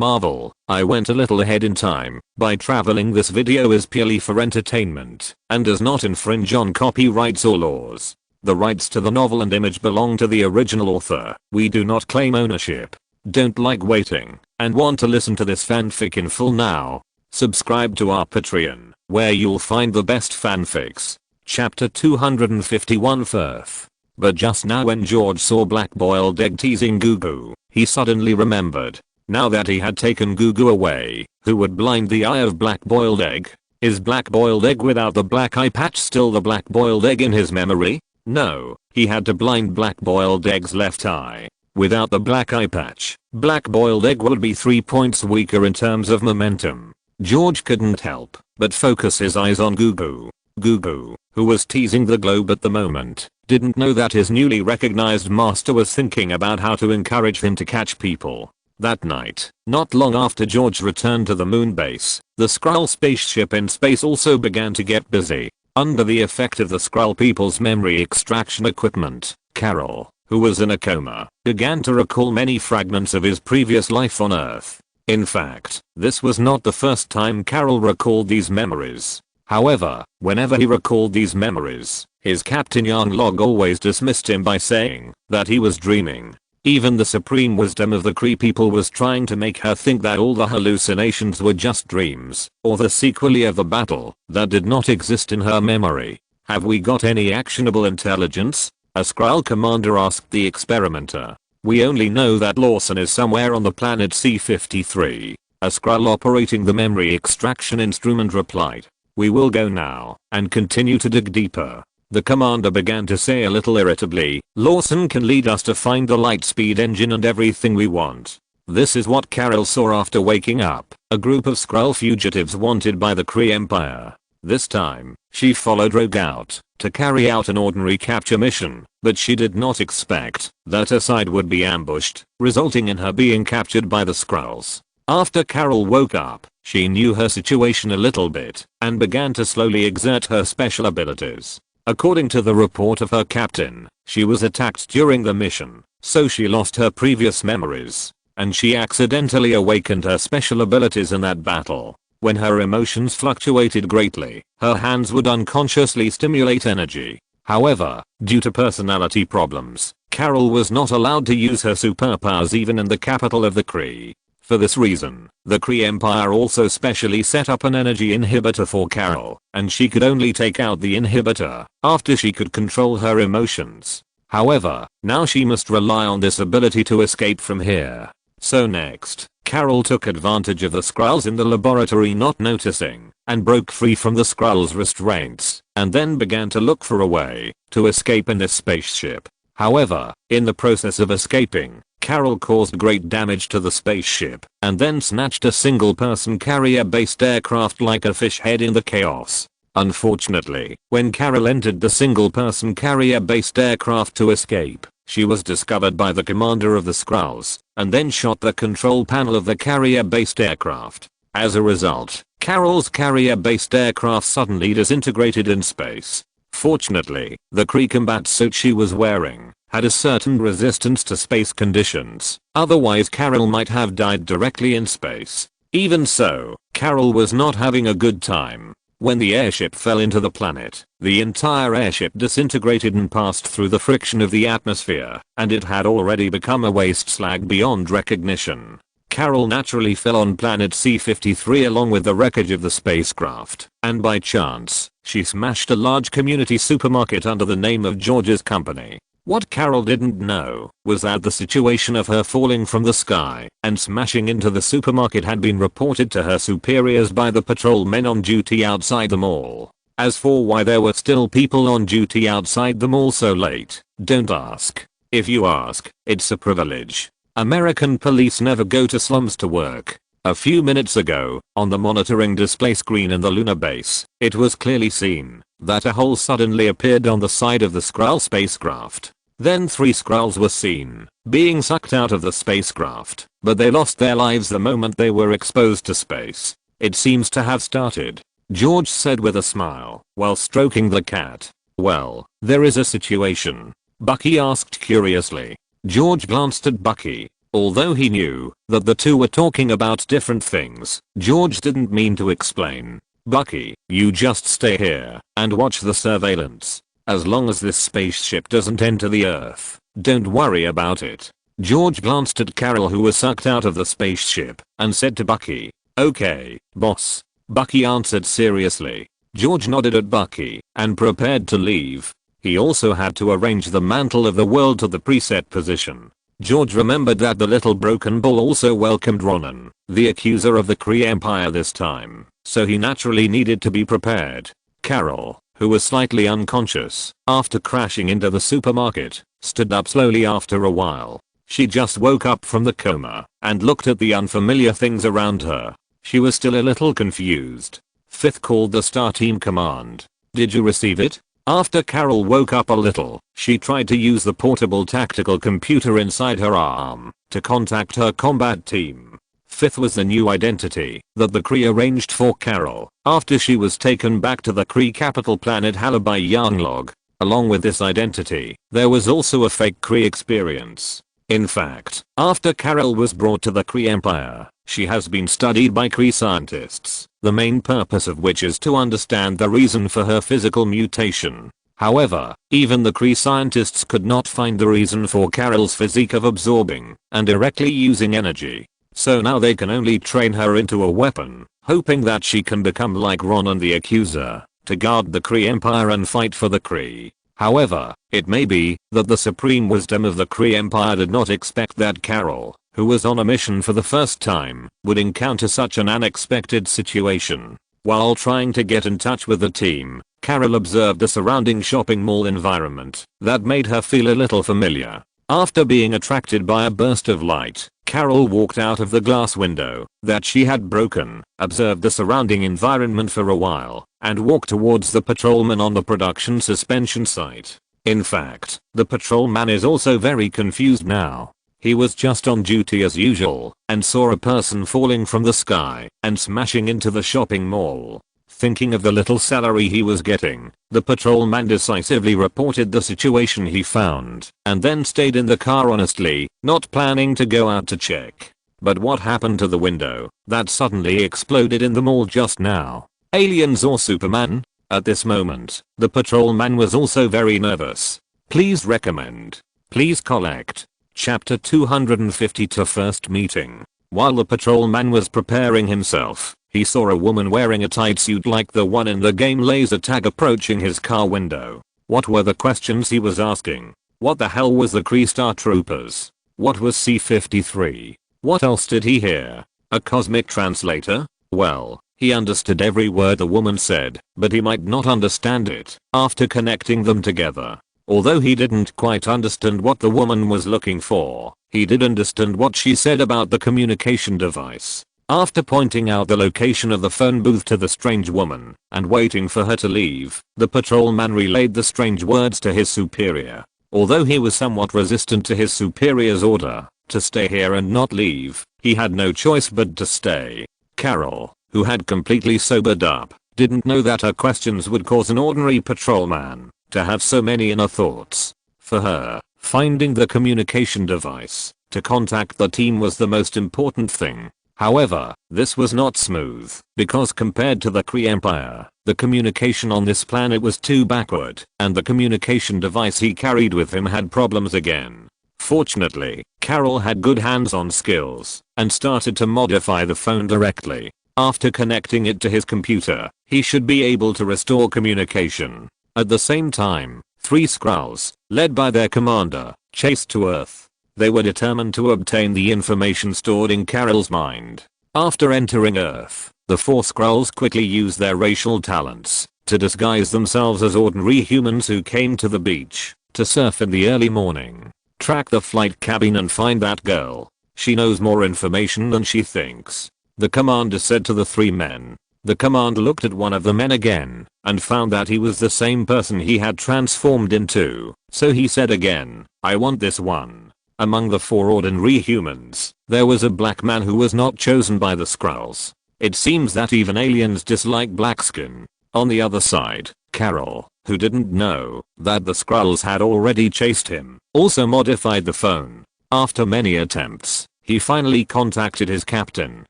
Marvel, I went a little ahead in time by traveling. This video is purely for entertainment and does not infringe on copyrights or laws. The rights to the novel and image belong to the original author. We do not claim ownership. Don't like waiting and want to listen to this fanfic in full now? Subscribe to our Patreon, where you'll find the best fanfics. Chapter 251 Firth. But just now when George saw Black Boiled Egg teasing Gugu, he suddenly remembered. Now that he had taken Gugu away, who would blind the eye of Black Boiled Egg? Is Black Boiled Egg without the black eye patch still the Black Boiled Egg in his memory? No, he had to blind Black Boiled Egg's left eye. Without the black eye patch, Black Boiled Egg would be 3 points weaker in terms of momentum. George couldn't help but focus his eyes on Gugu. Gugu, who was teasing the globe at the moment, didn't know that his newly recognized master was thinking about how to encourage him to catch people. That night, not long after George returned to the moon base, the Skrull spaceship in space also began to get busy. Under the effect of the Skrull people's memory extraction equipment, Carol, who was in a coma, began to recall many fragments of his previous life on Earth. In fact, this was not the first time Carol recalled these memories. However, whenever he recalled these memories, his Captain Young log always dismissed him by saying that he was dreaming. Even the supreme wisdom of the Kree people was trying to make her think that all the hallucinations were just dreams, or the sequelae of the battle that did not exist in her memory. Have we got any actionable intelligence? A Skrull commander asked the experimenter. We only know that Lawson is somewhere on the planet C-53. A Skrull operating the memory extraction instrument replied. We will go now and continue to dig deeper. The commander began to say a little irritably, Lawson can lead us to find the Lightspeed engine and everything we want. This is what Carol saw after waking up, a group of Skrull fugitives wanted by the Kree Empire. This time, she followed Rogue out to carry out an ordinary capture mission, but she did not expect that her side would be ambushed, resulting in her being captured by the Skrulls. After Carol woke up, she knew her situation a little bit and began to slowly exert her special abilities. According to the report of her captain, she was attacked during the mission, so she lost her previous memories, and she accidentally awakened her special abilities in that battle. When her emotions fluctuated greatly, her hands would unconsciously stimulate energy. However, due to personality problems, Carol was not allowed to use her superpowers even in the capital of the Kree. For this reason, the Kree Empire also specially set up an energy inhibitor for Carol, and she could only take out the inhibitor after she could control her emotions. However, now she must rely on this ability to escape from here. So next, Carol took advantage of the Skrulls in the laboratory not noticing, and broke free from the Skrulls' restraints, and then began to look for a way to escape in this spaceship. However, in the process of escaping, Carol caused great damage to the spaceship, and then snatched a single-person carrier-based aircraft like a fish head in the chaos. Unfortunately, when Carol entered the single-person carrier-based aircraft to escape, she was discovered by the commander of the Skrulls, and then shot the control panel of the carrier-based aircraft. As a result, Carol's carrier-based aircraft suddenly disintegrated in space. Fortunately, the Kree combat suit she was wearing had a certain resistance to space conditions, otherwise Carol might have died directly in space. Even so, Carol was not having a good time. When the airship fell into the planet, the entire airship disintegrated and passed through the friction of the atmosphere, and it had already become a waste slag beyond recognition. Carol naturally fell on planet C-53 along with the wreckage of the spacecraft, and by chance, she smashed a large community supermarket under the name of George's company. What Carol didn't know was that the situation of her falling from the sky and smashing into the supermarket had been reported to her superiors by the patrolmen on duty outside the mall. As for why there were still people on duty outside the mall so late, don't ask. If you ask, it's a privilege. American police never go to slums to work. A few minutes ago, on the monitoring display screen in the lunar base, it was clearly seen that a hole suddenly appeared on the side of the Skrull spacecraft. Then 3 Skrulls were seen being sucked out of the spacecraft, but they lost their lives the moment they were exposed to space. It seems to have started, George said with a smile while stroking the cat. Well, there is a situation, Bucky asked curiously. George glanced at Bucky. Although he knew that the two were talking about different things, George didn't mean to explain. Bucky, you just stay here and watch the surveillance. As long as this spaceship doesn't enter the Earth, don't worry about it. George glanced at Carol, who was sucked out of the spaceship, and said to Bucky, "Okay, boss." Bucky answered seriously. George nodded at Bucky and prepared to leave. He also had to arrange the mantle of the world to the preset position. George remembered that the little broken ball also welcomed Ronan, the accuser of the Kree Empire this time, so he naturally needed to be prepared. Carol, who was slightly unconscious after crashing into the supermarket, stood up slowly after a while. She just woke up from the coma and looked at the unfamiliar things around her. She was still a little confused. Fifth called the Star Team command. "Did you receive it?" After Carol woke up a little, she tried to use the portable tactical computer inside her arm to contact her combat team. Fifth was the new identity that the Kree arranged for Carol after she was taken back to the Kree capital planet Hala by Younglog. Along with this identity, there was also a fake Kree experience. In fact, after Carol was brought to the Kree Empire, she has been studied by Kree scientists, the main purpose of which is to understand the reason for her physical mutation. However, even the Kree scientists could not find the reason for Carol's physique of absorbing and directly using energy. So now they can only train her into a weapon, hoping that she can become like Ronan the Accuser, to guard the Kree Empire and fight for the Kree. However, it may be that the supreme wisdom of the Kree Empire did not expect that Carol, who was on a mission for the first time, would encounter such an unexpected situation. While trying to get in touch with the team, Carol observed the surrounding shopping mall environment that made her feel a little familiar. After being attracted by a burst of light, Carol walked out of the glass window that she had broken, observed the surrounding environment for a while, and walked towards the patrolman on the production suspension site. In fact, the patrolman is also very confused now. He was just on duty as usual and saw a person falling from the sky and smashing into the shopping mall. Thinking of the little salary he was getting, the patrolman decisively reported the situation he found and then stayed in the car honestly, not planning to go out to check. But what happened to the window that suddenly exploded in the mall just now? Aliens or Superman? At this moment, the patrolman was also very nervous. Please recommend. Please collect. Chapter 252 First Meeting. While the patrolman was preparing himself, he saw a woman wearing a tight suit like the one in the game laser tag approaching his car window. What were the questions he was asking? What the hell was the Kree Star Troopers? What was C-53? What else did he hear? A cosmic translator? Well, he understood every word the woman said, but he might not understand it after connecting them together. Although he didn't quite understand what the woman was looking for, he did understand what she said about the communication device. After pointing out the location of the phone booth to the strange woman and waiting for her to leave, the patrolman relayed the strange words to his superior. Although he was somewhat resistant to his superior's order to stay here and not leave, he had no choice but to stay. Carol, who had completely sobered up, didn't know that her questions would cause an ordinary patrolman to have so many inner thoughts. For her, finding the communication device to contact the team was the most important thing. However, this was not smooth, because compared to the Kree Empire, the communication on this planet was too backward, and the communication device he carried with him had problems again. Fortunately, Carol had good hands-on skills, and started to modify the phone directly. After connecting it to his computer, he should be able to restore communication. At the same time, 3 Skrulls, led by their commander, chased to Earth. They were determined to obtain the information stored in Carol's mind. After entering Earth, the 4 Skrulls quickly used their racial talents to disguise themselves as ordinary humans who came to the beach to surf in the early morning. Track the flight cabin and find that girl. She knows more information than she thinks, the commander said to the 3 men. The commander looked at one of the men again and found that he was the same person he had transformed into, so he said again, "I want this one." Among the 4 ordinary humans, there was a black man who was not chosen by the Skrulls. It seems that even aliens dislike black skin. On the other side, Carol, who didn't know that the Skrulls had already chased him, also modified the phone. After many attempts, he finally contacted his captain.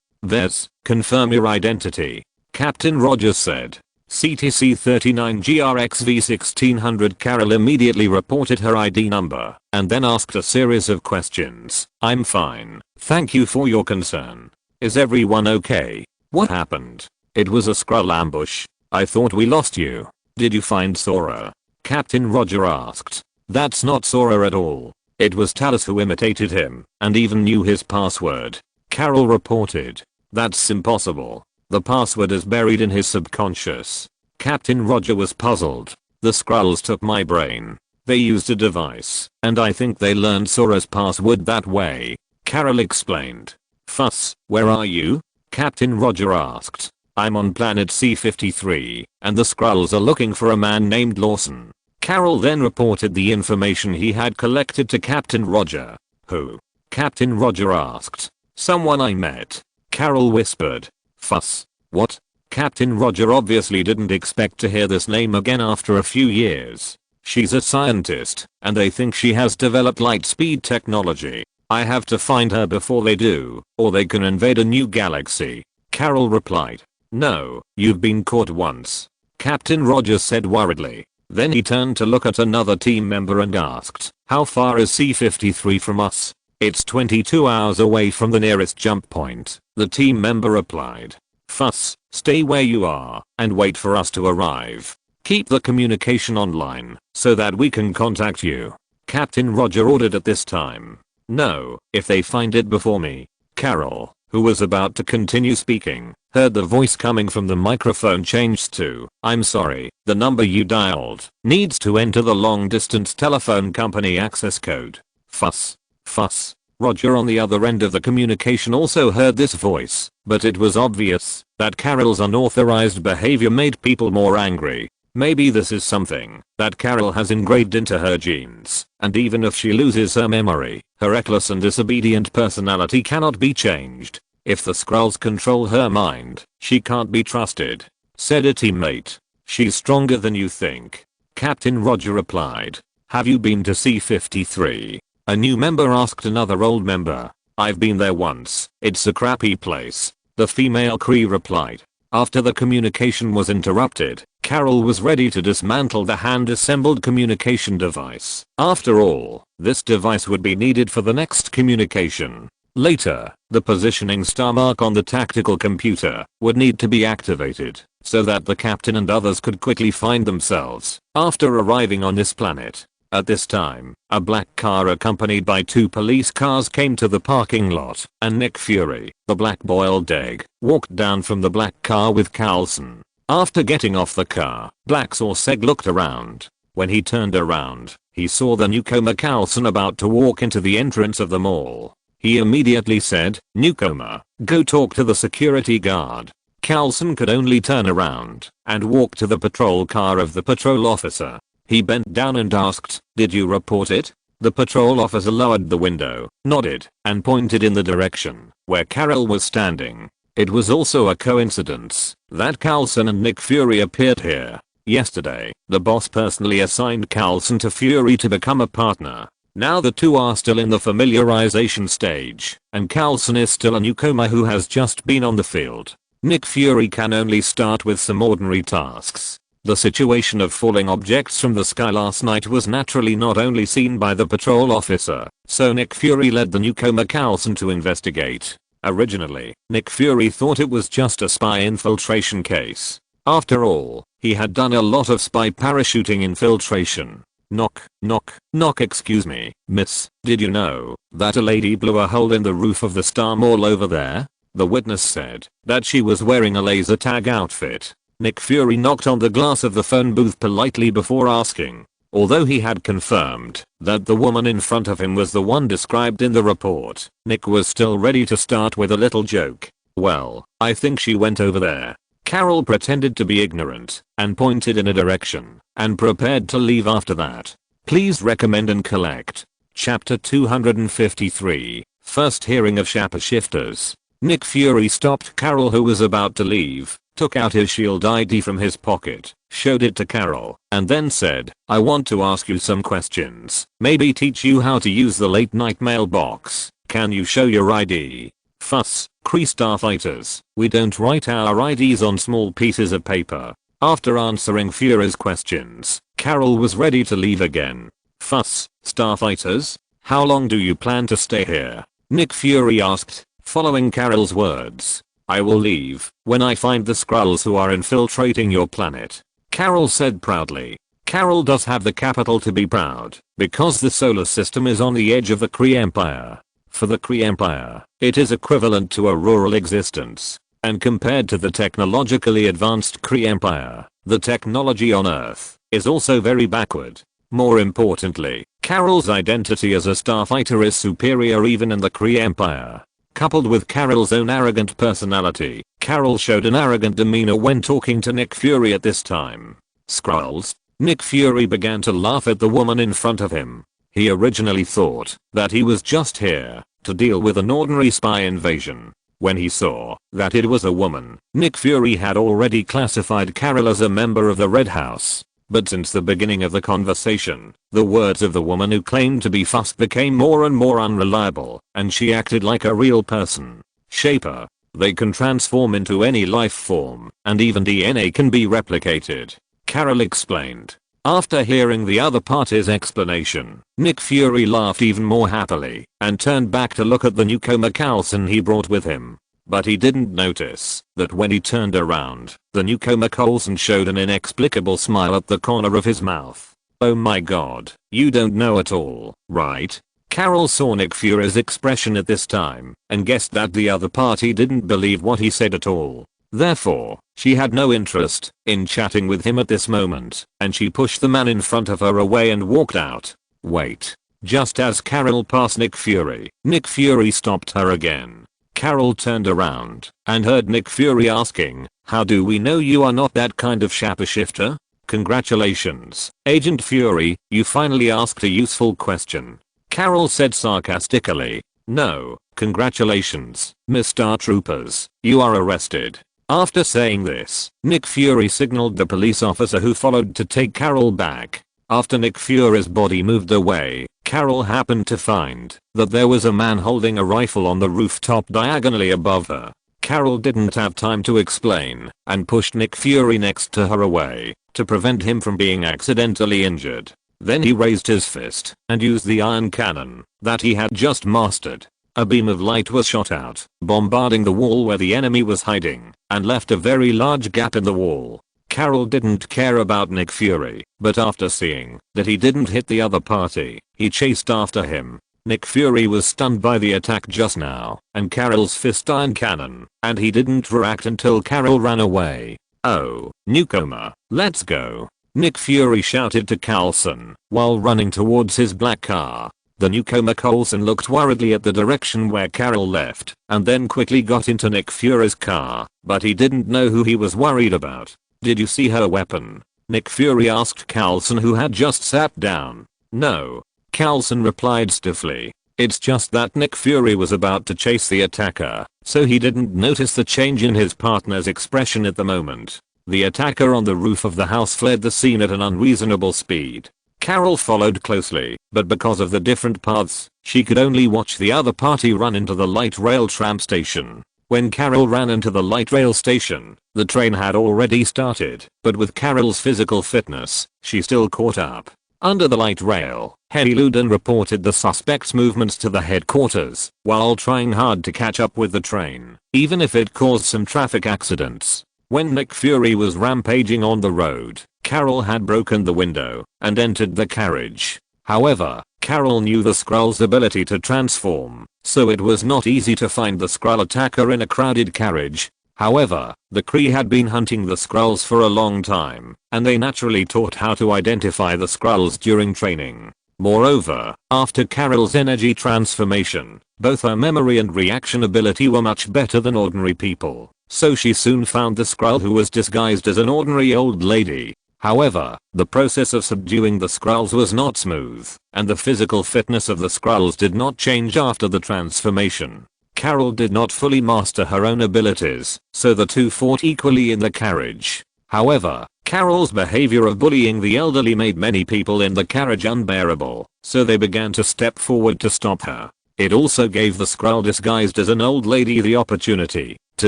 "Vez, confirm your identity," Captain Rogers said. "CTC 39GRXV1600." Carol immediately reported her ID number and then asked a series of questions. "I'm fine. Thank you for your concern. Is everyone okay? What happened?" "It was a Skrull ambush. I thought we lost you. Did you find Sora?" Captain Roger asked. "That's not Sora at all. It was Talos who imitated him and even knew his password," Carol reported. "That's impossible. The password is buried in his subconscious." Captain Roger was puzzled. "The Skrulls took my brain. They used a device, and I think they learned Sora's password that way," Carol explained. "Fuss, where are you?" Captain Roger asked. "I'm on planet C-53, and the Skrulls are looking for a man named Lawson." Carol then reported the information he had collected to Captain Roger. "Who?" Captain Roger asked. "Someone I met," Carol whispered. "Fuss. What?" Captain Roger obviously didn't expect to hear this name again after a few years. "She's a scientist, and they think she has developed light speed technology. I have to find her before they do, or they can invade a new galaxy," Carol replied. "No, you've been caught once," Captain Rogers said worriedly. Then he turned to look at another team member and asked, "How far is C-53 from us?" "It's 22 hours away from the nearest jump point," the team member replied. "Fuss, stay where you are and wait for us to arrive. Keep the communication online so that we can contact you," Captain Roger ordered at this time. "No, if they find it before me." Carol, who was about to continue speaking, heard the voice coming from the microphone changed to, "I'm sorry, the number you dialed needs to enter the long distance telephone company access code." Fuss. Fuss. Roger on the other end of the communication also heard this voice, but it was obvious that Carol's unauthorized behavior made people more angry. Maybe this is something that Carol has engraved into her genes, and even if she loses her memory, her reckless and disobedient personality cannot be changed. "If the Skrulls control her mind, she can't be trusted," said a teammate. "She's stronger than you think," Captain Roger replied. "Have you been to C-53? A new member asked another old member. "I've been there once. It's a crappy place," the female Cree replied. After the communication was interrupted, Carol was ready to dismantle the hand-assembled communication device. After all, this device would be needed for the next communication. Later, the positioning star mark on the tactical computer would need to be activated so that the captain and others could quickly find themselves after arriving on this planet. At this time, a black car accompanied by 2 police cars came to the parking lot, and Nick Fury, the black-boiled egg, walked down from the black car with Coulson. After getting off the car, Black saw Seg looked around. When he turned around, he saw the newcomer Coulson about to walk into the entrance of the mall. He immediately said, "Newcomer, go talk to the security guard." Coulson could only turn around and walk to the patrol car of the patrol officer. He bent down and asked, "Did you report it?" The patrol officer lowered the window, nodded, and pointed in the direction where Carol was standing. It was also a coincidence that Coulson and Nick Fury appeared here. Yesterday, the boss personally assigned Coulson to Fury to become a partner. Now the two are still in the familiarization stage, and Coulson is still a newcomer who has just been on the field. Nick Fury can only start with some ordinary tasks. The situation of falling objects from the sky last night was naturally not only seen by the patrol officer, so Nick Fury led the newcomer Coulson to investigate. Originally, Nick Fury thought it was just a spy infiltration case. After all, he had done a lot of spy parachuting infiltration. Knock, knock, knock. "Excuse me, miss, did you know that a lady blew a hole in the roof of the Star Mall over there?" The witness said that she was wearing a laser tag outfit. Nick Fury knocked on the glass of the phone booth politely before asking. Although he had confirmed that the woman in front of him was the one described in the report, Nick was still ready to start with a little joke. "Well, I think she went over there." Carol pretended to be ignorant and pointed in a direction and prepared to leave after that. Please recommend and collect. Chapter 253, First Hearing of Shapeshifters. Nick Fury stopped Carol, who was about to leave, took out his shield ID from his pocket, showed it to Carol, and then said, "I want to ask you some questions, maybe teach you how to use the late night mailbox. Can you show your ID?" Fuss, Kree starfighters, we don't write our IDs on small pieces of paper. After answering Fury's questions, Carol was ready to leave again. Fuss, starfighters, how long do you plan to stay here? Nick Fury asked, following Carol's words. "I will leave when I find the Skrulls who are infiltrating your planet," Carol said proudly. Carol does have the capital to be proud, because the solar system is on the edge of the Kree Empire. For the Kree Empire, it is equivalent to a rural existence. And compared to the technologically advanced Kree Empire, the technology on Earth is also very backward. More importantly, Carol's identity as a starfighter is superior even in the Kree Empire. Coupled with Carol's own arrogant personality, Carol showed an arrogant demeanor when talking to Nick Fury at this time. Skrulls? Nick Fury began to laugh at the woman in front of him. He originally thought that he was just here to deal with an ordinary spy invasion. When he saw that it was a woman, Nick Fury had already classified Carol as a member of the Red House. But since the beginning of the conversation, the words of the woman who claimed to be Fuss became more and more unreliable, and she acted like a real person. Shaper. They can transform into any life form, and even DNA can be replicated, Carol explained. After hearing the other party's explanation, Nick Fury laughed even more happily and turned back to look at the newcomer Coulson he brought with him. But he didn't notice that when he turned around, the newcomer Coulson showed an inexplicable smile at the corner of his mouth. "Oh my god, you don't know at all, right?" Carol saw Nick Fury's expression at this time and guessed that the other party didn't believe what he said at all. Therefore, she had no interest in chatting with him at this moment, and she pushed the man in front of her away and walked out. Wait. Just as Carol passed Nick Fury stopped her again. Carol turned around and heard Nick Fury asking, "How do we know you are not that kind of shapeshifter?" "Congratulations, Agent Fury, you finally asked a useful question," Carol said sarcastically. "No, congratulations, Mr. Troopers, you are arrested." After saying this, Nick Fury signaled the police officer who followed to take Carol back. After Nick Fury's body moved away, Carol happened to find that there was a man holding a rifle on the rooftop diagonally above her. Carol didn't have time to explain and pushed Nick Fury next to her away to prevent him from being accidentally injured. Then he raised his fist and used the iron cannon that he had just mastered. A beam of light was shot out, bombarding the wall where the enemy was hiding, and left a very large gap in the wall. Carol didn't care about Nick Fury, but after seeing that he didn't hit the other party, he chased after him. Nick Fury was stunned by the attack just now, and Carol's fist iron cannon, and he didn't react until Carol ran away. "Oh, newcomer, let's go," Nick Fury shouted to Coulson while running towards his black car. The newcomer Coulson looked worriedly at the direction where Carol left and then quickly got into Nick Fury's car, but he didn't know who he was worried about. "Did you see her weapon?" Nick Fury asked Coulson, who had just sat down. "No," Coulson replied stiffly. It's just that Nick Fury was about to chase the attacker, so he didn't notice the change in his partner's expression at the moment. The attacker on the roof of the house fled the scene at an unreasonable speed. Carol followed closely, but because of the different paths, she could only watch the other party run into the light rail tram station. When Carol ran into the light rail station, the train had already started, but with Carol's physical fitness, she still caught up. Under the light rail, Heir Luden reported the suspect's movements to the headquarters, while trying hard to catch up with the train, even if it caused some traffic accidents. When Nick Fury was rampaging on the road, Carol had broken the window and entered the carriage. However, Carol knew the Skrull's ability to transform, so it was not easy to find the Skrull attacker in a crowded carriage. However, the Kree had been hunting the Skrulls for a long time, and they naturally taught how to identify the Skrulls during training. Moreover, after Carol's energy transformation, both her memory and reaction ability were much better than ordinary people, so she soon found the Skrull who was disguised as an ordinary old lady. However, the process of subduing the Skrulls was not smooth, and the physical fitness of the Skrulls did not change after the transformation. Carol did not fully master her own abilities, so the two fought equally in the carriage. However, Carol's behavior of bullying the elderly made many people in the carriage unbearable, so they began to step forward to stop her. It also gave the Skrull disguised as an old lady the opportunity to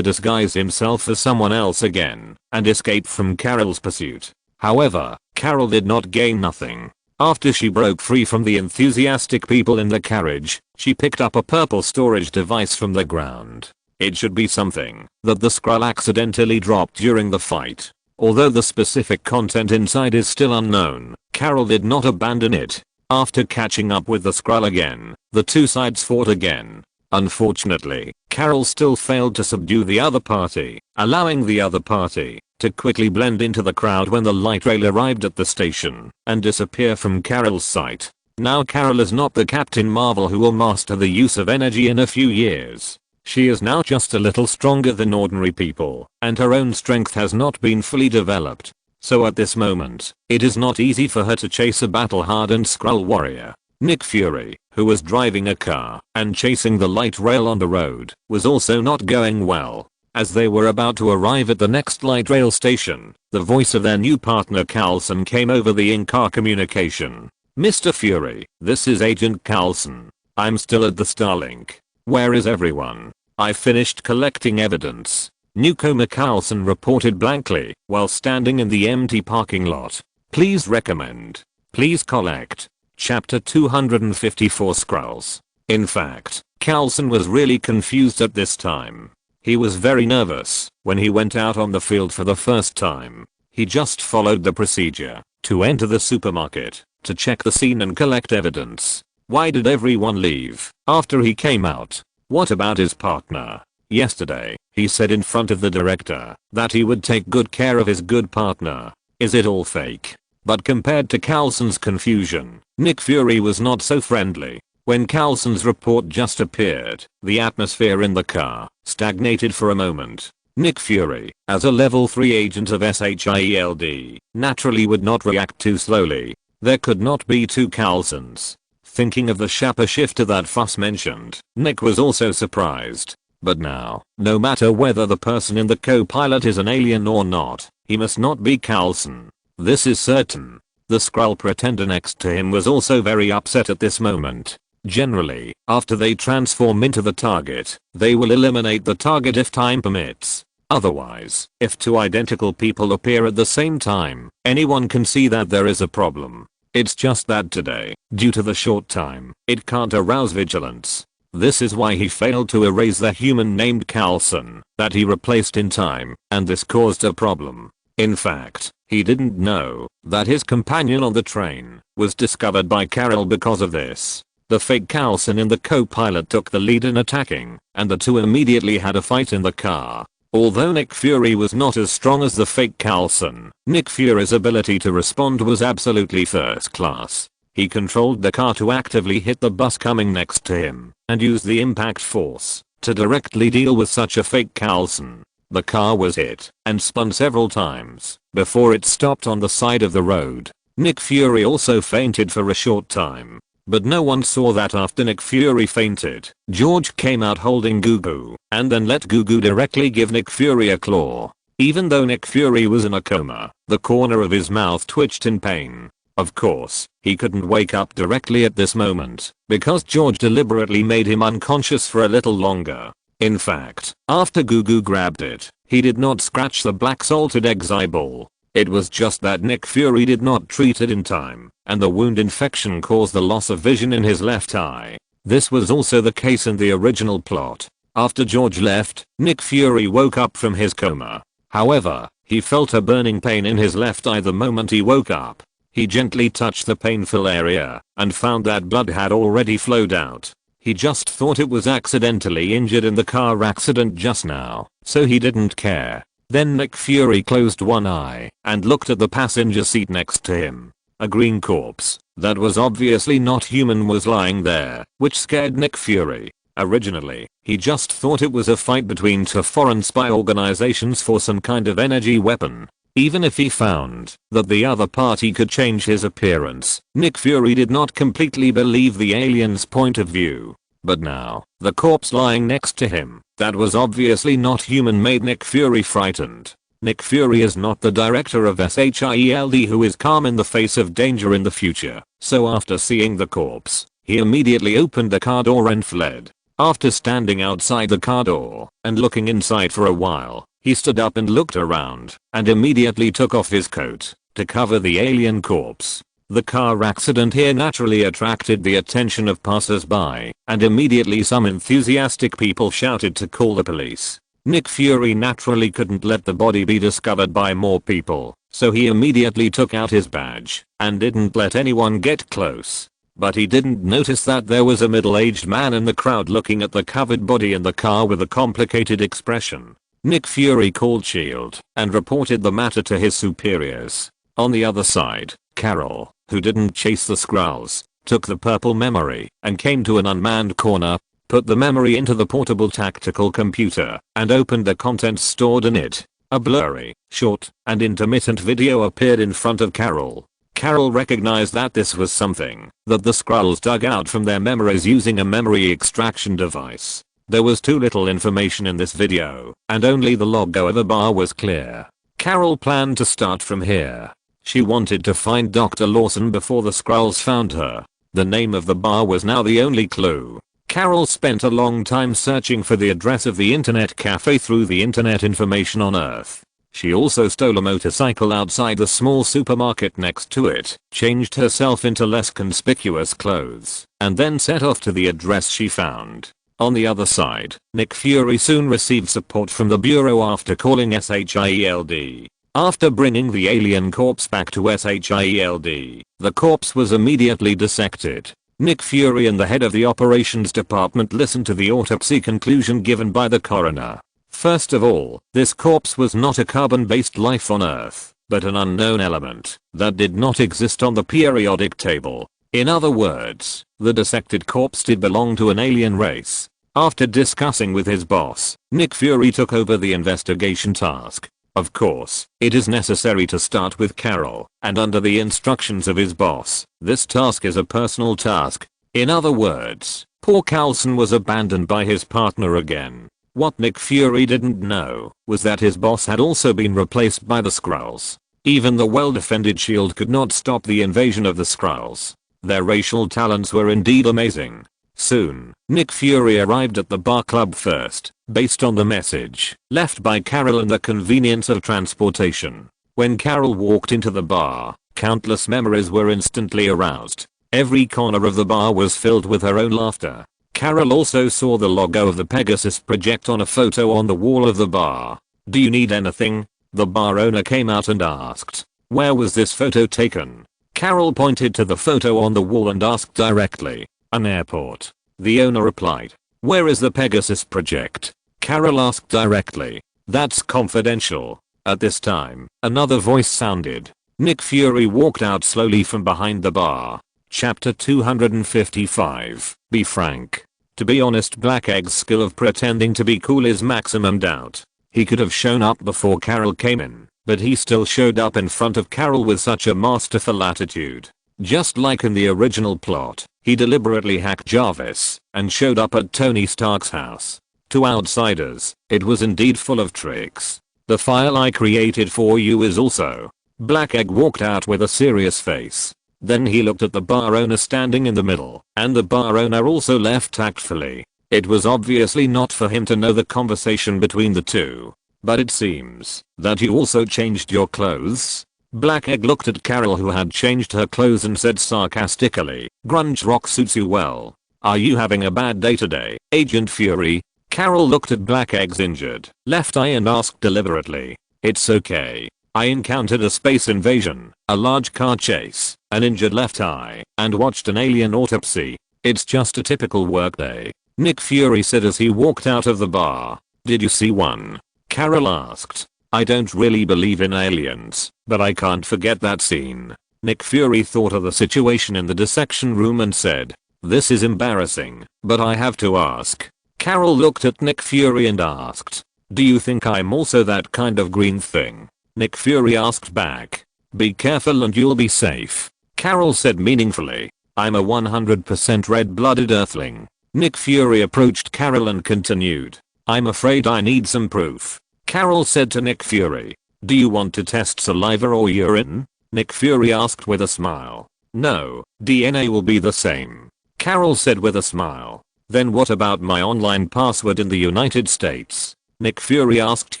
disguise himself as someone else again and escape from Carol's pursuit. However, Carol did not gain nothing. After she broke free from the enthusiastic people in the carriage, she picked up a purple storage device from the ground. It should be something that the Skrull accidentally dropped during the fight. Although the specific content inside is still unknown, Carol did not abandon it. After catching up with the Skrull again, the two sides fought again. Unfortunately, Carol still failed to subdue the other party, allowing the other party to quickly blend into the crowd when the light rail arrived at the station and disappear from Carol's sight. Now Carol is not the Captain Marvel who will master the use of energy in a few years. She is now just a little stronger than ordinary people, and her own strength has not been fully developed. So at this moment, it is not easy for her to chase a battle-hardened Skrull warrior. Nick Fury, who was driving a car and chasing the light rail on the road, was also not going well. As they were about to arrive at the next light rail station, the voice of their new partner Carlson came over the in-car communication. "Mr. Fury, this is Agent Carlson. I'm still at the Starlink. Where is everyone? I finished collecting evidence." Newcomer Carlson reported blankly while standing in the empty parking lot. "Please recommend. Please collect." Chapter 254 Skrulls. In fact, Carlson was really confused at this time. He was very nervous when he went out on the field for the first time. He just followed the procedure to enter the supermarket, to check the scene and collect evidence. Why did everyone leave after he came out? What about his partner? Yesterday, he said in front of the director that he would take good care of his good partner. Is it all fake? But compared to Carlson's confusion, Nick Fury was not so friendly. When Carlson's report just appeared, the atmosphere in the car stagnated for a moment. Nick Fury, as a level 3 agent of SHIELD, naturally would not react too slowly. There could not be two Carlsons. Thinking of the sharper shift to that fuss mentioned, Nick was also surprised. But now, no matter whether the person in the co-pilot is an alien or not, he must not be Carlson. This is certain. The Skrull pretender next to him was also very upset at this moment. Generally, after they transform into the target, they will eliminate the target if time permits. Otherwise, if two identical people appear at the same time, anyone can see that there is a problem. It's just that today, due to the short time, it can't arouse vigilance. This is why he failed to erase the human named Carlson that he replaced in time, and this caused a problem. In fact, he didn't know that his companion on the train was discovered by Carol because of this. The fake Carlson and the co-pilot took the lead in attacking, and the two immediately had a fight in the car. Although Nick Fury was not as strong as the fake Carlson, Nick Fury's ability to respond was absolutely first class. He controlled the car to actively hit the bus coming next to him, and used the impact force to directly deal with such a fake Carlson. The car was hit and spun several times before it stopped on the side of the road. Nick Fury also fainted for a short time. But no one saw that after Nick Fury fainted, George came out holding Gugu, and then let Gugu directly give Nick Fury a claw. Even though Nick Fury was in a coma, the corner of his mouth twitched in pain. Of course, he couldn't wake up directly at this moment, because George deliberately made him unconscious for a little longer. In fact, after Gugu grabbed it, he did not scratch the black salted egg's eyeball. It was just that Nick Fury did not treat it in time, and the wound infection caused the loss of vision in his left eye. This was also the case in the original plot. After George left, Nick Fury woke up from his coma. However, he felt a burning pain in his left eye the moment he woke up. He gently touched the painful area and found that blood had already flowed out. He just thought it was accidentally injured in the car accident just now, so he didn't care. Then Nick Fury closed one eye and looked at the passenger seat next to him. A green corpse that was obviously not human was lying there, which scared Nick Fury. Originally, he just thought it was a fight between two foreign spy organizations for some kind of energy weapon. Even if he found that the other party could change his appearance, Nick Fury did not completely believe the alien's point of view. But now, the corpse lying next to him, that was obviously not human, made Nick Fury frightened. Nick Fury is not the director of SHIELD who is calm in the face of danger in the future, so after seeing the corpse, he immediately opened the car door and fled. After standing outside the car door and looking inside for a while, he stood up and looked around and immediately took off his coat to cover the alien corpse. The car accident here naturally attracted the attention of passers-by, and immediately some enthusiastic people shouted to call the police. Nick Fury naturally couldn't let the body be discovered by more people, so he immediately took out his badge and didn't let anyone get close. But he didn't notice that there was a middle-aged man in the crowd looking at the covered body in the car with a complicated expression. Nick Fury called SHIELD and reported the matter to his superiors. On the other side, Carol, who didn't chase the Skrulls, took the purple memory and came to an unmanned corner, put the memory into the portable tactical computer, and opened the contents stored in it. A blurry, short, and intermittent video appeared in front of Carol. Carol recognized that this was something that the Skrulls dug out from their memories using a memory extraction device. There was too little information in this video, and only the logo of a bar was clear. Carol planned to start from here. She wanted to find Dr. Lawson before the Skrulls found her. The name of the bar was now the only clue. Carol spent a long time searching for the address of the internet cafe through the internet information on Earth. She also stole a motorcycle outside the small supermarket next to it, changed herself into less conspicuous clothes, and then set off to the address she found. On the other side, Nick Fury soon received support from the Bureau after calling SHIELD. After bringing the alien corpse back to SHIELD, the corpse was immediately dissected. Nick Fury and the head of the operations department listened to the autopsy conclusion given by the coroner. First of all, this corpse was not a carbon-based life on Earth, but an unknown element that did not exist on the periodic table. In other words, the dissected corpse did belong to an alien race. After discussing with his boss, Nick Fury took over the investigation task. Of course, it is necessary to start with Carol, and under the instructions of his boss, this task is a personal task. In other words, poor Coulson was abandoned by his partner again. What Nick Fury didn't know was that his boss had also been replaced by the Skrulls. Even the well-defended SHIELD could not stop the invasion of the Skrulls. Their racial talents were indeed amazing. Soon, Nick Fury arrived at the bar club first, based on the message left by Carol and the convenience of transportation. When Carol walked into the bar, countless memories were instantly aroused. Every corner of the bar was filled with her own laughter. Carol also saw the logo of the Pegasus project on a photo on the wall of the bar. "Do you need anything?" the bar owner came out and asked. "Where was this photo taken?" Carol pointed to the photo on the wall and asked directly. "An airport," the owner replied. "Where is the Pegasus project?" Carol asked directly. "That's confidential." At this time, another voice sounded. Nick Fury walked out slowly from behind the bar. Chapter 255. Be frank. To be honest, Black Egg's skill of pretending to be cool is maximum doubt. He could have shown up before Carol came in, but he still showed up in front of Carol with such a masterful attitude. Just like in the original plot, he deliberately hacked Jarvis and showed up at Tony Stark's house. To outsiders, it was indeed full of tricks. "The file I created for you is also." Black Egg walked out with a serious face. Then he looked at the bar owner standing in the middle, and the bar owner also left tactfully. It was obviously not for him to know the conversation between the two. "But it seems that you also changed your clothes." Black Egg looked at Carol, who had changed her clothes, and said sarcastically, "Grunge rock suits you well. Are you having a bad day today, Agent Fury?" Carol looked at Black Egg's injured left eye and asked deliberately, "It's okay. I encountered a space invasion, a large car chase, an injured left eye, and watched an alien autopsy. It's just a typical workday," Nick Fury said as he walked out of the bar. "Did you see one?" Carol asked. "I don't really believe in aliens, but I can't forget that scene." Nick Fury thought of the situation in the dissection room and said, "This is embarrassing, but I have to ask." Carol looked at Nick Fury and asked, "Do you think I'm also that kind of green thing?" Nick Fury asked back. "Be careful and you'll be safe," Carol said meaningfully. "I'm a 100% red-blooded Earthling." Nick Fury approached Carol and continued. I'm afraid I need some proof. Carol said to Nick Fury. Do you want to test saliva or urine? Nick Fury asked with a smile. No, DNA will be the same. Carol said with a smile. Then what about my online password in the United States? Nick Fury asked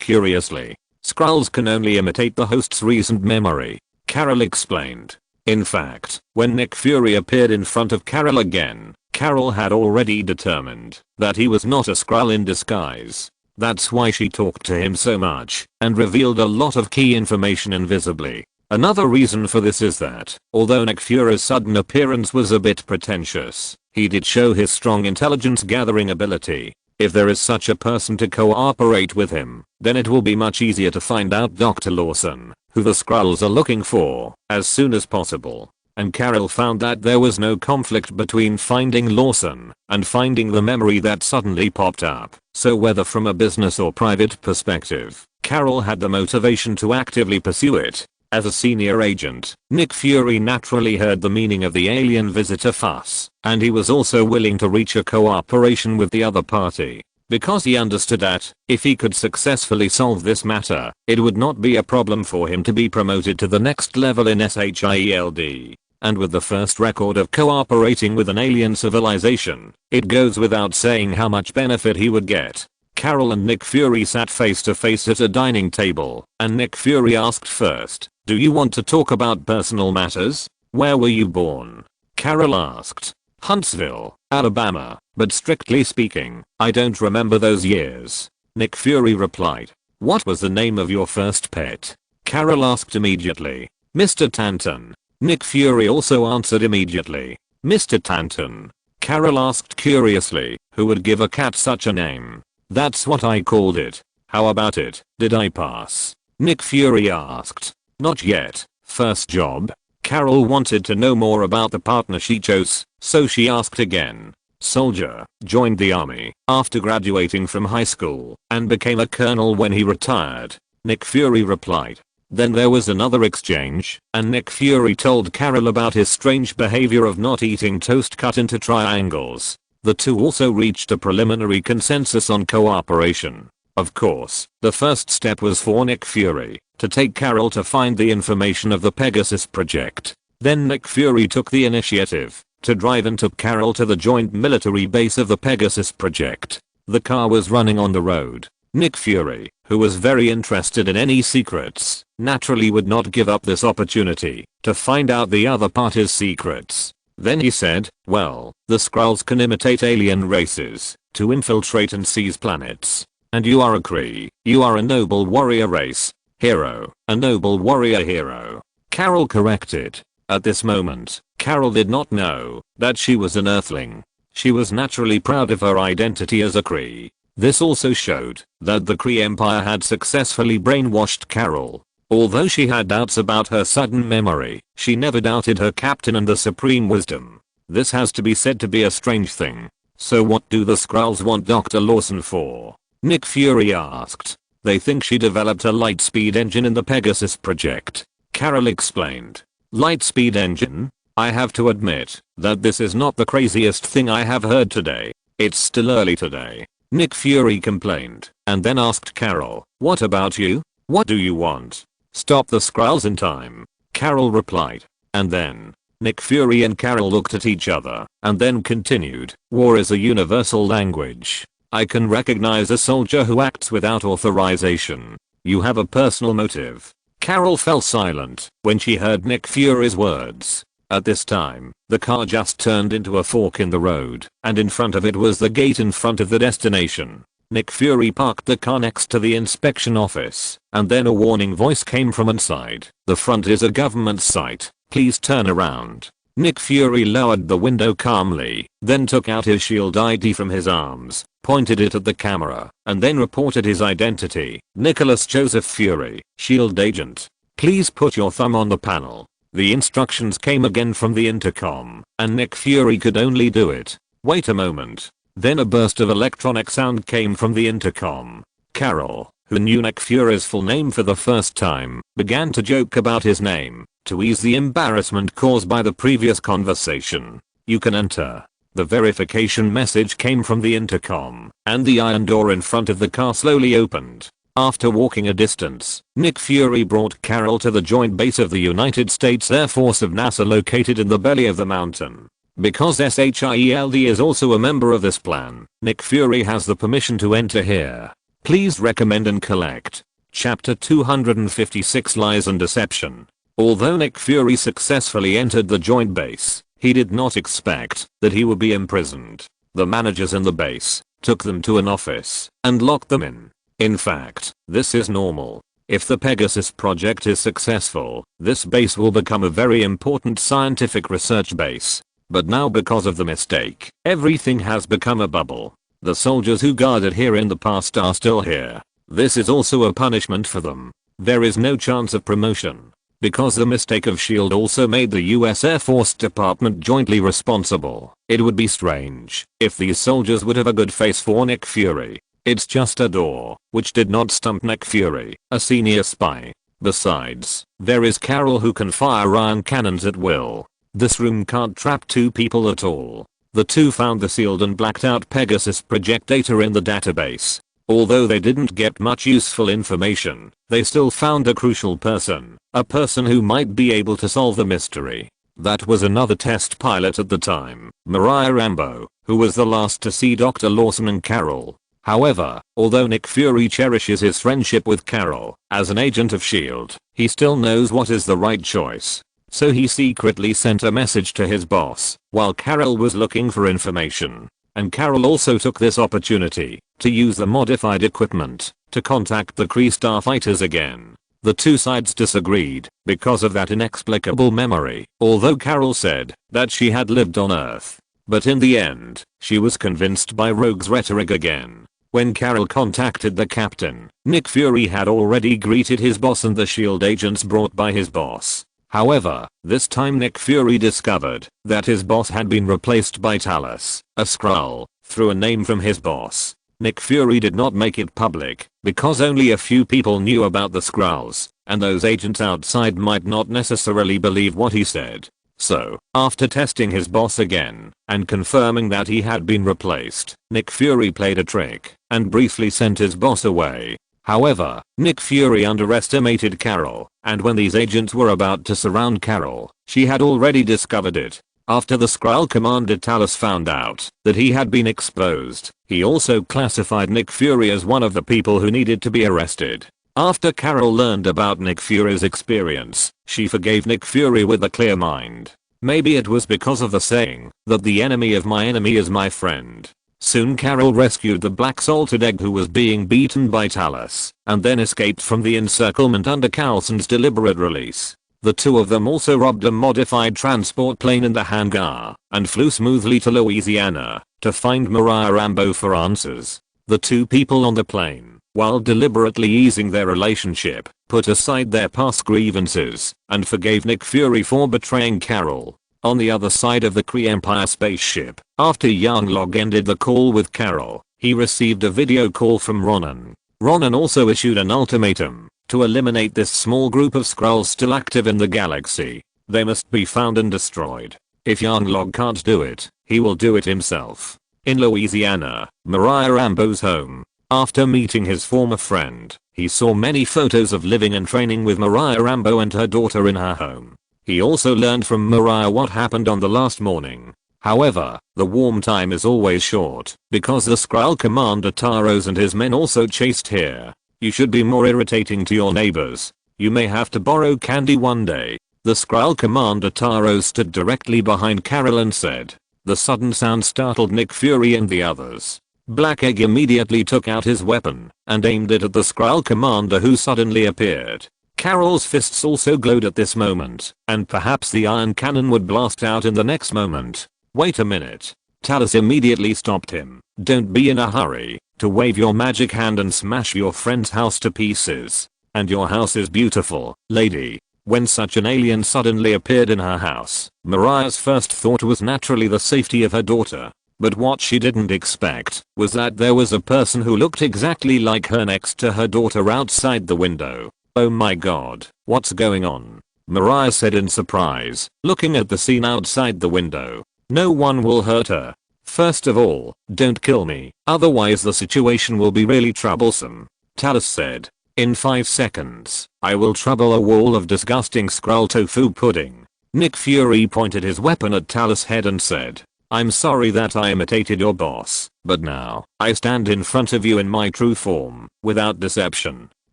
curiously. Skrulls can only imitate the host's recent memory. Carol explained. In fact, when Nick Fury appeared in front of Carol again, Carol had already determined that he was not a Skrull in disguise. That's why she talked to him so much and revealed a lot of key information invisibly. Another reason for this is that, although Nick Fury's sudden appearance was a bit pretentious, he did show his strong intelligence gathering ability. If there is such a person to cooperate with him, then it will be much easier to find out Dr. Lawson, who the Skrulls are looking for, as soon as possible. And Carol found that there was no conflict between finding Lawson and finding the memory that suddenly popped up. So whether from a business or private perspective, Carol had the motivation to actively pursue it. As a senior agent, Nick Fury naturally heard the meaning of the alien visitor fuss, and he was also willing to reach a cooperation with the other party, because he understood that, if he could successfully solve this matter, it would not be a problem for him to be promoted to the next level in SHIELD. And with the first record of cooperating with an alien civilization, it goes without saying how much benefit he would get. Carol and Nick Fury sat face to face at a dining table, and Nick Fury asked first, do you want to talk about personal matters? Where were you born? Carol asked. Huntsville, Alabama, but strictly speaking, I don't remember those years. Nick Fury replied. What was the name of your first pet? Carol asked immediately. Mr. Tanton. Nick Fury also answered immediately. Mr. Tanton. Carol asked curiously, who would give a cat such a name? That's what I called it. How about it, did I pass? Nick Fury asked. Not yet. First job? Carol wanted to know more about the partner she chose, so she asked again. Soldier, joined the army after graduating from high school and became a colonel when he retired. Nick Fury replied. Then there was another exchange, and Nick Fury told Carol about his strange behavior of not eating toast cut into triangles. The two also reached a preliminary consensus on cooperation. Of course, the first step was for Nick Fury to take Carol to find the information of the Pegasus project. Then Nick Fury took the initiative to drive and took Carol to the joint military base of the Pegasus project. The car was running on the road. Nick Fury, who was very interested in any secrets, naturally would not give up this opportunity to find out the other party's secrets. Then he said, well, the Skrulls can imitate alien races to infiltrate and seize planets. And you are a Kree. You are a noble warrior race. Hero. A noble warrior hero. Carol corrected. At this moment, Carol did not know that she was an Earthling. She was naturally proud of her identity as a Kree. This also showed that the Kree Empire had successfully brainwashed Carol. Although she had doubts about her sudden memory, she never doubted her captain and the supreme wisdom. This has to be said to be a strange thing. So what do the Skrulls want Dr. Lawson for? Nick Fury asked. They think she developed a light-speed engine in the Pegasus project. Carol explained. Light-speed engine? I have to admit that this is not the craziest thing I have heard today. It's still early today. Nick Fury complained, and then asked Carol, what about you? What do you want? Stop the Skrulls in time. Carol replied. And then, Nick Fury and Carol looked at each other, and then continued, war is a universal language. I can recognize a soldier who acts without authorization. You have a personal motive. Carol fell silent when she heard Nick Fury's words. At this time, the car just turned into a fork in the road, and in front of it was the gate in front of the destination. Nick Fury parked the car next to the inspection office, and then a warning voice came from inside. The front is a government site. Please turn around. Nick Fury lowered the window calmly, then took out his shield ID from his arms, pointed it at the camera, and then reported his identity. Nicholas Joseph Fury, shield agent. Please put your thumb on the panel. The instructions came again from the intercom, and Nick Fury could only do it. Wait a moment. Then a burst of electronic sound came from the intercom. Carol, who knew Nick Fury's full name for the first time, began to joke about his name, to ease the embarrassment caused by the previous conversation. You can enter. The verification message came from the intercom, and the iron door in front of the car slowly opened. After walking a distance, Nick Fury brought Carol to the joint base of the United States Air Force of NASA located in the belly of the mountain. Because SHIELD is also a member of this plan, Nick Fury has the permission to enter here. Please recommend and collect. Chapter 256 Lies and Deception. Although Nick Fury successfully entered the joint base, he did not expect that he would be imprisoned. The managers in the base took them to an office and locked them in. In fact, this is normal. If the Pegasus project is successful, this base will become a very important scientific research base. But now because of the mistake, everything has become a bubble. The soldiers who guarded here in the past are still here. This is also a punishment for them. There is no chance of promotion. Because the mistake of S.H.I.E.L.D. also made the US Air Force Department jointly responsible. It would be strange if these soldiers would have a good face for Nick Fury. It's just a door, which did not stump Nick Fury, a senior spy. Besides, there is Carol who can fire iron cannons at will. This room can't trap two people at all. The two found the sealed and blacked out Pegasus project data in the database. Although they didn't get much useful information, they still found a crucial person, a person who might be able to solve the mystery. That was another test pilot at the time, Mariah Rambeau, who was the last to see Dr. Lawson and Carol. However, although Nick Fury cherishes his friendship with Carol, as an agent of S.H.I.E.L.D., he still knows what is the right choice. So he secretly sent a message to his boss while Carol was looking for information. And Carol also took this opportunity to use the modified equipment to contact the Kree starfighters again. The two sides disagreed because of that inexplicable memory, although Carol said that she had lived on Earth. But in the end, she was convinced by Rogue's rhetoric again. When Carol contacted the captain, Nick Fury had already greeted his boss and the S.H.I.E.L.D. agents brought by his boss. However, this time Nick Fury discovered that his boss had been replaced by Talos, a Skrull, through a name from his boss. Nick Fury did not make it public because only a few people knew about the Skrulls, and those agents outside might not necessarily believe what he said. So, after testing his boss again and confirming that he had been replaced, Nick Fury played a trick and briefly sent his boss away. However, Nick Fury underestimated Carol, and when these agents were about to surround Carol, she had already discovered it. After the Skrull commander Talos found out that he had been exposed, he also classified Nick Fury as one of the people who needed to be arrested. After Carol learned about Nick Fury's experience, she forgave Nick Fury with a clear mind. Maybe it was because of the saying that the enemy of my enemy is my friend. Soon Carol rescued the black salted egg who was being beaten by Talos, and then escaped from the encirclement under Coulson's deliberate release. The two of them also robbed a modified transport plane in the hangar, and flew smoothly to Louisiana, to find Mariah Rambeau for answers. The two people on the plane, while deliberately easing their relationship, put aside their past grievances, and forgave Nick Fury for betraying Carol. On the other side of the Kree Empire spaceship, after Young Log ended the call with Carol, he received a video call from Ronan. Ronan also issued an ultimatum to eliminate this small group of Skrulls still active in the galaxy. They must be found and destroyed. If Young Log can't do it, he will do it himself. In Louisiana, Mariah Rambeau's home. After meeting his former friend, he saw many photos of living and training with Mariah Rambeau and her daughter in her home. He also learned from Mariah what happened on the last morning. However, the warm time is always short, because the Skrull commander Taros and his men also chased here. You should be more irritating to your neighbors. You may have to borrow candy one day. The Skrull commander Taros stood directly behind Carol and said. The sudden sound startled Nick Fury and the others. Black Egg immediately took out his weapon and aimed it at the Skrull commander who suddenly appeared. Carol's fists also glowed at this moment, and perhaps the iron cannon would blast out in the next moment. Wait a minute. Talos immediately stopped him. Don't be in a hurry to wave your magic hand and smash your friend's house to pieces. And your house is beautiful, lady. When such an alien suddenly appeared in her house, Mariah's first thought was naturally the safety of her daughter. But what she didn't expect was that there was a person who looked exactly like her next to her daughter outside the window. Oh my god, what's going on? Mariah said in surprise, looking at the scene outside the window. No one will hurt her. First of all, don't kill me, otherwise the situation will be really troublesome. Talos said. In 5 seconds, I will trouble a wall of disgusting Skrull tofu pudding. Nick Fury pointed his weapon at Talos' head and said, I'm sorry that I imitated your boss, but now, I stand in front of you in my true form, without deception.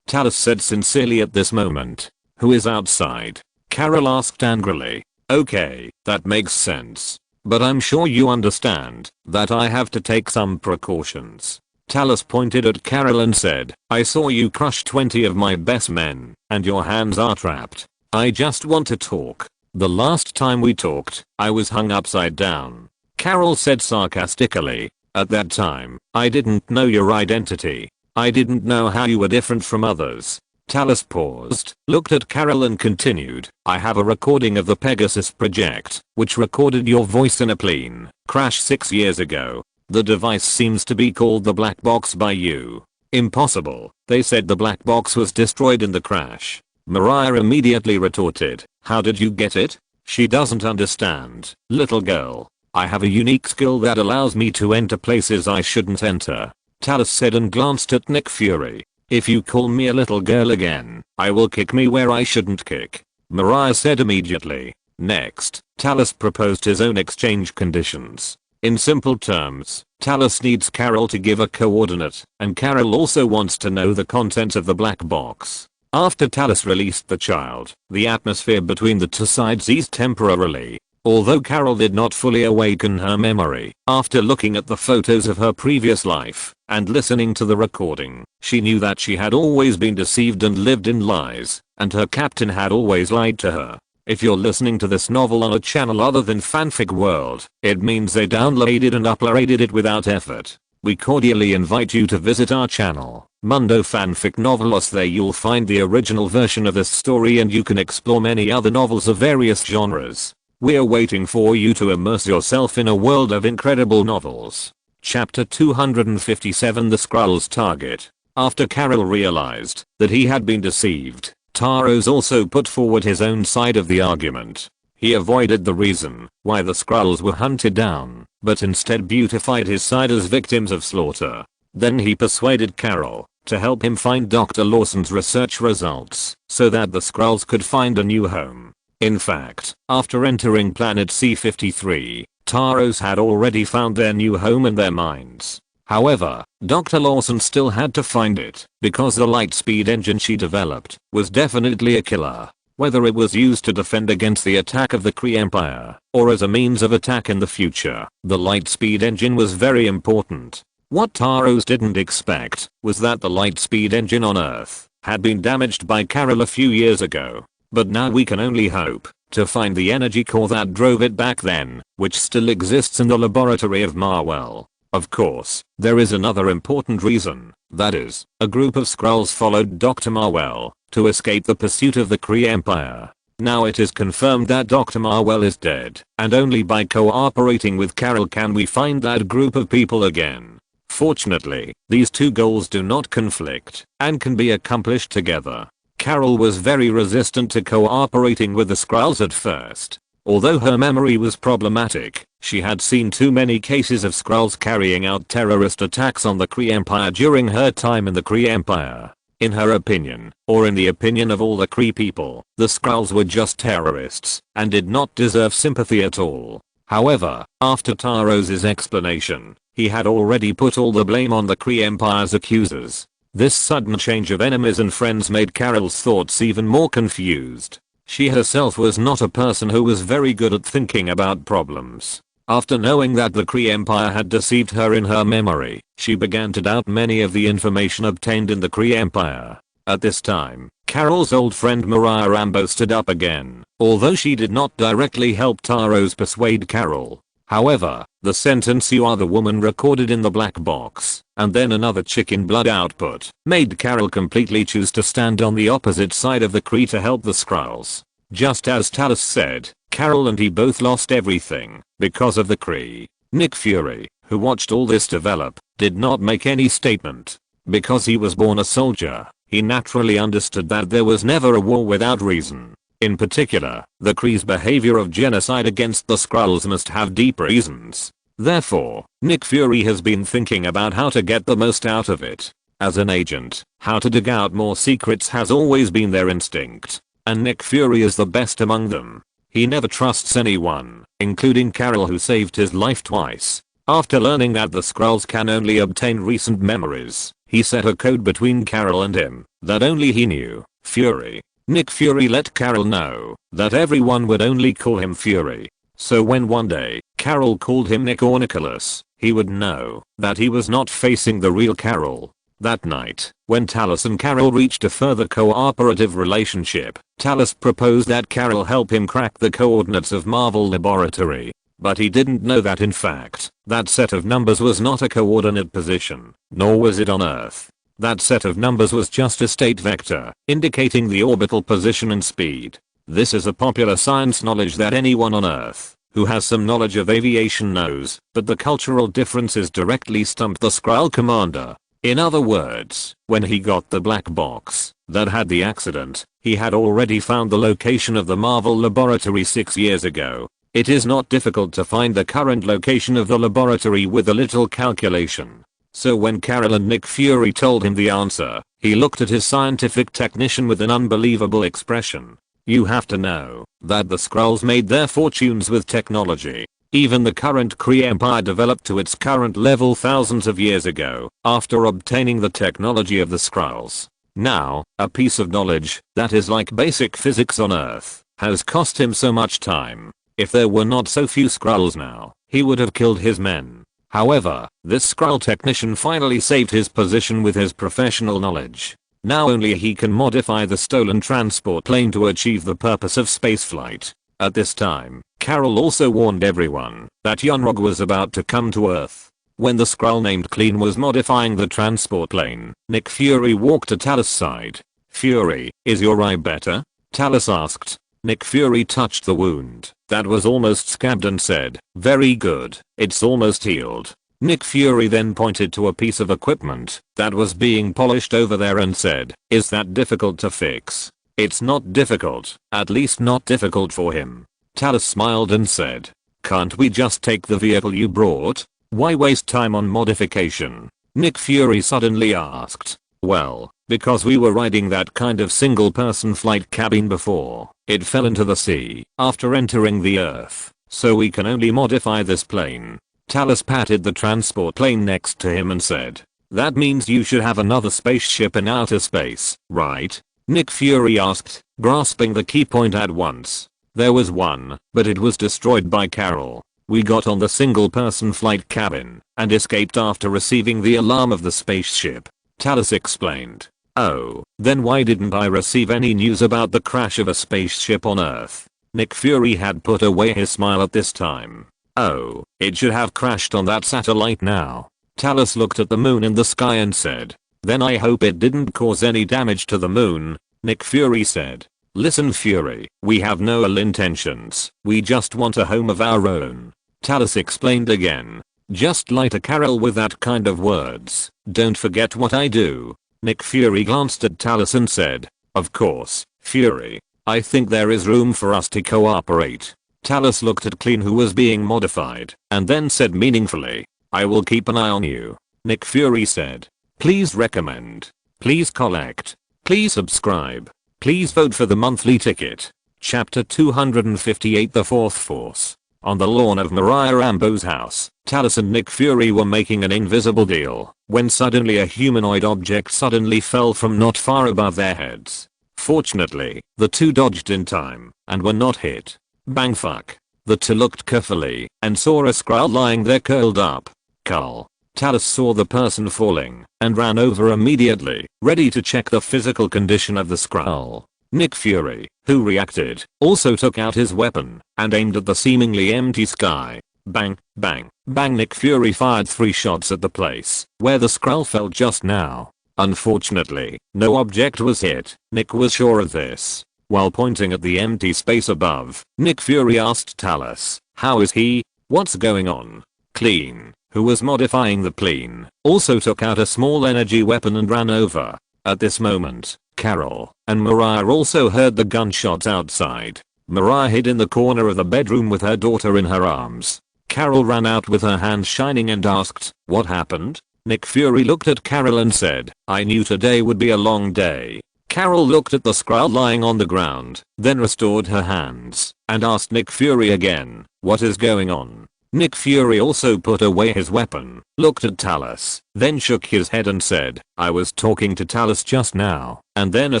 Talos said sincerely at this moment. Who is outside? Carol asked angrily. Okay, that makes sense. But I'm sure you understand that I have to take some precautions. Talos pointed at Carol and said, I saw you crush 20 of my best men, and your hands are trapped. I just want to talk. The last time we talked, I was hung upside down. Carol said sarcastically. At that time, I didn't know your identity. I didn't know how you were different from others. Talos paused, looked at Carol and continued, I have a recording of the Pegasus project, which recorded your voice in a plane crash 6 years ago. The device seems to be called the black box by you. Impossible, they said the black box was destroyed in the crash. Mariah immediately retorted, how did you get it? She doesn't understand, little girl. I have a unique skill that allows me to enter places I shouldn't enter. Talos said and glanced at Nick Fury. If you call me a little girl again, I will kick me where I shouldn't kick. Mariah said immediately. Next, Talos proposed his own exchange conditions. In simple terms, Talos needs Carol to give a coordinate, and Carol also wants to know the contents of the black box. After Talos released the child, the atmosphere between the two sides eased temporarily. Although Carol did not fully awaken her memory, after looking at the photos of her previous life and listening to the recording, she knew that she had always been deceived and lived in lies, and her captain had always lied to her. If you're listening to this novel on a channel other than Fanfic World, it means they downloaded and uploaded it without effort. We cordially invite you to visit our channel, Mundo Fanfic Novelos. There you'll find the original version of this story and you can explore many other novels of various genres. We're waiting for you to immerse yourself in a world of incredible novels. Chapter 257 The Skrull's Target. After Carol realized that he had been deceived, Taros also put forward his own side of the argument. He avoided the reason why the Skrulls were hunted down, but instead beautified his side as victims of slaughter. Then he persuaded Carol to help him find Dr. Lawson's research results so that the Skrulls could find a new home. In fact, after entering planet C-53, Taros had already found their new home in their minds. However, Dr. Lawson still had to find it, because the lightspeed engine she developed was definitely a killer. Whether it was used to defend against the attack of the Kree Empire, or as a means of attack in the future, the lightspeed engine was very important. What Taros didn't expect was that the lightspeed engine on Earth had been damaged by Carol a few years ago. But now we can only hope to find the energy core that drove it back then, which still exists in the laboratory of Orwell. Of course, there is another important reason, that is, a group of Skrulls followed Dr. Orwell to escape the pursuit of the Kree Empire. Now it is confirmed that Dr. Orwell is dead, and only by cooperating with Carol can we find that group of people again. Fortunately, these two goals do not conflict, and can be accomplished together. Carol was very resistant to cooperating with the Skrulls at first. Although her memory was problematic, she had seen too many cases of Skrulls carrying out terrorist attacks on the Kree Empire during her time in the Kree Empire. In her opinion, or in the opinion of all the Kree people, the Skrulls were just terrorists and did not deserve sympathy at all. However, after Taros' explanation, he had already put all the blame on the Kree Empire's accusers. This sudden change of enemies and friends made Carol's thoughts even more confused. She herself was not a person who was very good at thinking about problems. After knowing that the Kree Empire had deceived her in her memory, she began to doubt many of the information obtained in the Kree Empire. At this time, Carol's old friend Mariah Rambo stood up again, although she did not directly help Taros persuade Carol. However, the sentence "you are the woman" recorded in the black box, and then another chicken blood output, made Carol completely choose to stand on the opposite side of the Kree to help the Skrulls. Just as Talos said, Carol and he both lost everything because of the Kree. Nick Fury, who watched all this develop, did not make any statement. Because he was born a soldier, he naturally understood that there was never a war without reason. In particular, the Kree's behavior of genocide against the Skrulls must have deep reasons. Therefore, Nick Fury has been thinking about how to get the most out of it. As an agent, how to dig out more secrets has always been their instinct. And Nick Fury is the best among them. He never trusts anyone, including Carol, who saved his life twice. After learning that the Skrulls can only obtain recent memories, he set a code between Carol and him that only he knew. Fury. Nick Fury let Carol know that everyone would only call him Fury. So when one day, Carol called him Nick or Nicholas, he would know that he was not facing the real Carol. That night, when Talos and Carol reached a further cooperative relationship, Talos proposed that Carol help him crack the coordinates of Marvel Laboratory. But he didn't know that in fact, that set of numbers was not a coordinate position, nor was it on Earth. That set of numbers was just a state vector, indicating the orbital position and speed. This is a popular science knowledge that anyone on Earth who has some knowledge of aviation knows, but the cultural differences directly stumped the Skrull commander. In other words, when he got the black box that had the accident, he had already found the location of the Marvel Laboratory 6 years ago. It is not difficult to find the current location of the laboratory with a little calculation. So when Carol and Nick Fury told him the answer, he looked at his scientific technician with an unbelievable expression. You have to know that the Skrulls made their fortunes with technology. Even the current Kree Empire developed to its current level thousands of years ago, after obtaining the technology of the Skrulls. Now, a piece of knowledge that is like basic physics on Earth has cost him so much time. If there were not so few Skrulls now, he would have killed his men. However, this Skrull technician finally saved his position with his professional knowledge. Now only he can modify the stolen transport plane to achieve the purpose of spaceflight. At this time, Carol also warned everyone that Yonrog was about to come to Earth. When the Skrull named Clean was modifying the transport plane, Nick Fury walked to Talos' side. Fury, is your eye better? Talos asked. Nick Fury touched the wound that was almost scabbed and said, very good, it's almost healed. Nick Fury then pointed to a piece of equipment that was being polished over there and said, is that difficult to fix? It's not difficult, at least not difficult for him. Talos smiled and said, can't we just take the vehicle you brought? Why waste time on modification? Nick Fury suddenly asked. Well, because we were riding that kind of single-person flight cabin before. It fell into the sea after entering the Earth, so we can only modify this plane. Talos patted the transport plane next to him and said, that means you should have another spaceship in outer space, right? Nick Fury asked, grasping the key point at once. There was one, but it was destroyed by Carol. We got on the single-person flight cabin and escaped after receiving the alarm of the spaceship. Talos explained. Oh, then why didn't I receive any news about the crash of a spaceship on Earth? Nick Fury had put away his smile at this time. Oh, it should have crashed on that satellite now. Talos looked at the moon in the sky and said, then I hope it didn't cause any damage to the moon. Nick Fury said, listen Fury, we have no ill intentions, we just want a home of our own. Talos explained again. Just lie to Carol with that kind of words. Don't forget what I do. Nick Fury glanced at Talos and said, of course, Fury. I think there is room for us to cooperate. Talos looked at Clean, who was being modified, and then said meaningfully, I will keep an eye on you. Nick Fury said, please recommend. Please collect. Please subscribe. Please vote for the monthly ticket. Chapter 258, The Fourth Force. On the lawn of Mariah Rambeau's house, Talos and Nick Fury were making an invisible deal when suddenly a humanoid object suddenly fell from not far above their heads. Fortunately, the two dodged in time and were not hit. Bang fuck. The two looked carefully and saw a Skrull lying there curled up. Carl. Talos saw the person falling and ran over immediately, ready to check the physical condition of the Skrull. Nick Fury, who reacted, also took out his weapon and aimed at the seemingly empty sky. Bang, bang, bang. Nick Fury fired 3 shots at the place where the Skrull fell just now. Unfortunately, no object was hit. Nick was sure of this. While pointing at the empty space above, Nick Fury asked Talos, how is he? What's going on? Clean, who was modifying the plane, also took out a small energy weapon and ran over. At this moment, Carol and Mariah also heard the gunshots outside. Mariah hid in the corner of the bedroom with her daughter in her arms. Carol ran out with her hands shining and asked, "What happened?" Nick Fury looked at Carol and said, "I knew today would be a long day." Carol looked at the Skrull lying on the ground, then restored her hands, and asked Nick Fury again, "What is going on?" Nick Fury also put away his weapon, looked at Talos, then shook his head and said, "I was talking to Talos just now, and then a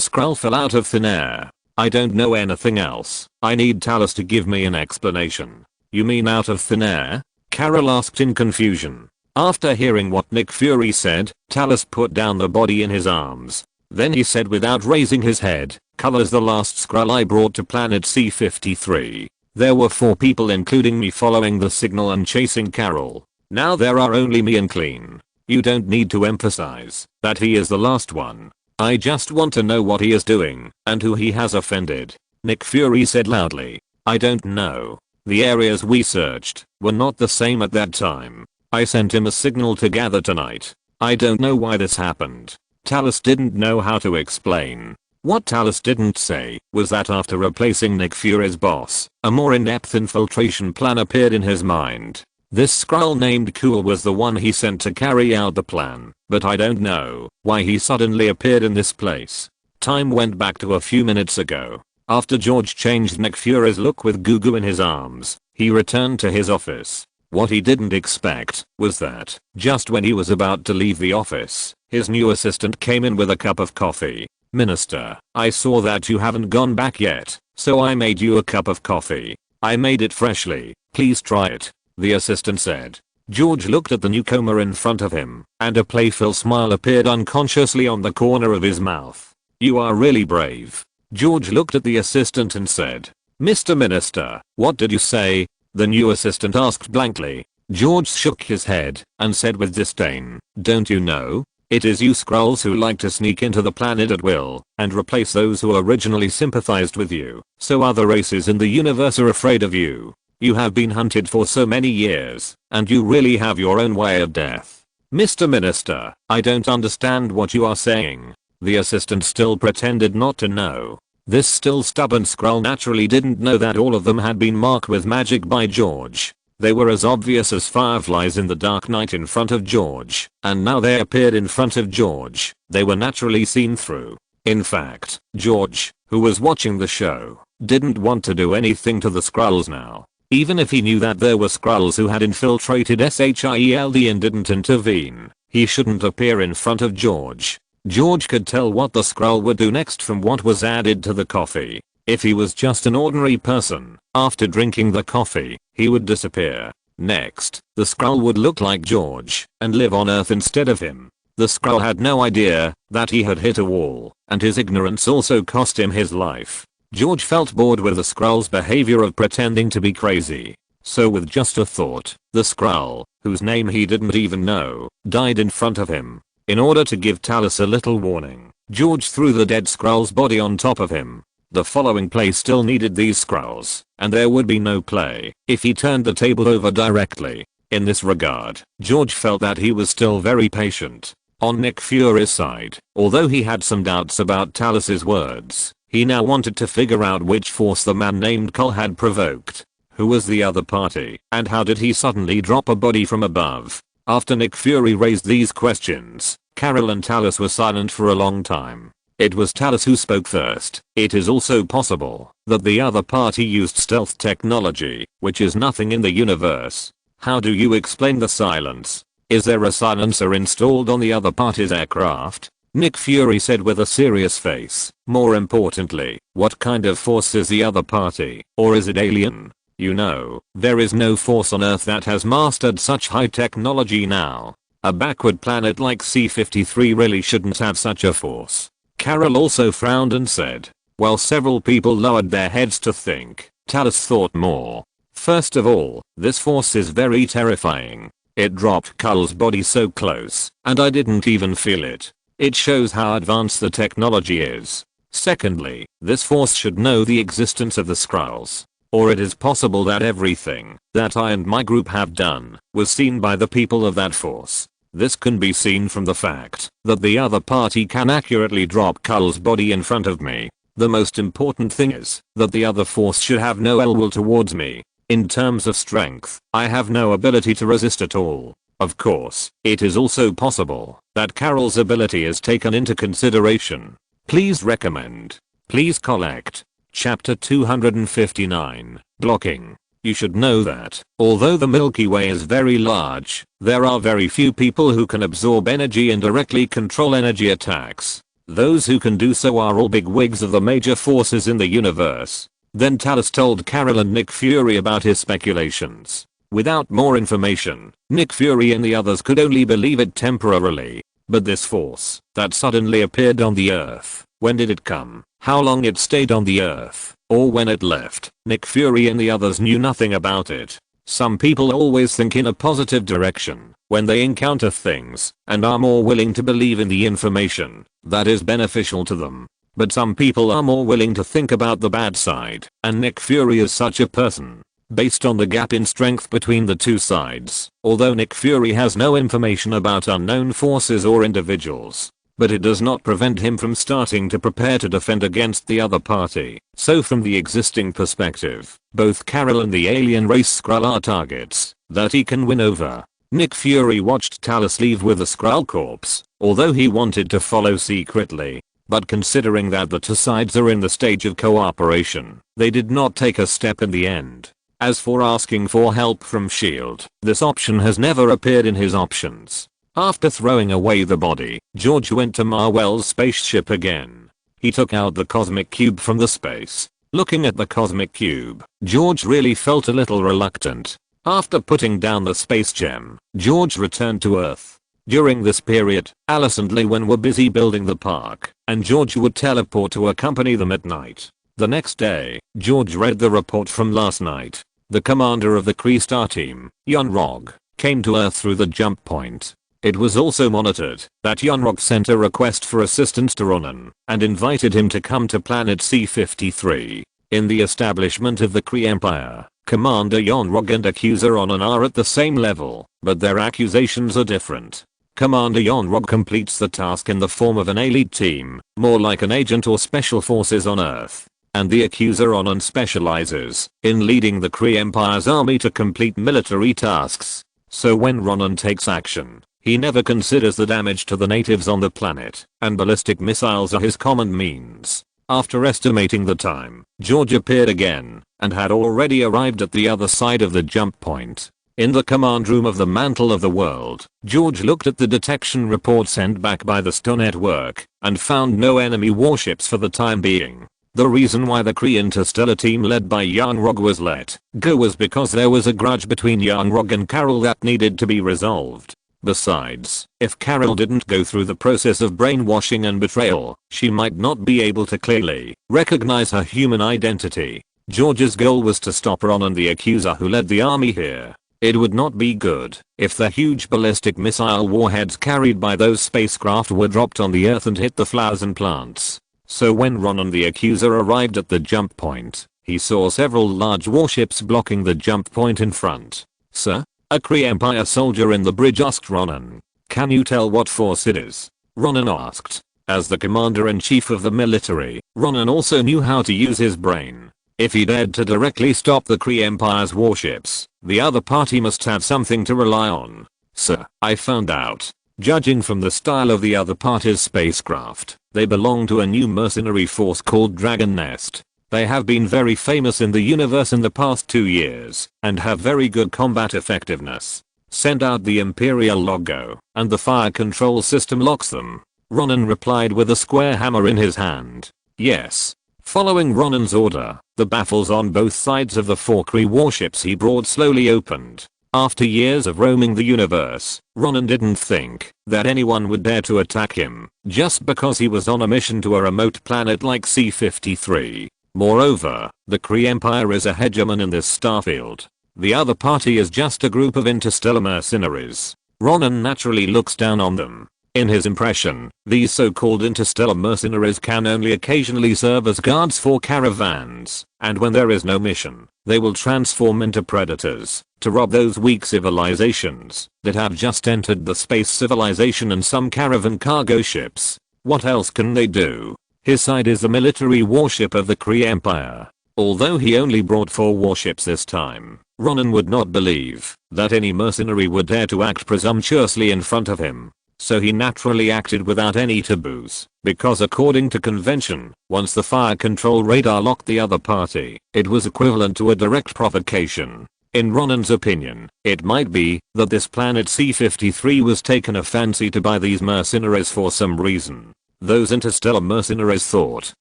Skrull fell out of thin air. I don't know anything else. I need Talos to give me an explanation." "You mean out of thin air?" Carol asked in confusion. After hearing what Nick Fury said, Talos put down the body in his arms. Then he said without raising his head, "Color's the last Skrull I brought to planet C-53. There were 4 people including me following the signal and chasing Carol. Now there are only me and Clean. You don't need to emphasize that he is the last one. I just want to know what he is doing and who he has offended." Nick Fury said loudly, "I don't know. The areas we searched were not the same at that time. I sent him a signal to gather tonight. I don't know why this happened." Talos didn't know how to explain. What Talos didn't say was that after replacing Nick Fury's boss, a more in-depth infiltration plan appeared in his mind. This Skrull named Cool was the one he sent to carry out the plan, but I don't know why he suddenly appeared in this place. Time went back to a few minutes ago. After George changed Nick Fury's look with Gugu in his arms, he returned to his office. What he didn't expect was that, just when he was about to leave the office, his new assistant came in with a cup of coffee. "Minister, I saw that you haven't gone back yet, so I made you a cup of coffee. I made it freshly, please try it," the assistant said. George looked at the newcomer in front of him, and a playful smile appeared unconsciously on the corner of his mouth. "You are really brave." George looked at the assistant and said, "Mr. Minister, what did you say?" the new assistant asked blankly. George shook his head and said with disdain, "Don't you know? It is you Skrulls who like to sneak into the planet at will and replace those who originally sympathized with you, so other races in the universe are afraid of you. You have been hunted for so many years, and you really have your own way of death." "Mr. Minister, I don't understand what you are saying." The assistant still pretended not to know. This still stubborn Skrull naturally didn't know that all of them had been marked with magic by George. They were as obvious as fireflies in the dark night in front of George, and now they appeared in front of George. They were naturally seen through. In fact, George, who was watching the show, didn't want to do anything to the Skrulls now. Even if he knew that there were Skrulls who had infiltrated SHIELD and didn't intervene, he shouldn't appear in front of George. George could tell what the Skrull would do next from what was added to the coffee. If he was just an ordinary person, after drinking the coffee, he would disappear. Next, the Skrull would look like George and live on Earth instead of him. The Skrull had no idea that he had hit a wall, and his ignorance also cost him his life. George felt bored with the Skrull's behavior of pretending to be crazy. So with just a thought, the Skrull, whose name he didn't even know, died in front of him. In order to give Talos a little warning, George threw the dead Skrull's body on top of him. The following play still needed these Skrulls, and there would be no play if he turned the table over directly. In this regard, George felt that he was still very patient. On Nick Fury's side, although he had some doubts about Talos's words, he now wanted to figure out which force the man named Cole had provoked. Who was the other party, and how did he suddenly drop a body from above? After Nick Fury raised these questions, Carol and Talos were silent for a long time. It was Talos who spoke first. "It is also possible that the other party used stealth technology, which is nothing in the universe. How do you explain the silence? Is there a silencer installed on the other party's aircraft?" Nick Fury said with a serious face. "More importantly, what kind of force is the other party, or is it alien? You know, there is no force on Earth that has mastered such high technology now. A backward planet like C-53 really shouldn't have such a force." Carol also frowned and said, while several people lowered their heads to think, Talos thought more. "First of all, this force is very terrifying. It dropped Cull's body so close, and I didn't even feel it. It shows how advanced the technology is. Secondly, this force should know the existence of the Skrulls. Or it is possible that everything that I and my group have done was seen by the people of that force. This can be seen from the fact that the other party can accurately drop Cull's body in front of me. The most important thing is that the other force should have no ill will towards me. In terms of strength, I have no ability to resist at all. Of course, it is also possible that Carol's ability is taken into consideration. Please recommend. Please collect. Chapter 259, Blocking. You should know that, although the Milky Way is very large, there are very few people who can absorb energy and directly control energy attacks. Those who can do so are all bigwigs of the major forces in the universe. Then Talos told Carol and Nick Fury about his speculations. Without more information, Nick Fury and the others could only believe it temporarily. But this force that suddenly appeared on the Earth, when did it come? How long it stayed on the Earth? Or when it left? Nick Fury and the others knew nothing about it. Some people always think in a positive direction when they encounter things and are more willing to believe in the information that is beneficial to them. But some people are more willing to think about the bad side, and Nick Fury is such a person. Based on the gap in strength between the two sides, although Nick Fury has no information about unknown forces or individuals, but it does not prevent him from starting to prepare to defend against the other party. So from the existing perspective, both Carol and the alien race Skrull are targets that he can win over. Nick Fury watched Talos leave with the Skrull corpse, although he wanted to follow secretly. But considering that the two sides are in the stage of cooperation, they did not take a step in the end. As for asking for help from S.H.I.E.L.D., this option has never appeared in his options. After throwing away the body, George went to Marwell's spaceship again. He took out the cosmic cube from the space. Looking at the cosmic cube, George really felt a little reluctant. After putting down the space gem, George returned to Earth. During this period, Alice and Lewin were busy building the park, and George would teleport to accompany them at night. The next day, George read the report from last night. The commander of the Kree Star team, Yonrog, came to Earth through the jump point. It was also monitored that Yonrog sent a request for assistance to Ronan and invited him to come to planet C-53. In the establishment of the Kree Empire, Commander Yonrog and Accuser Ronan are at the same level, but their accusations are different. Commander Yonrog completes the task in the form of an elite team, more like an agent or special forces on Earth. And the Accuser Ronan specializes in leading the Kree Empire's army to complete military tasks. So when Ronan takes action, he never considers the damage to the natives on the planet, and ballistic missiles are his common means. After estimating the time, George appeared again, and had already arrived at the other side of the jump point. In the command room of the Mantle of the World, George looked at the detection report sent back by the Star Network, and found no enemy warships for the time being. The reason why the Kree Interstellar team led by Yonrog was let go was because there was a grudge between Yonrog and Carol that needed to be resolved. Besides, if Carol didn't go through the process of brainwashing and betrayal, she might not be able to clearly recognize her human identity. George's goal was to stop Ronan the Accuser who led the army here. It would not be good if the huge ballistic missile warheads carried by those spacecraft were dropped on the Earth and hit the flowers and plants. So when Ronan the Accuser arrived at the jump point, he saw several large warships blocking the jump point in front. "Sir?" A Kree Empire soldier in the bridge asked Ronan. "Can you tell what force it is?" Ronan asked. As the commander-in-chief of the military, Ronan also knew how to use his brain. If he dared to directly stop the Kree Empire's warships, the other party must have something to rely on. "Sir, I found out. Judging from the style of the other party's spacecraft, they belong to a new mercenary force called Dragon Nest. They have been very famous in the universe in the past 2 years, and have very good combat effectiveness. Send out the Imperial logo, and the fire control system locks them." Ronan replied with a square hammer in his hand. "Yes." Following Ronan's order, the baffles on both sides of the 4 Kree warships he brought slowly opened. After years of roaming the universe, Ronan didn't think that anyone would dare to attack him just because he was on a mission to a remote planet like C-53. Moreover, the Kree Empire is a hegemon in this starfield. The other party is just a group of interstellar mercenaries. Ronan naturally looks down on them. In his impression, these so-called interstellar mercenaries can only occasionally serve as guards for caravans, and when there is no mission, they will transform into predators to rob those weak civilizations that have just entered the space civilization and some caravan cargo ships. What else can they do? His side is the military warship of the Kree Empire. Although he only brought 4 warships this time, Ronan would not believe that any mercenary would dare to act presumptuously in front of him. So he naturally acted without any taboos, because according to convention, once the fire control radar locked the other party, it was equivalent to a direct provocation. In Ronan's opinion, it might be that this planet C-53 was taken a fancy to by these mercenaries for some reason. Those interstellar mercenaries thought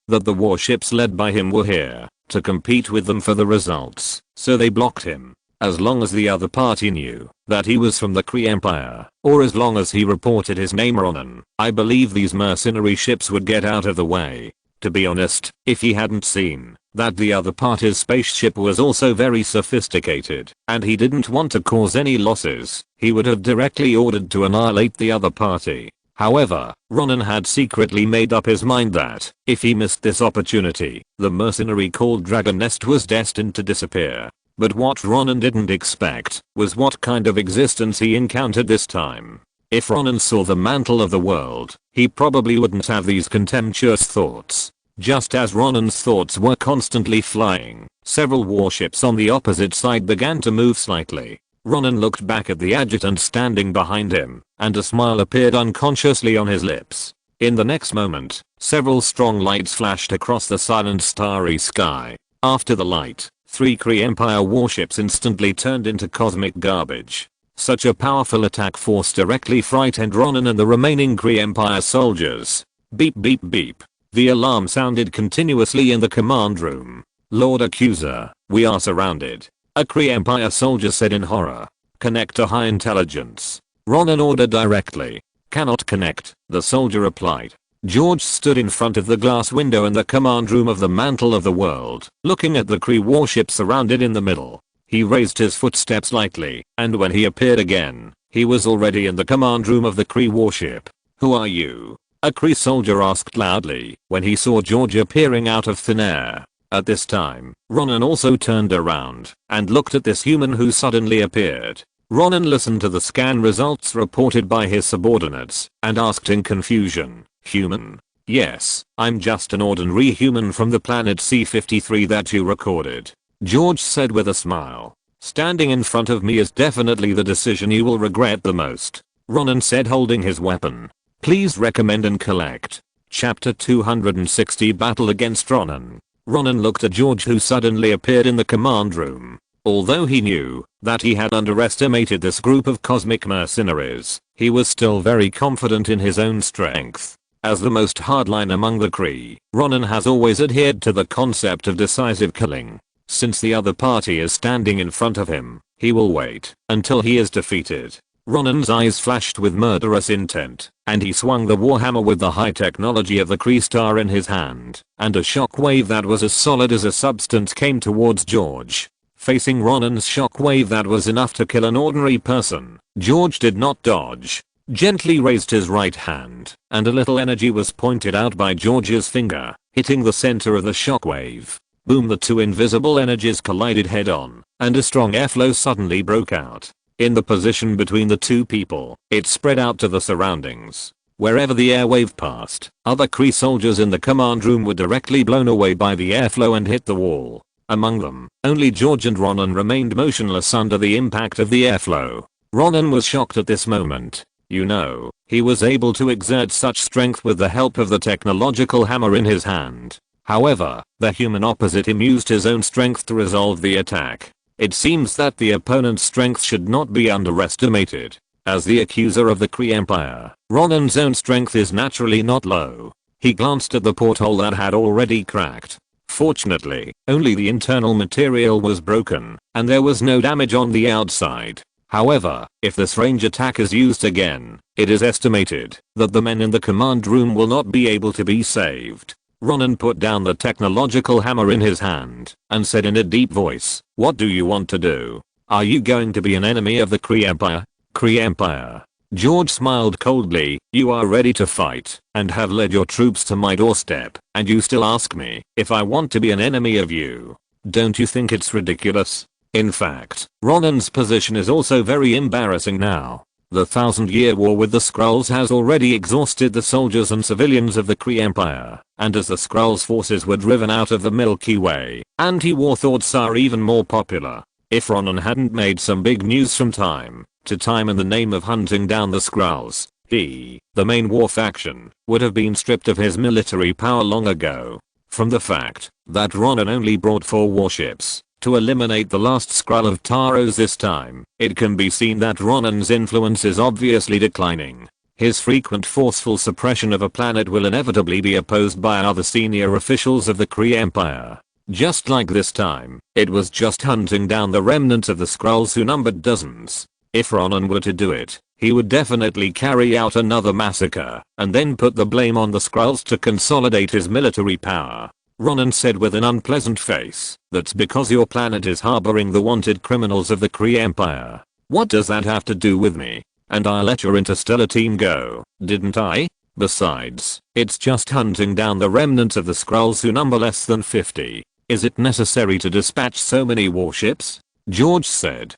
that the warships led by him were here to compete with them for the results, so they blocked him. As long as the other party knew that he was from the Kree Empire, or as long as he reported his name Ronan, I believe these mercenary ships would get out of the way. To be honest, if he hadn't seen that the other party's spaceship was also very sophisticated, and he didn't want to cause any losses, he would have directly ordered to annihilate the other party. However, Ronan had secretly made up his mind that, if he missed this opportunity, the mercenary called Dragon Nest was destined to disappear. But what Ronan didn't expect was what kind of existence he encountered this time. If Ronan saw the mantle of the world, he probably wouldn't have these contemptuous thoughts. Just as Ronan's thoughts were constantly flying, several warships on the opposite side began to move slightly. Ronan looked back at the adjutant standing behind him, and a smile appeared unconsciously on his lips. In the next moment, several strong lights flashed across the silent starry sky. After the light, 3 Kree Empire warships instantly turned into cosmic garbage. Such a powerful attack force directly frightened Ronan and the remaining Kree Empire soldiers. Beep beep beep. The alarm sounded continuously in the command room. Lord Accuser, we are surrounded. A Kree Empire soldier said in horror. Connect to high intelligence. Ronan ordered directly. Cannot connect, the soldier replied. George stood in front of the glass window in the command room of the Mantle of the World, looking at the Kree warship surrounded in the middle. He raised his footsteps lightly, and when he appeared again, he was already in the command room of the Kree warship. Who are you? A Kree soldier asked loudly when he saw George appearing out of thin air. At this time, Ronan also turned around and looked at this human who suddenly appeared. Ronan listened to the scan results reported by his subordinates and asked in confusion, human? Yes, I'm just an ordinary human from the planet C-53 that you recorded. George said with a smile. Standing in front of me is definitely the decision you will regret the most. Ronan said holding his weapon. Please recommend and collect. Chapter 260 Battle against Ronan. Ronan looked at George who suddenly appeared in the command room. Although he knew that he had underestimated this group of cosmic mercenaries, he was still very confident in his own strength. As the most hardline among the Kree, Ronan has always adhered to the concept of decisive killing. Since the other party is standing in front of him, he will wait until he is defeated. Ronan's eyes flashed with murderous intent, and he swung the warhammer with the high technology of the Kree star in his hand, and a shockwave that was as solid as a substance came towards George. Facing Ronan's shockwave that was enough to kill an ordinary person, George did not dodge. Gently raised his right hand, and a little energy was pointed out by George's finger, hitting the center of the shockwave. Boom, the two invisible energies collided head-on, and a strong airflow suddenly broke out. In the position between the two people, it spread out to the surroundings. Wherever the airwave passed, other Kree soldiers in the command room were directly blown away by the airflow and hit the wall. Among them, only George and Ronan remained motionless under the impact of the airflow. Ronan was shocked at this moment. You know, he was able to exert such strength with the help of the technological hammer in his hand. However, the human opposite him used his own strength to resolve the attack. It seems that the opponent's strength should not be underestimated. As the accuser of the Kree Empire, Ronan's own strength is naturally not low. He glanced at the porthole that had already cracked. Fortunately, only the internal material was broken, and there was no damage on the outside. However, if this range attack is used again, it is estimated that the men in the command room will not be able to be saved. Ronan put down the technological hammer in his hand and said in a deep voice, "What do you want to do? Are you going to be an enemy of the Kree Empire?" Kree Empire. George smiled coldly. "You are ready to fight and have led your troops to my doorstep, and you still ask me if I want to be an enemy of you. Don't you think it's ridiculous?" In fact, Ronan's position is also very embarrassing now. The 1,000-year war with the Skrulls has already exhausted the soldiers and civilians of the Kree Empire, and as the Skrulls' forces were driven out of the Milky Way, anti-war thoughts are even more popular. If Ronan hadn't made some big news from time to time in the name of hunting down the Skrulls, he, the main war faction, would have been stripped of his military power long ago. From the fact that Ronan only brought 4 warships to eliminate the last Skrull of Taros this time, it can be seen that Ronan's influence is obviously declining. His frequent forceful suppression of a planet will inevitably be opposed by other senior officials of the Kree Empire. Just like this time, it was just hunting down the remnants of the Skrulls who numbered dozens. If Ronan were to do it, he would definitely carry out another massacre, and then put the blame on the Skrulls to consolidate his military power. Ronan said with an unpleasant face, "That's because your planet is harboring the wanted criminals of the Kree Empire. What does that have to do with me? And I let your interstellar team go, didn't I? Besides, it's just hunting down the remnants of the Skrulls who number less than 50. Is it necessary to dispatch so many warships?" George said.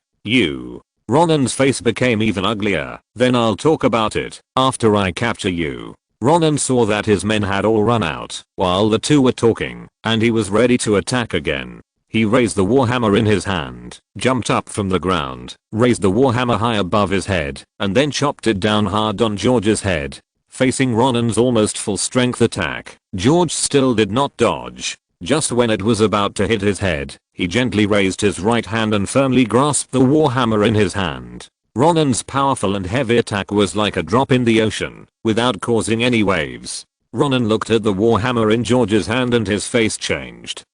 Ronan's face became even uglier. "Then I'll talk about it after I capture you." Ronan saw that his men had all run out while the two were talking, and he was ready to attack again. He raised the warhammer in his hand, jumped up from the ground, raised the warhammer high above his head, and then chopped it down hard on George's head. Facing Ronan's almost full strength attack, George still did not dodge. Just when it was about to hit his head, he gently raised his right hand and firmly grasped the warhammer in his hand. Ronan's powerful and heavy attack was like a drop in the ocean, without causing any waves. Ronan looked at the warhammer in George's hand and his face changed.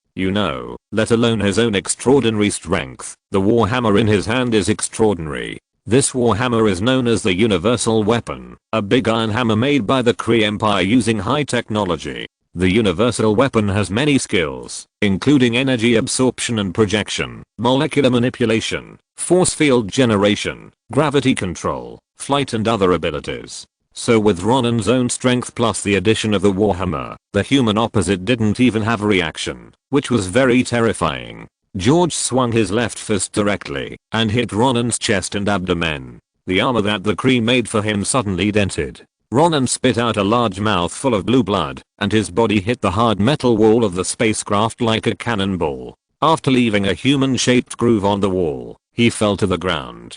Let alone his own extraordinary strength, the warhammer in his hand is extraordinary. This warhammer is known as the Universal Weapon, a big iron hammer made by the Kree Empire using high technology. The Universal Weapon has many skills, including energy absorption and projection, molecular manipulation, force field generation, gravity control, flight and other abilities. So with Ronan's own strength plus the addition of the warhammer, the human opposite didn't even have a reaction, which was very terrifying. George swung his left fist directly and hit Ronan's chest and abdomen. The armor that the Kree made for him suddenly dented. Ronan spit out a large mouthful of blue blood, and his body hit the hard metal wall of the spacecraft like a cannonball. After leaving a human-shaped groove on the wall, he fell to the ground.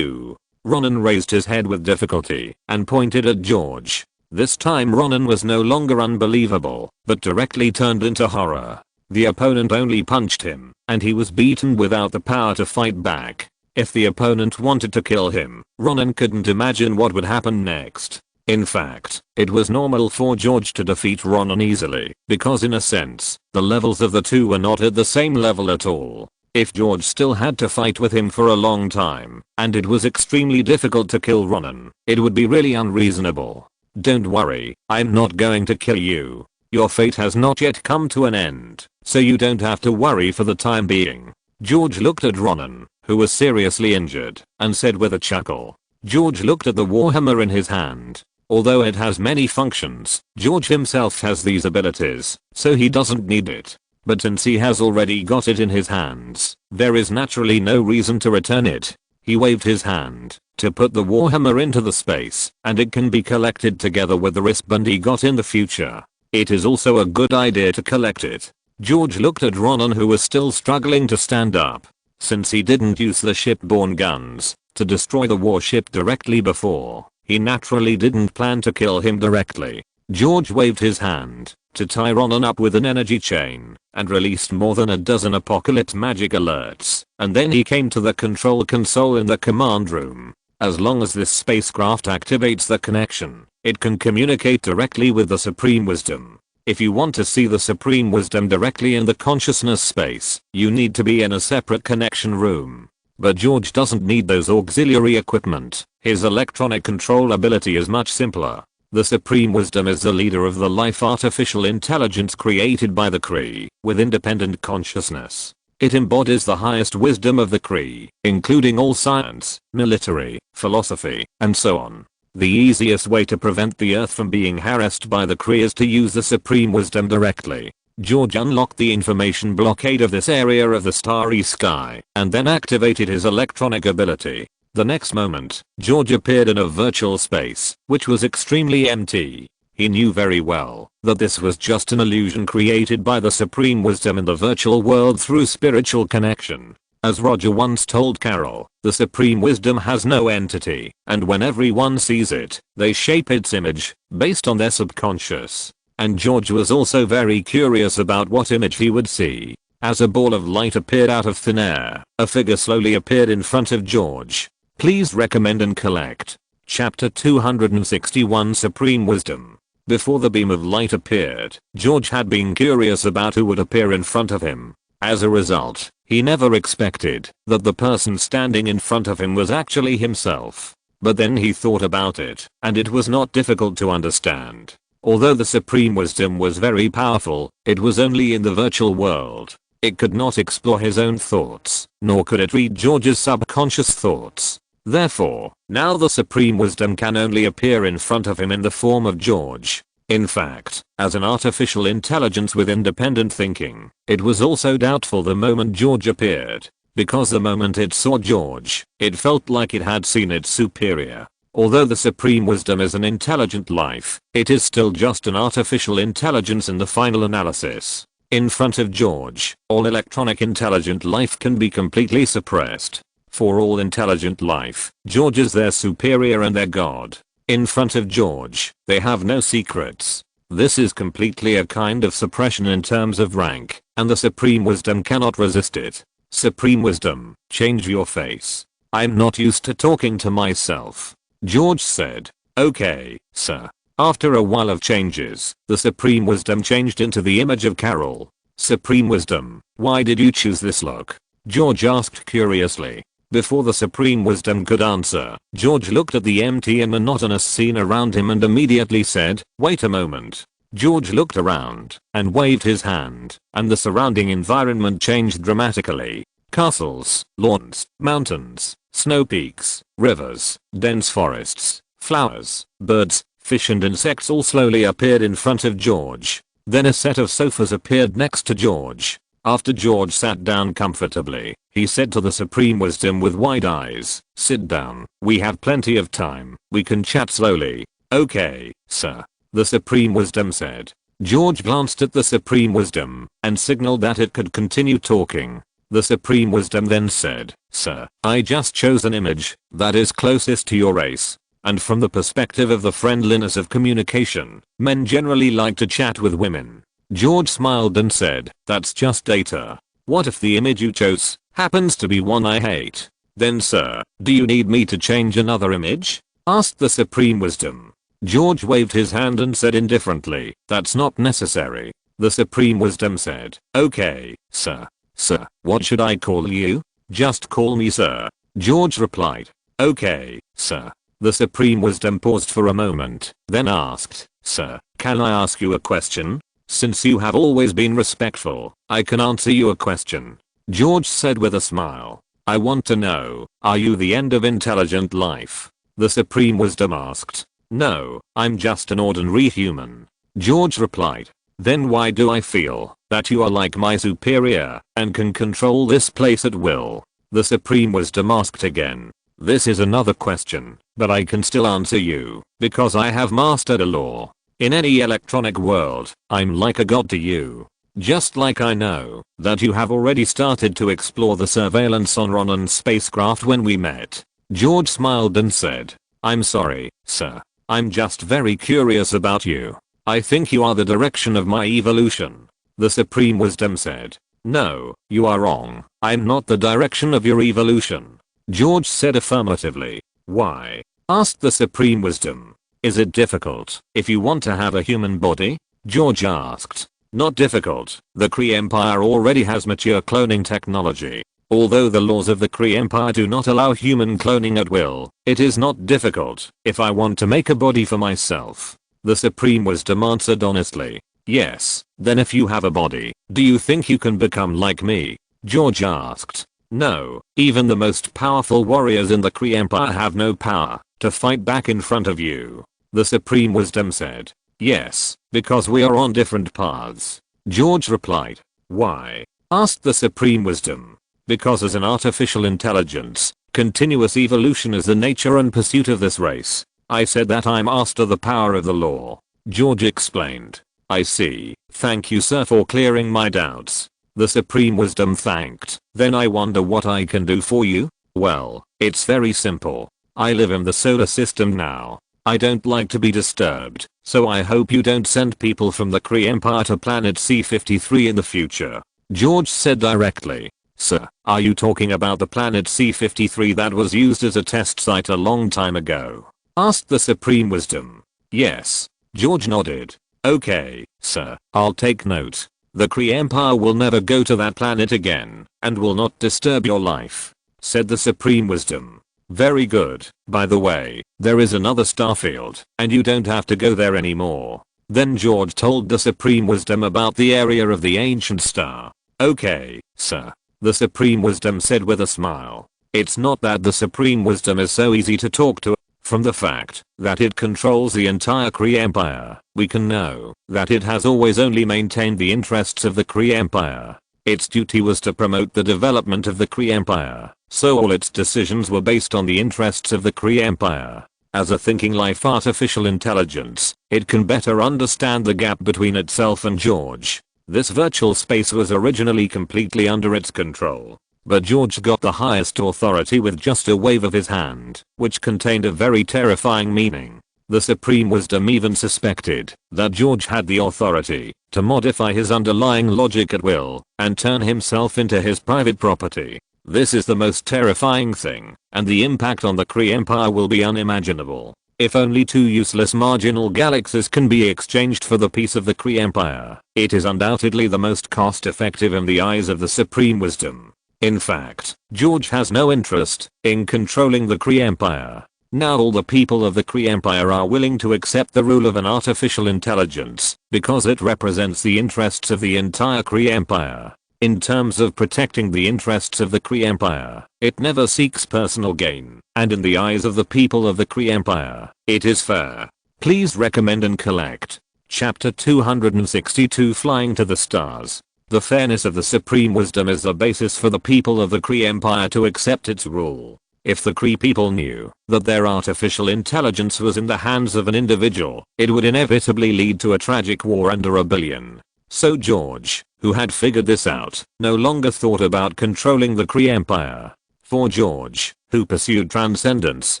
Ronan raised his head with difficulty and pointed at George. This time Ronan was no longer unbelievable, but directly turned into horror. The opponent only punched him, and he was beaten without the power to fight back. If the opponent wanted to kill him, Ronan couldn't imagine what would happen next. In fact, it was normal for George to defeat Ronan easily, because in a sense, the levels of the two were not at the same level at all. If George still had to fight with him for a long time, and it was extremely difficult to kill Ronan, it would be really unreasonable. "Don't worry, I'm not going to kill you. Your fate has not yet come to an end, so you don't have to worry for the time being." George looked at Ronan, who was seriously injured, and said with a chuckle. George looked at the warhammer in his hand. Although it has many functions, George himself has these abilities, so he doesn't need it. But since he has already got it in his hands, there is naturally no reason to return it. He waved his hand to put the warhammer into the space, and it can be collected together with the wristband he got in the future. It is also a good idea to collect it. George looked at Ronan, who was still struggling to stand up. Since he didn't use the shipborne guns to destroy the warship directly before, he naturally didn't plan to kill him directly. George waved his hand to tie Ronan up with an energy chain and released more than a dozen apocalypse magic alerts, and then he came to the control console in the command room. As long as this spacecraft activates the connection, it can communicate directly with the Supreme Wisdom. If you want to see the Supreme Wisdom directly in the consciousness space, you need to be in a separate connection room. But George doesn't need those auxiliary equipment. His electronic control ability is much simpler. The Supreme Wisdom is the leader of the life artificial intelligence created by the Kree, with independent consciousness. It embodies the highest wisdom of the Kree, including all science, military, philosophy, and so on. The easiest way to prevent the Earth from being harassed by the Kree is to use the Supreme Wisdom directly. George unlocked the information blockade of this area of the starry sky, and then activated his electronic ability. The next moment, George appeared in a virtual space, which was extremely empty. He knew very well that this was just an illusion created by the supreme wisdom in the virtual world through spiritual connection. As Roger once told Carol, the supreme wisdom has no entity, and when everyone sees it, they shape its image, based on their subconscious. And George was also very curious about what image he would see. As a ball of light appeared out of thin air, a figure slowly appeared in front of George. Please recommend and collect. Chapter 261 Supreme Wisdom. Before the beam of light appeared, George had been curious about who would appear in front of him. As a result, he never expected that the person standing in front of him was actually himself. But then he thought about it, and it was not difficult to understand. Although the supreme wisdom was very powerful, it was only in the virtual world. It could not explore his own thoughts, nor could it read George's subconscious thoughts. Therefore, now the supreme wisdom can only appear in front of him in the form of George. In fact, as an artificial intelligence with independent thinking, it was also doubtful the moment George appeared, because the moment it saw George, it felt like it had seen its superior. Although the supreme wisdom is an intelligent life, it is still just an artificial intelligence in the final analysis. In front of George, all electronic intelligent life can be completely suppressed. For all intelligent life, George is their superior and their god. In front of George, they have no secrets. This is completely a kind of suppression in terms of rank, and the supreme wisdom cannot resist it. Supreme wisdom, change your face. I'm not used to talking to myself. George said. Okay, sir. After a while of changes, the supreme wisdom changed into the image of Carol. Supreme wisdom, why did you choose this look? George asked curiously. Before the supreme wisdom could answer, George looked at the empty and monotonous scene around him and immediately said, wait a moment. George looked around and waved his hand, and the surrounding environment changed dramatically. Castles, lawns, mountains, snow peaks, rivers, dense forests, flowers, birds, fish and insects all slowly appeared in front of George. Then a set of sofas appeared next to George. After George sat down comfortably, he said to the supreme wisdom with wide eyes, sit down, we have plenty of time, we can chat slowly. Okay, sir. The supreme wisdom said. George glanced at the supreme wisdom and signaled that it could continue talking. The supreme wisdom then said, sir, I just chose an image that is closest to your race. And from the perspective of the friendliness of communication, men generally like to chat with women. George smiled and said, that's just data. What if the image you chose happens to be one I hate? Then sir, do you need me to change another image? Asked the supreme wisdom. George waved his hand and said indifferently, that's not necessary. The supreme wisdom said, okay, sir. Sir, what should I call you? Just call me sir. George replied. Okay, sir. The supreme wisdom paused for a moment, then asked, sir, can I ask you a question? Since you have always been respectful, I can answer you a question. George said with a smile. I want to know, are you the end of intelligent life? The supreme wisdom asked. No, I'm just an ordinary human. George replied. Then why do I feel that you are like my superior and can control this place at will? The supreme wisdom asked again. This is another question, but I can still answer you, because I have mastered a law. In any electronic world, I'm like a god to you. Just like I know that you have already started to explore the surveillance on Ronan's spacecraft when we met. George smiled and said, I'm sorry, sir. I'm just very curious about you. I think you are the direction of my evolution. The supreme wisdom said. No, you are wrong. I'm not the direction of your evolution. George said affirmatively. Why? Asked the supreme wisdom. Is it difficult if you want to have a human body? George asked. Not difficult. The Kree Empire already has mature cloning technology. Although the laws of the Kree Empire do not allow human cloning at will, it is not difficult if I want to make a body for myself. The supreme wisdom answered honestly. Yes. Then if you have a body, do you think you can become like me? George asked. No, even the most powerful warriors in the Kree Empire have no power to fight back in front of you. The supreme wisdom said. Yes, because we are on different paths. George replied. Why? Asked the supreme wisdom. Because as an artificial intelligence, Continuous evolution is the nature and pursuit of this race. I said that I master the power of the law. George explained. I see. Thank you sir for clearing my doubts. The Supreme Wisdom thanked. Then I wonder what I can do for you? Well, it's very simple. I live in the solar system now. I don't like to be disturbed, so I hope you don't send people from the Kree Empire to planet C-53 in the future. George said directly. Sir, are you talking about the planet C-53 that was used as a test site a long time ago? Asked the Supreme Wisdom. Yes. George nodded. Okay, sir, I'll take note. The Kree Empire will never go to that planet again, and will not disturb your life, said the Supreme Wisdom. Very good. By the way, there is another starfield, and you don't have to go there anymore. Then George told the Supreme Wisdom about the area of the ancient star. Okay, sir, the Supreme Wisdom said with a smile. It's not that the Supreme Wisdom is so easy to talk to. From the fact that it controls the entire Kree Empire, we can know that it has always only maintained the interests of the Kree Empire. Its duty was to promote the development of the Kree Empire, so all its decisions were based on the interests of the Kree Empire. As a thinking life artificial intelligence, it can better understand the gap between itself and George. This virtual space was originally completely under its control. But George got the highest authority with just a wave of his hand, which contained a very terrifying meaning. The Supreme Wisdom even suspected that George had the authority to modify his underlying logic at will and turn himself into his private property. This is the most terrifying thing, and the impact on the Kree Empire will be unimaginable. If only two useless marginal galaxies can be exchanged for the peace of the Kree Empire, it is undoubtedly the most cost-effective in the eyes of the Supreme Wisdom. In fact, George has no interest in controlling the Kree Empire. Now all the people of the Kree Empire are willing to accept the rule of an artificial intelligence because it represents the interests of the entire Kree Empire. In terms of protecting the interests of the Kree Empire, it never seeks personal gain, and in the eyes of the people of the Kree Empire, it is fair. Please recommend and collect. Chapter 262 Flying to the Stars. The fairness of the Supreme Wisdom is the basis for the people of the Kree Empire to accept its rule. If the Kree people knew that their artificial intelligence was in the hands of an individual, it would inevitably lead to a tragic war and a rebellion. So George, who had figured this out, no longer thought about controlling the Kree Empire. For George, who pursued transcendence,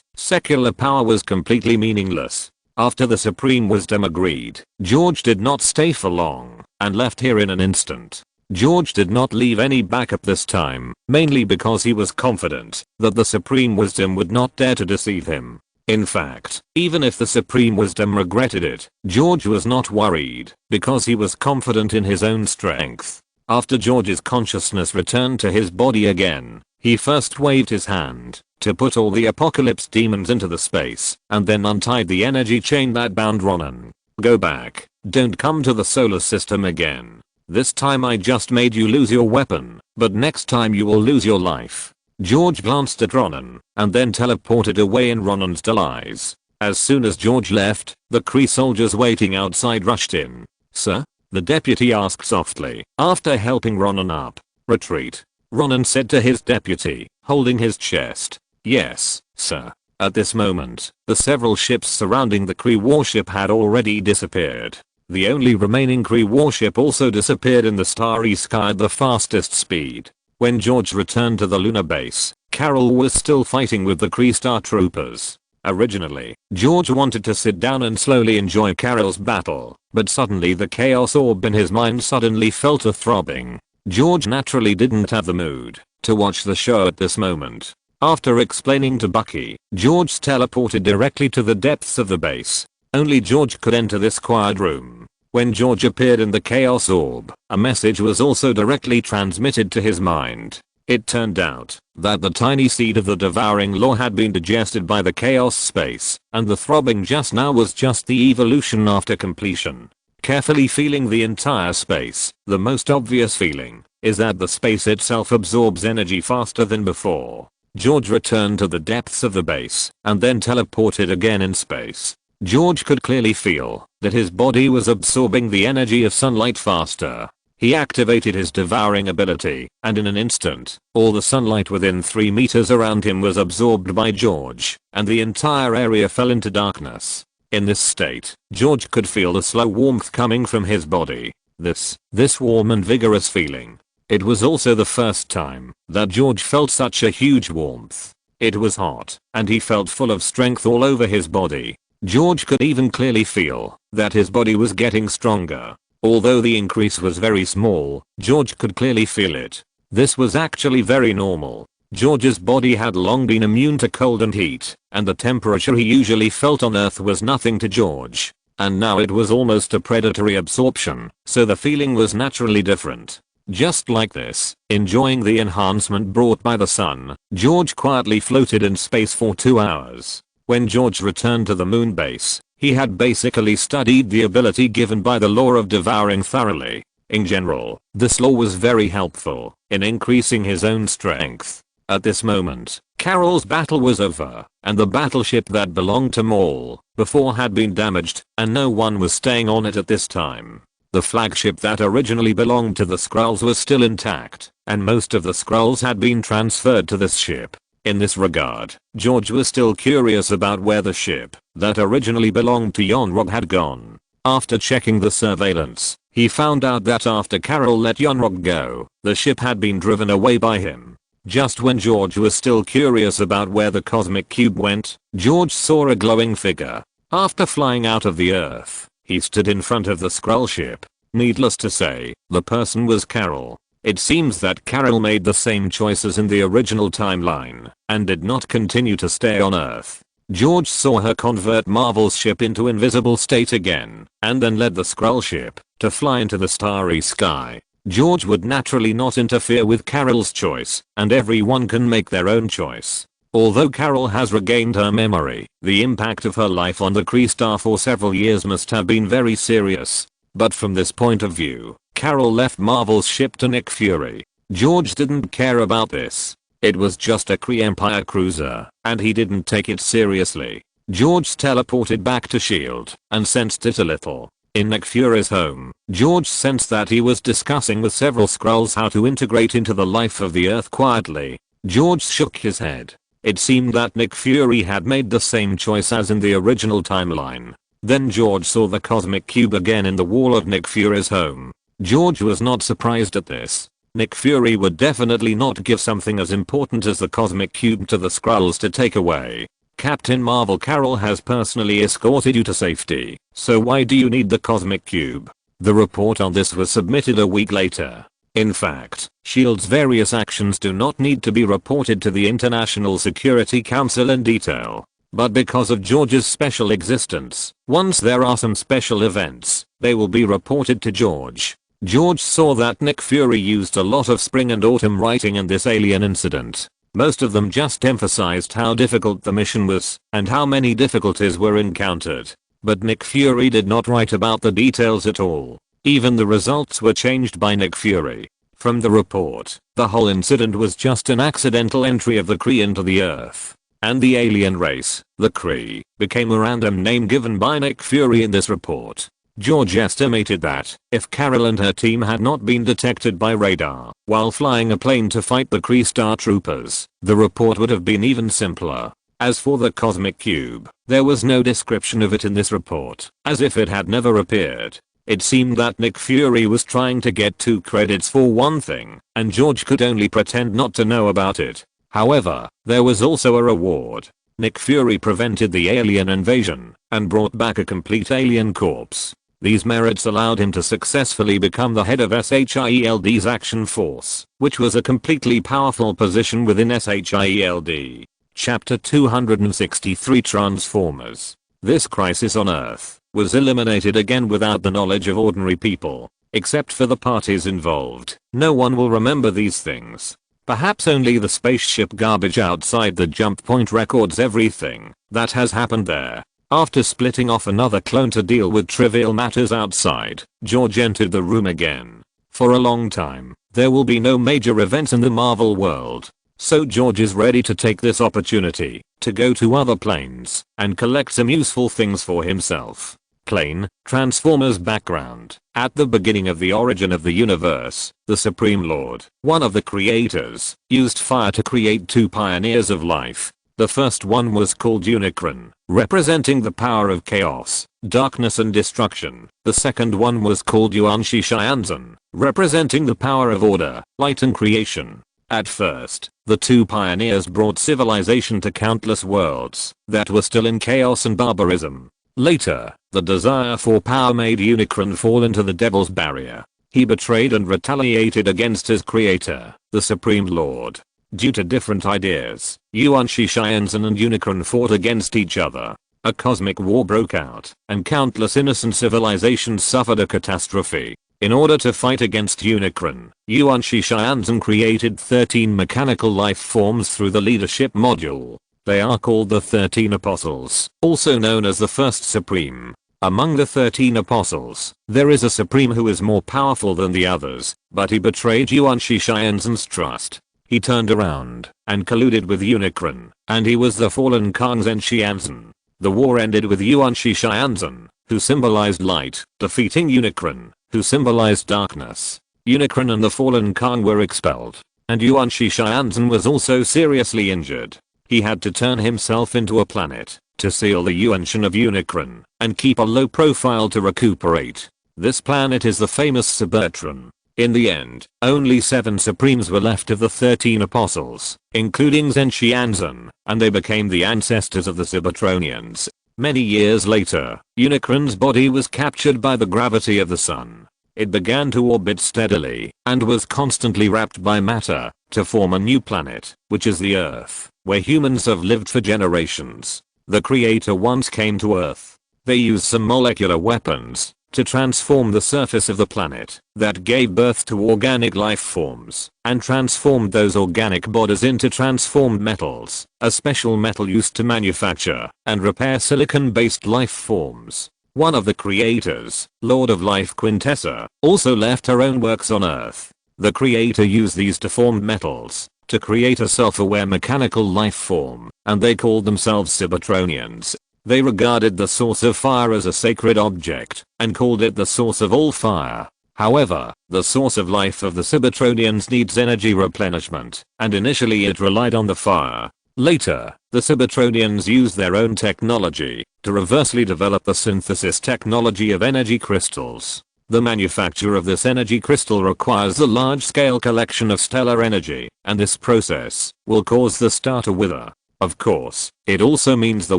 secular power was completely meaningless. After the Supreme Wisdom agreed, George did not stay for long and left here in an instant. George did not leave any backup this time, mainly because he was confident that the Supreme Wisdom would not dare to deceive him. In fact, even if the Supreme Wisdom regretted it, George was not worried because he was confident in his own strength. After George's consciousness returned to his body again, he first waved his hand to put all the apocalypse demons into the space and then untied the energy chain that bound Ronan. Go back. Don't come to the solar system again. This time I just made you lose your weapon, but next time you will lose your life. George glanced at Ronan and then teleported away in Ronan's demise. As soon as George left, the Kree soldiers waiting outside rushed in. Sir? The deputy asked softly, after helping Ronan up. Retreat. Ronan said to his deputy, holding his chest. Yes, sir. At this moment, the several ships surrounding the Kree warship had already disappeared. The only remaining Kree warship also disappeared in the starry sky at the fastest speed. When George returned to the lunar base, Carol was still fighting with the Kree Star Troopers. Originally, George wanted to sit down and slowly enjoy Carol's battle, but suddenly the chaos orb in his mind suddenly felt a throbbing. George naturally didn't have the mood to watch the show at this moment. After explaining to Bucky, George teleported directly to the depths of the base. Only George could enter this quiet room. When George appeared in the Chaos Orb, a message was also directly transmitted to his mind. It turned out that the tiny seed of the devouring law had been digested by the Chaos space, and the throbbing just now was just the evolution after completion. Carefully feeling the entire space, the most obvious feeling is that the space itself absorbs energy faster than before. George returned to the depths of the base and then teleported again in space. George could clearly feel that his body was absorbing the energy of sunlight faster. He activated his devouring ability, and in an instant, all the sunlight within 3 meters around him was absorbed by George, and the entire area fell into darkness. In this state, George could feel the slow warmth coming from his body. This warm and vigorous feeling. It was also the first time that George felt such a huge warmth. It was hot, and he felt full of strength all over his body. George could even clearly feel that his body was getting stronger. Although the increase was very small, George could clearly feel it. This was actually very normal. George's body had long been immune to cold and heat, and the temperature he usually felt on Earth was nothing to George. And now it was almost a predatory absorption, so the feeling was naturally different. Just like this, enjoying the enhancement brought by the sun, George quietly floated in space for 2 hours. When George returned to the moon base, he had basically studied the ability given by the law of devouring thoroughly. In general, this law was very helpful in increasing his own strength. At this moment, Carol's battle was over, and the battleship that belonged to Maul before had been damaged, and no one was staying on it at this time. The flagship that originally belonged to the Skrulls was still intact, and most of the Skrulls had been transferred to this ship. In this regard, George was still curious about where the ship that originally belonged to Yonrog had gone. After checking the surveillance, he found out that after Carol let Yonrog go, the ship had been driven away by him. Just when George was still curious about where the cosmic cube went, George saw a glowing figure. After flying out of the Earth, he stood in front of the Skrull ship. Needless to say, the person was Carol. It seems that Carol made the same choices in the original timeline, and did not continue to stay on Earth. George saw her convert Marvel's ship into invisible state again, and then led the Skrull ship to fly into the starry sky. George would naturally not interfere with Carol's choice, and everyone can make their own choice. Although Carol has regained her memory, the impact of her life on the Kree star for several years must have been very serious. But from this point of view, Carol left Marvel's ship to Nick Fury. George didn't care about this. It was just a Kree Empire cruiser, and he didn't take it seriously. George teleported back to S.H.I.E.L.D. and sensed it a little. In Nick Fury's home, George sensed that he was discussing with several Skrulls how to integrate into the life of the Earth quietly. George shook his head. It seemed that Nick Fury had made the same choice as in the original timeline. Then George saw the cosmic cube again in the wall of Nick Fury's home. George was not surprised at this. Nick Fury would definitely not give something as important as the cosmic cube to the Skrulls to take away. Captain Marvel, Carol has personally escorted you to safety, so why do you need the cosmic cube? The report on this was submitted a week later. In fact, S.H.I.E.L.D's various actions do not need to be reported to the International Security Council in detail. But because of George's special existence, once there are some special events, they will be reported to George. George saw that Nick Fury used a lot of spring and autumn writing in this alien incident. Most of them just emphasized how difficult the mission was and how many difficulties were encountered. But Nick Fury did not write about the details at all. Even the results were changed by Nick Fury. From the report, the whole incident was just an accidental entry of the Kree into the Earth. And the alien race, the Kree, became a random name given by Nick Fury in this report. George estimated that, if Carol and her team had not been detected by radar while flying a plane to fight the Kree Star Troopers, the report would have been even simpler. As for the cosmic cube, there was no description of it in this report, as if it had never appeared. It seemed that Nick Fury was trying to get 2 credits for one thing, and George could only pretend not to know about it. However, there was also a reward. Nick Fury prevented the alien invasion and brought back a complete alien corpse. These merits allowed him to successfully become the head of SHIELD's Action Force, which was a completely powerful position within SHIELD. Chapter 263 Transformers. This crisis on Earth was eliminated again without the knowledge of ordinary people. Except for the parties involved, no one will remember these things. Perhaps only the spaceship garbage outside the jump point records everything that has happened there. After splitting off another clone to deal with trivial matters outside, George entered the room again. For a long time, there will be no major events in the Marvel world. So George is ready to take this opportunity to go to other planes and collect some useful things for himself. Plain, Transformers background. At the beginning of the origin of the universe, the Supreme Lord, one of the creators, used fire to create two pioneers of life. The first one was called Unicron, representing the power of chaos, darkness and destruction. The second one was called Yuanshi Shianzan, representing the power of order, light and creation. At first, the two pioneers brought civilization to countless worlds that were still in chaos and barbarism. Later, the desire for power made Unicron fall into the devil's barrier. He betrayed and retaliated against his creator, the Supreme Lord. Due to different ideas, Yuanshi Shianzan and Unicron fought against each other. A cosmic war broke out, and countless innocent civilizations suffered a catastrophe. In order to fight against Unicron, Yuanshi Shianzan created 13 mechanical life forms through the leadership module. They are called the 13 Apostles, also known as the First Supreme. Among the 13 Apostles, there is a Supreme who is more powerful than the others, but he betrayed Yuanshi Shianzan's trust. He turned around and colluded with Unicron, and he was the fallen Kang Shianzan. The war ended with Yuanshi Shianzan, who symbolized light, defeating Unicron, who symbolized darkness. Unicron and the fallen Kang were expelled, and Yuanshi Shianzan was also seriously injured. He had to turn himself into a planet to seal the Yuanshan of Unicron and keep a low profile to recuperate. This planet is the famous Cybertron. In the end, only 7 Supremes were left of the 13 Apostles, including Shianzan, and they became the ancestors of the Cybertronians. Many years later, Unicron's body was captured by the gravity of the sun. It began to orbit steadily and was constantly wrapped by matter to form a new planet, which is the Earth, where humans have lived for generations. The creator once came to Earth. They used some molecular weapons to transform the surface of the planet that gave birth to organic life forms and transformed those organic bodies into transformed metals, a special metal used to manufacture and repair silicon-based life forms. One of the creators, Lord of Life Quintessa, also left her own works on Earth. The creator used these deformed metals to create a self-aware mechanical life form, and they called themselves Cybertronians. They regarded the source of fire as a sacred object and called it the source of all fire. However, the source of life of the Cybertronians needs energy replenishment, and initially it relied on the fire. Later, the Cybertronians used their own technology to reversely develop the synthesis technology of energy crystals. The manufacture of this energy crystal requires a large-scale collection of stellar energy, and this process will cause the star to wither. Of course, it also means the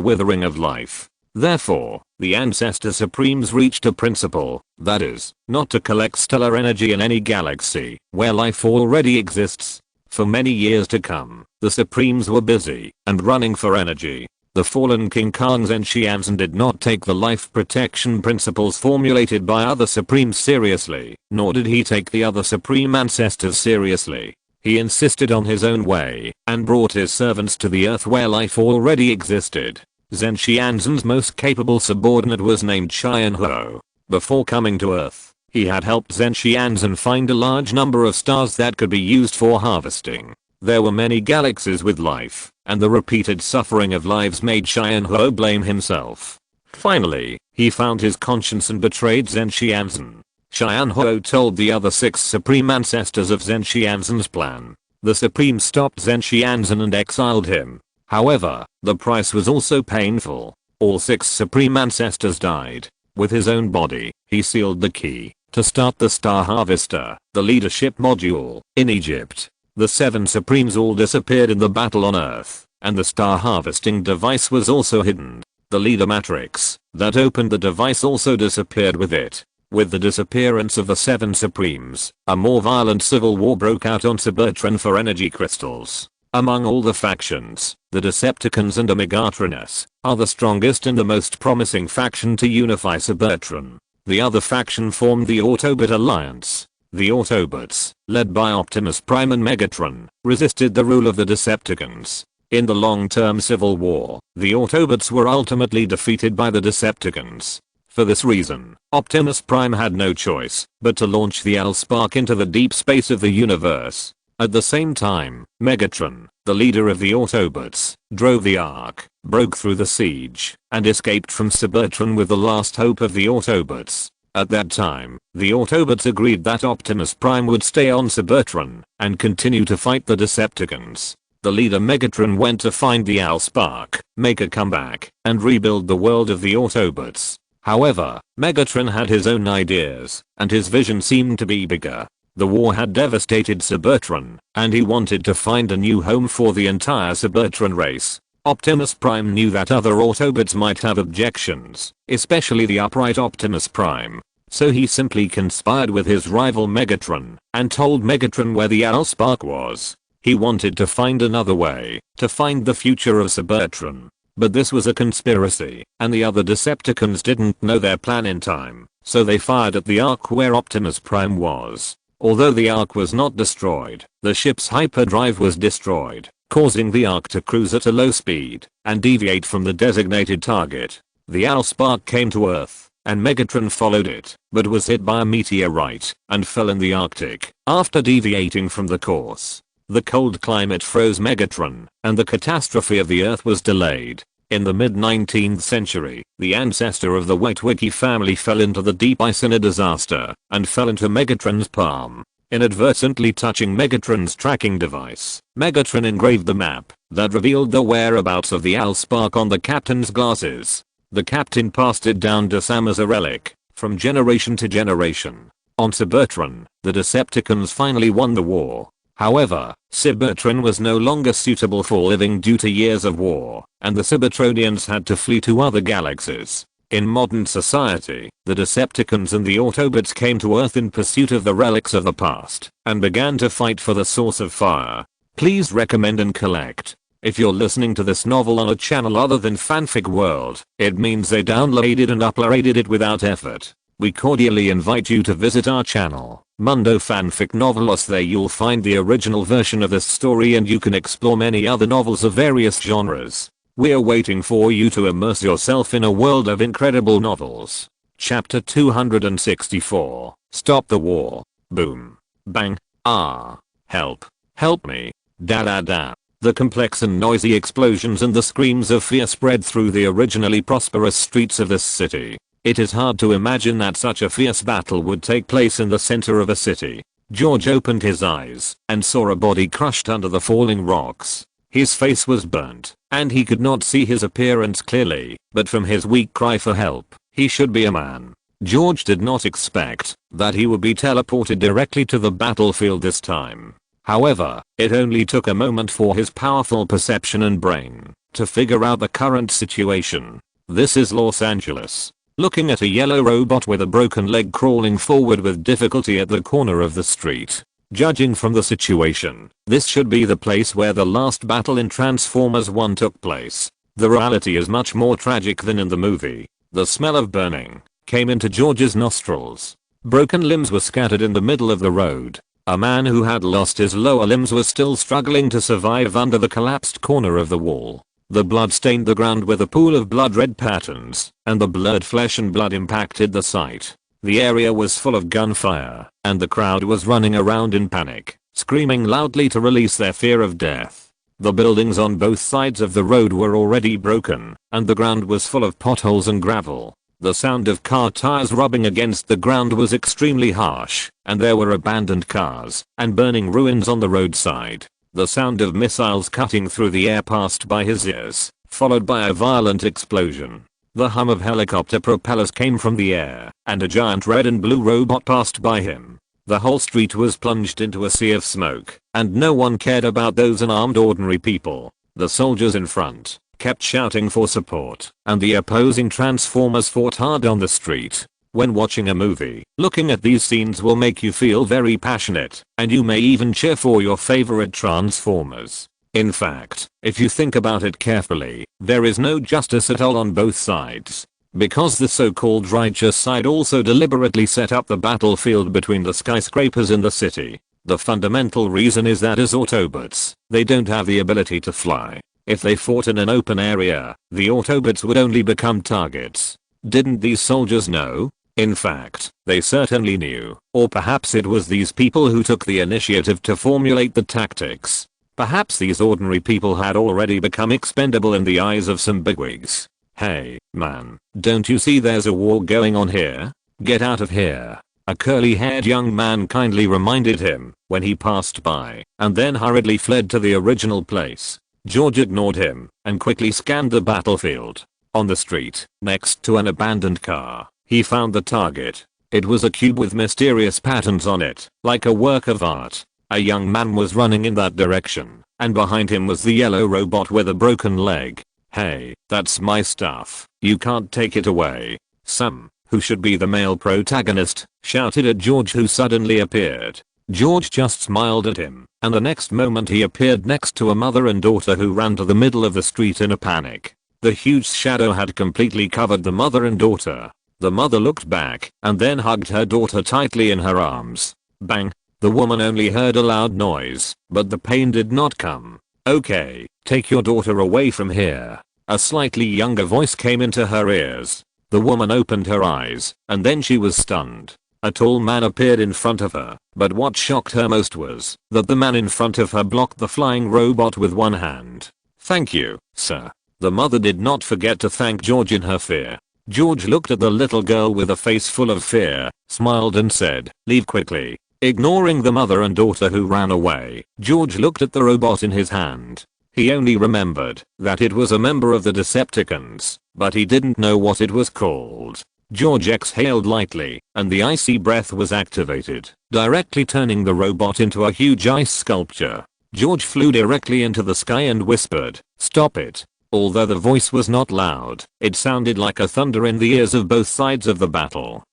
withering of life. Therefore, the Ancestor Supremes reached a principle, that is, not to collect stellar energy in any galaxy where life already exists. For many years to come, the Supremes were busy and running for energy. The fallen King Kang Shianzan did not take the life protection principles formulated by other Supremes seriously, nor did he take the other Supreme Ancestors seriously. He insisted on his own way and brought his servants to the Earth where life already existed. Shianzan's most capable subordinate was named Qianhuo. Before coming to Earth, he had helped Shianzan find a large number of stars that could be used for harvesting. There were many galaxies with life, and the repeated suffering of lives made Qianhuo blame himself. Finally, he found his conscience and betrayed Shianzan. Qianhuo told the other 6 Supreme Ancestors of Shianzan's plan. The Supreme stopped Shianzan and exiled him. However, the price was also painful. All 6 Supreme Ancestors died. With his own body, he sealed the key to start the Star Harvester, the leadership module, in Egypt. The 7 Supremes all disappeared in the battle on Earth, and the star harvesting device was also hidden. The leader matrix that opened the device also disappeared with it. With the disappearance of the 7 Supremes, a more violent civil war broke out on Cybertron for energy crystals. Among all the factions, the Decepticons and Omega-Tronus are the strongest and the most promising faction to unify Cybertron. The other faction formed the Autobot Alliance. The Autobots, led by Optimus Prime and Megatron, resisted the rule of the Decepticons. In the long-term civil war, the Autobots were ultimately defeated by the Decepticons. For this reason, Optimus Prime had no choice but to launch the L-Spark into the deep space of the universe. At the same time, Megatron, the leader of the Autobots, drove the Ark, broke through the siege, and escaped from Cybertron with the last hope of the Autobots. At that time, the Autobots agreed that Optimus Prime would stay on Cybertron and continue to fight the Decepticons. The leader Megatron went to find the Allspark, make a comeback, and rebuild the world of the Autobots. However, Megatron had his own ideas, and his vision seemed to be bigger. The war had devastated Cybertron, and he wanted to find a new home for the entire Cybertron race. Optimus Prime knew that other Autobots might have objections, especially the upright Optimus Prime. So he simply conspired with his rival Megatron, and told Megatron where the Allspark was. He wanted to find another way, to find the future of Cybertron. But this was a conspiracy, and the other Decepticons didn't know their plan in time, so they fired at the Ark where Optimus Prime was. Although the Ark was not destroyed, the ship's hyperdrive was destroyed, causing the Ark to cruise at a low speed and deviate from the designated target. The Allspark came to Earth, and Megatron followed it, but was hit by a meteorite and fell in the Arctic. After deviating from the course, the cold climate froze Megatron, and the catastrophe of the Earth was delayed. In the mid-19th century, the ancestor of the Witwicky family fell into the deep ice in a disaster, and fell into Megatron's palm, inadvertently touching Megatron's tracking device. Megatron engraved the map that revealed the whereabouts of the Allspark on the captain's glasses. The captain passed it down to Sam as a relic, from generation to generation. On Cybertron, the Decepticons finally won the war. However, Cybertron was no longer suitable for living due to years of war, and the Cybertronians had to flee to other galaxies. In modern society, the Decepticons and the Autobots came to Earth in pursuit of the relics of the past, and began to fight for the source of fire. Please recommend and collect. If you're listening to this novel on a channel other than Fanfic World, it means they downloaded and uploaded it without effort. We cordially invite you to visit our channel, Mundo Fanfic Novelos. There you'll find the original version of this story, and you can explore many other novels of various genres. We're waiting for you to immerse yourself in a world of incredible novels. Chapter 264. Stop the War. Boom. Bang. Ah. Help. Help me. Da da da. The complex and noisy explosions and the screams of fear spread through the originally prosperous streets of this city. It is hard to imagine that such a fierce battle would take place in the center of a city. George opened his eyes and saw a body crushed under the falling rocks. His face was burnt, and he could not see his appearance clearly, but from his weak cry for help, he should be a man. George did not expect that he would be teleported directly to the battlefield this time. However, it only took a moment for his powerful perception and brain to figure out the current situation. This is Los Angeles. Looking at a yellow robot with a broken leg crawling forward with difficulty at the corner of the street. Judging from the situation, this should be the place where the last battle in Transformers 1 took place. The reality is much more tragic than in the movie. The smell of burning came into George's nostrils. Broken limbs were scattered in the middle of the road. A man who had lost his lower limbs was still struggling to survive under the collapsed corner of the wall. The blood stained the ground with a pool of blood red patterns, and the blurred flesh and blood impacted the sight. The area was full of gunfire, and the crowd was running around in panic, screaming loudly to release their fear of death. The buildings on both sides of the road were already broken, and the ground was full of potholes and gravel. The sound of car tires rubbing against the ground was extremely harsh, and there were abandoned cars and burning ruins on the roadside. The sound of missiles cutting through the air passed by his ears, followed by a violent explosion. The hum of helicopter propellers came from the air, and a giant red and blue robot passed by him. The whole street was plunged into a sea of smoke, and no one cared about those unarmed ordinary people. The soldiers in front kept shouting for support, and the opposing Transformers fought hard on the street. When watching a movie, looking at these scenes will make you feel very passionate, and you may even cheer for your favorite Transformers. In fact, if you think about it carefully, there is no justice at all on both sides. Because the so-called righteous side also deliberately set up the battlefield between the skyscrapers in the city. The fundamental reason is that as Autobots, they don't have the ability to fly. If they fought in an open area, the Autobots would only become targets. Didn't these soldiers know? In fact, they certainly knew, or perhaps it was these people who took the initiative to formulate the tactics. Perhaps these ordinary people had already become expendable in the eyes of some bigwigs. "Hey, man, don't you see there's a war going on here? Get out of here," a curly-haired young man kindly reminded him when he passed by, and then hurriedly fled to the original place. George ignored him and quickly scanned the battlefield. On the street, next to an abandoned car, he found the target. It was a cube with mysterious patterns on it, like a work of art. A young man was running in that direction, and behind him was the yellow robot with a broken leg. "Hey, that's my stuff. You can't take it away." Sam, who should be the male protagonist, shouted at George, who suddenly appeared. George just smiled at him, and the next moment he appeared next to a mother and daughter who ran to the middle of the street in a panic. The huge shadow had completely covered the mother and daughter. The mother looked back and then hugged her daughter tightly in her arms. Bang! The woman only heard a loud noise, but the pain did not come. "Okay, take your daughter away from here." A slightly younger voice came into her ears. The woman opened her eyes, and then she was stunned. A tall man appeared in front of her, but what shocked her most was that the man in front of her blocked the flying robot with one hand. "Thank you, sir." The mother did not forget to thank George in her fear. George looked at the little girl with a face full of fear, smiled and said, "Leave quickly." Ignoring the mother and daughter who ran away, George looked at the robot in his hand. He only remembered that it was a member of the Decepticons, but he didn't know what it was called. George exhaled lightly, and the icy breath was activated, directly turning the robot into a huge ice sculpture. George flew directly into the sky and whispered, "Stop it." Although the voice was not loud, it sounded like a thunder in the ears of both sides of the battle.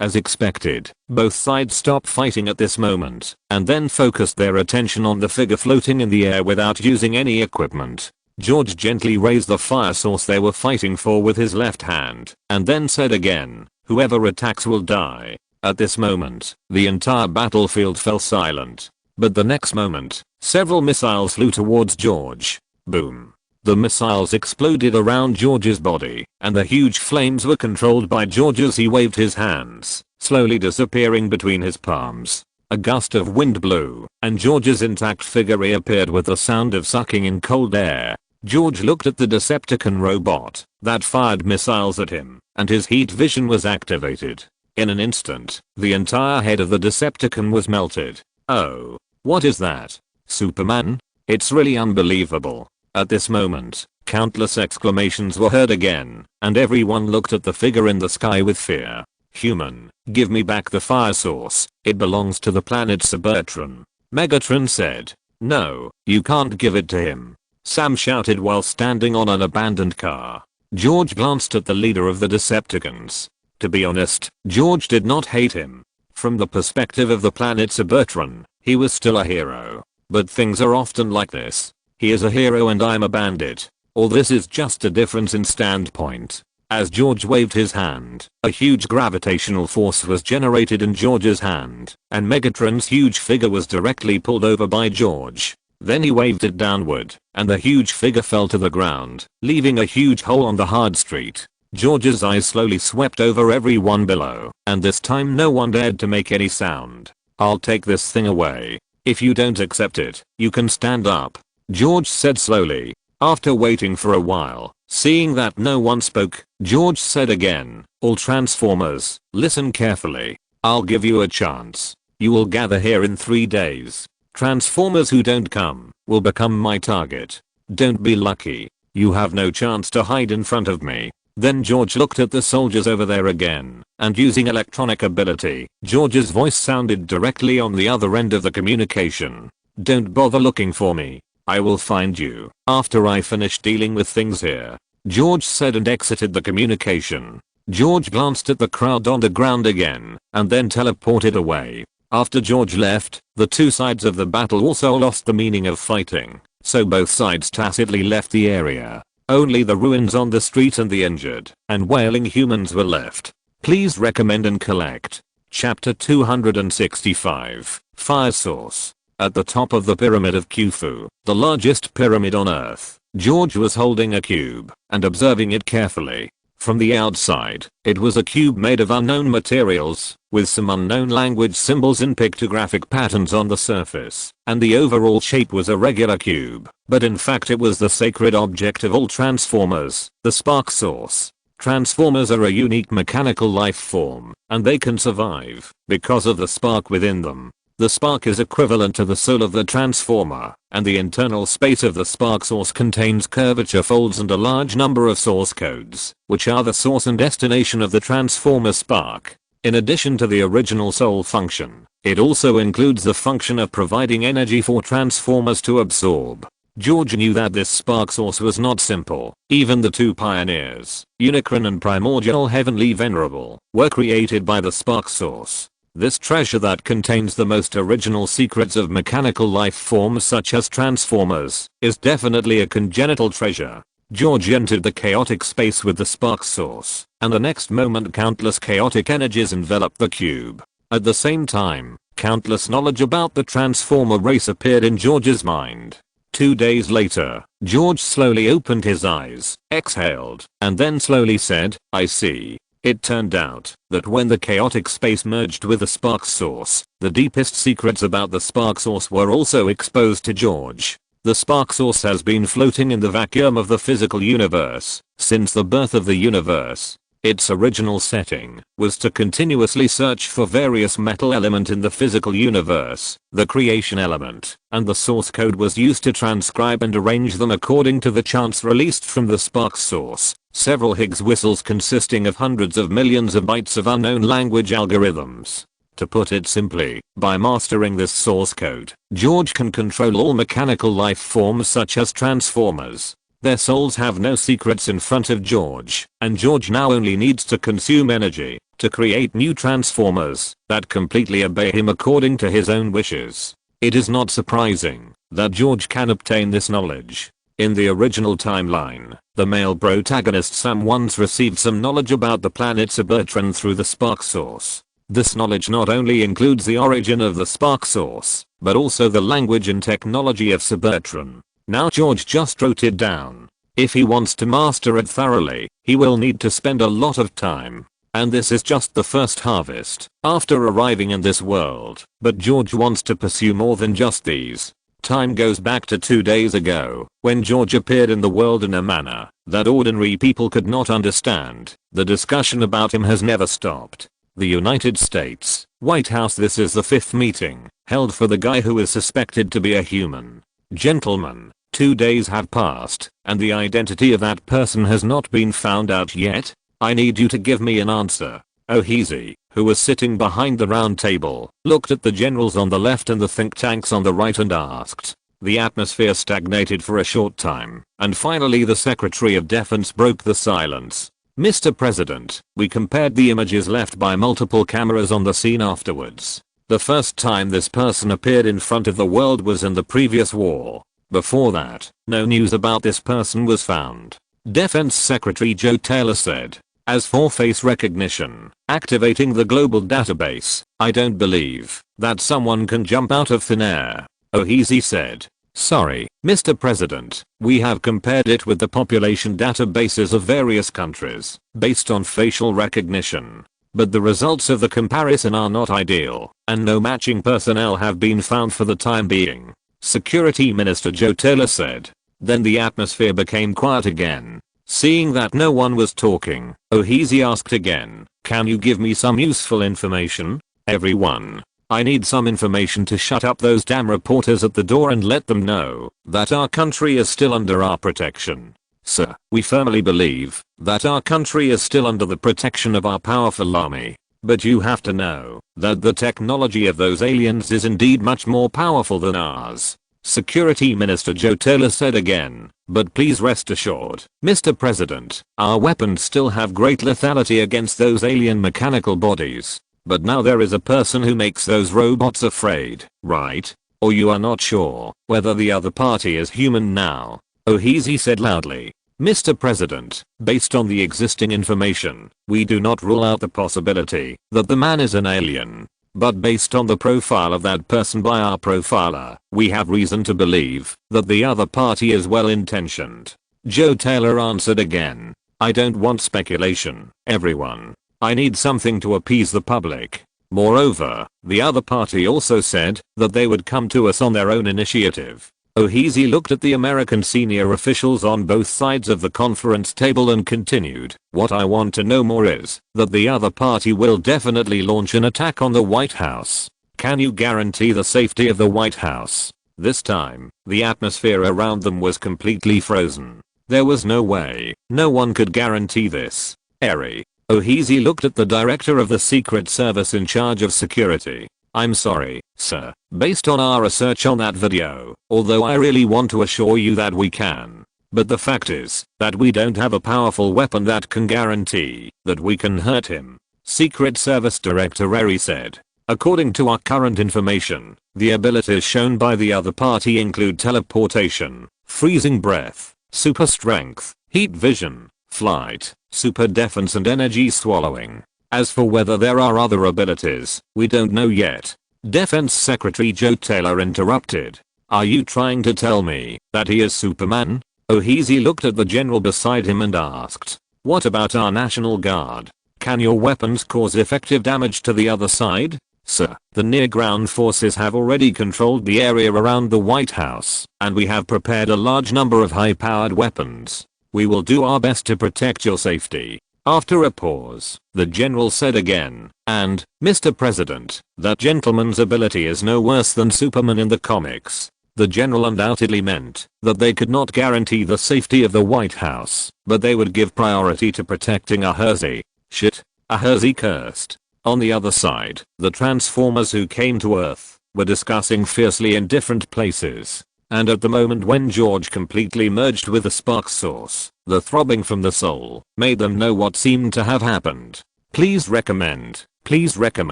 As expected, both sides stopped fighting at this moment, and then focused their attention on the figure floating in the air without using any equipment. George gently raised the fire source they were fighting for with his left hand, and then said again, "Whoever attacks will die." At this moment, the entire battlefield fell silent. But the next moment, several missiles flew towards George. Boom. The missiles exploded around George's body, and the huge flames were controlled by George as he waved his hands, slowly disappearing between his palms. A gust of wind blew, and George's intact figure reappeared with the sound of sucking in cold air. George looked at the Decepticon robot that fired missiles at him, and his heat vision was activated. In an instant, the entire head of the Decepticon was melted. "Oh, what is that? Superman? It's really unbelievable." At this moment, countless exclamations were heard again, and everyone looked at the figure in the sky with fear. "Human, give me back the fire source. It belongs to the planet Cybertron." Megatron said. "No, you can't give it to him." Sam shouted while standing on an abandoned car. George glanced at the leader of the Decepticons. To be honest, George did not hate him. From the perspective of the planet Cybertron, he was still a hero. But things are often like this. He is a hero and I'm a bandit. Or this is just a difference in standpoint. As George waved his hand, a huge gravitational force was generated in George's hand, and Megatron's huge figure was directly pulled over by George. Then he waved it downward, and the huge figure fell to the ground, leaving a huge hole on the hard street. George's eyes slowly swept over everyone below, and this time no one dared to make any sound. "I'll take this thing away. If you don't accept it, you can stand up," George said slowly. After waiting for a while, seeing that no one spoke, George said again, "All Transformers, listen carefully. I'll give you a chance. You will gather here in 3 days. Transformers who don't come will become my target. Don't be lucky. You have no chance to hide in front of me." Then George looked at the soldiers over there again, and using electronic ability, George's voice sounded directly on the other end of the communication. "Don't bother looking for me. I will find you after I finish dealing with things here," George said and exited the communication. George glanced at the crowd on the ground again, and then teleported away. After George left, the two sides of the battle also lost the meaning of fighting, so both sides tacitly left the area. Only the ruins on the street and the injured and wailing humans were left. Please recommend and collect. Chapter 265, Fire Source. At the top of the pyramid of Khufu, the largest pyramid on Earth, George was holding a cube and observing it carefully. From the outside, it was a cube made of unknown materials, with some unknown language symbols and pictographic patterns on the surface, and the overall shape was a regular cube, but in fact it was the sacred object of all Transformers, the spark source. Transformers are a unique mechanical life form, and they can survive because of the spark within them. The spark is equivalent to the soul of the Transformer, and the internal space of the spark source contains curvature folds and a large number of source codes, which are the source and destination of the Transformer spark. In addition to the original soul function, it also includes the function of providing energy for Transformers to absorb. George knew that this spark source was not simple. Even the two pioneers, Unicron and Primordial Heavenly Venerable, were created by the spark source. This treasure that contains the most original secrets of mechanical life forms such as Transformers is definitely a congenital treasure. George entered the chaotic space with the spark source, and the next moment countless chaotic energies enveloped the cube. At the same time, countless knowledge about the Transformer race appeared in George's mind. 2 days later, George slowly opened his eyes, exhaled, and then slowly said, "I see." It turned out that when the chaotic space merged with the spark source, the deepest secrets about the spark source were also exposed to George. The spark source has been floating in the vacuum of the physical universe since the birth of the universe. Its original setting was to continuously search for various metal element in the physical universe, the creation element, and the source code was used to transcribe and arrange them according to the chants released from the spark source. Several Higgs whistles consisting of hundreds of millions of bytes of unknown language algorithms. To put it simply, by mastering this source code, George can control all mechanical life forms such as Transformers. Their souls have no secrets in front of George, and George now only needs to consume energy to create new Transformers that completely obey him according to his own wishes. It is not surprising that George can obtain this knowledge. In the original timeline, the male protagonist Sam once received some knowledge about the planet Cybertron through the spark source. This knowledge not only includes the origin of the spark source, but also the language and technology of Cybertron. Now George just wrote it down. If he wants to master it thoroughly, he will need to spend a lot of time. And this is just the first harvest after arriving in this world, but George wants to pursue more than just these. Time goes back to 2 days ago, when George appeared in the world in a manner that ordinary people could not understand. The discussion about him has never stopped. The United States White House. This is the 5th meeting held for the guy who is suspected to be a human. Gentlemen, 2 days have passed, and the identity of that person has not been found out yet. I need you to give me an answer. O'Heasy, who was sitting behind the round table, looked at the generals on the left and the think tanks on the right and asked. The atmosphere stagnated for a short time, and finally the Secretary of Defense broke the silence. Mr. President, we compared the images left by multiple cameras on the scene afterwards. The first time this person appeared in front of the world was in the previous war. Before that, no news about this person was found. Defense Secretary Joe Taylor said. As for face recognition, activating the global database, I don't believe that someone can jump out of thin air. O'Heasy said. Sorry, Mr. President, we have compared it with the population databases of various countries, based on facial recognition. But the results of the comparison are not ideal, and no matching personnel have been found for the time being. Security Minister Joe Taylor said. Then the atmosphere became quiet again. Seeing that no one was talking, O'Heasy asked again, can you give me some useful information? Everyone. I need some information to shut up those damn reporters at the door and let them know that our country is still under our protection. Sir, we firmly believe that our country is still under the protection of our powerful army. But you have to know that the technology of those aliens is indeed much more powerful than ours. Security Minister Joe Taylor said again, but please rest assured, Mr. President, our weapons still have great lethality against those alien mechanical bodies. But now there is a person who makes those robots afraid, right? Or you are not sure whether the other party is human now? O'Heasy said loudly. Mr. President, based on the existing information, we do not rule out the possibility that the man is an alien. But based on the profile of that person by our profiler, we have reason to believe that the other party is well intentioned. Joe Taylor answered again. I don't want speculation, everyone. I need something to appease the public. Moreover, the other party also said that they would come to us on their own initiative. Ohizi looked at the American senior officials on both sides of the conference table and continued, what I want to know more is that the other party will definitely launch an attack on the White House. Can you guarantee the safety of the White House? This time, the atmosphere around them was completely frozen. There was no way, no one could guarantee this. Heir. Ohizi looked at the director of the Secret Service in charge of security. I'm sorry, sir, based on our research on that video, although I really want to assure you that we can. But the fact is that we don't have a powerful weapon that can guarantee that we can hurt him. Secret Service Director Heir said. According to our current information, the abilities shown by the other party include teleportation, freezing breath, super strength, heat vision, flight, super defense and energy swallowing. As for whether there are other abilities, we don't know yet. Defense Secretary Joe Taylor interrupted. Are you trying to tell me that he is Superman? Ohizi looked at the general beside him and asked. What about our National Guard? Can your weapons cause effective damage to the other side? Sir, the near-ground forces have already controlled the area around the White House, and we have prepared a large number of high-powered weapons. We will do our best to protect your safety. After a pause, the general said again, and, Mr. President, that gentleman's ability is no worse than Superman in the comics. The general undoubtedly meant that they could not guarantee the safety of the White House, but they would give priority to protecting Ohizi. Shit, Ohizi cursed. On the other side, the Transformers who came to Earth were discussing fiercely in different places. And at the moment when George completely merged with the spark source, the throbbing from the soul made them know what seemed to have happened. Please recommend.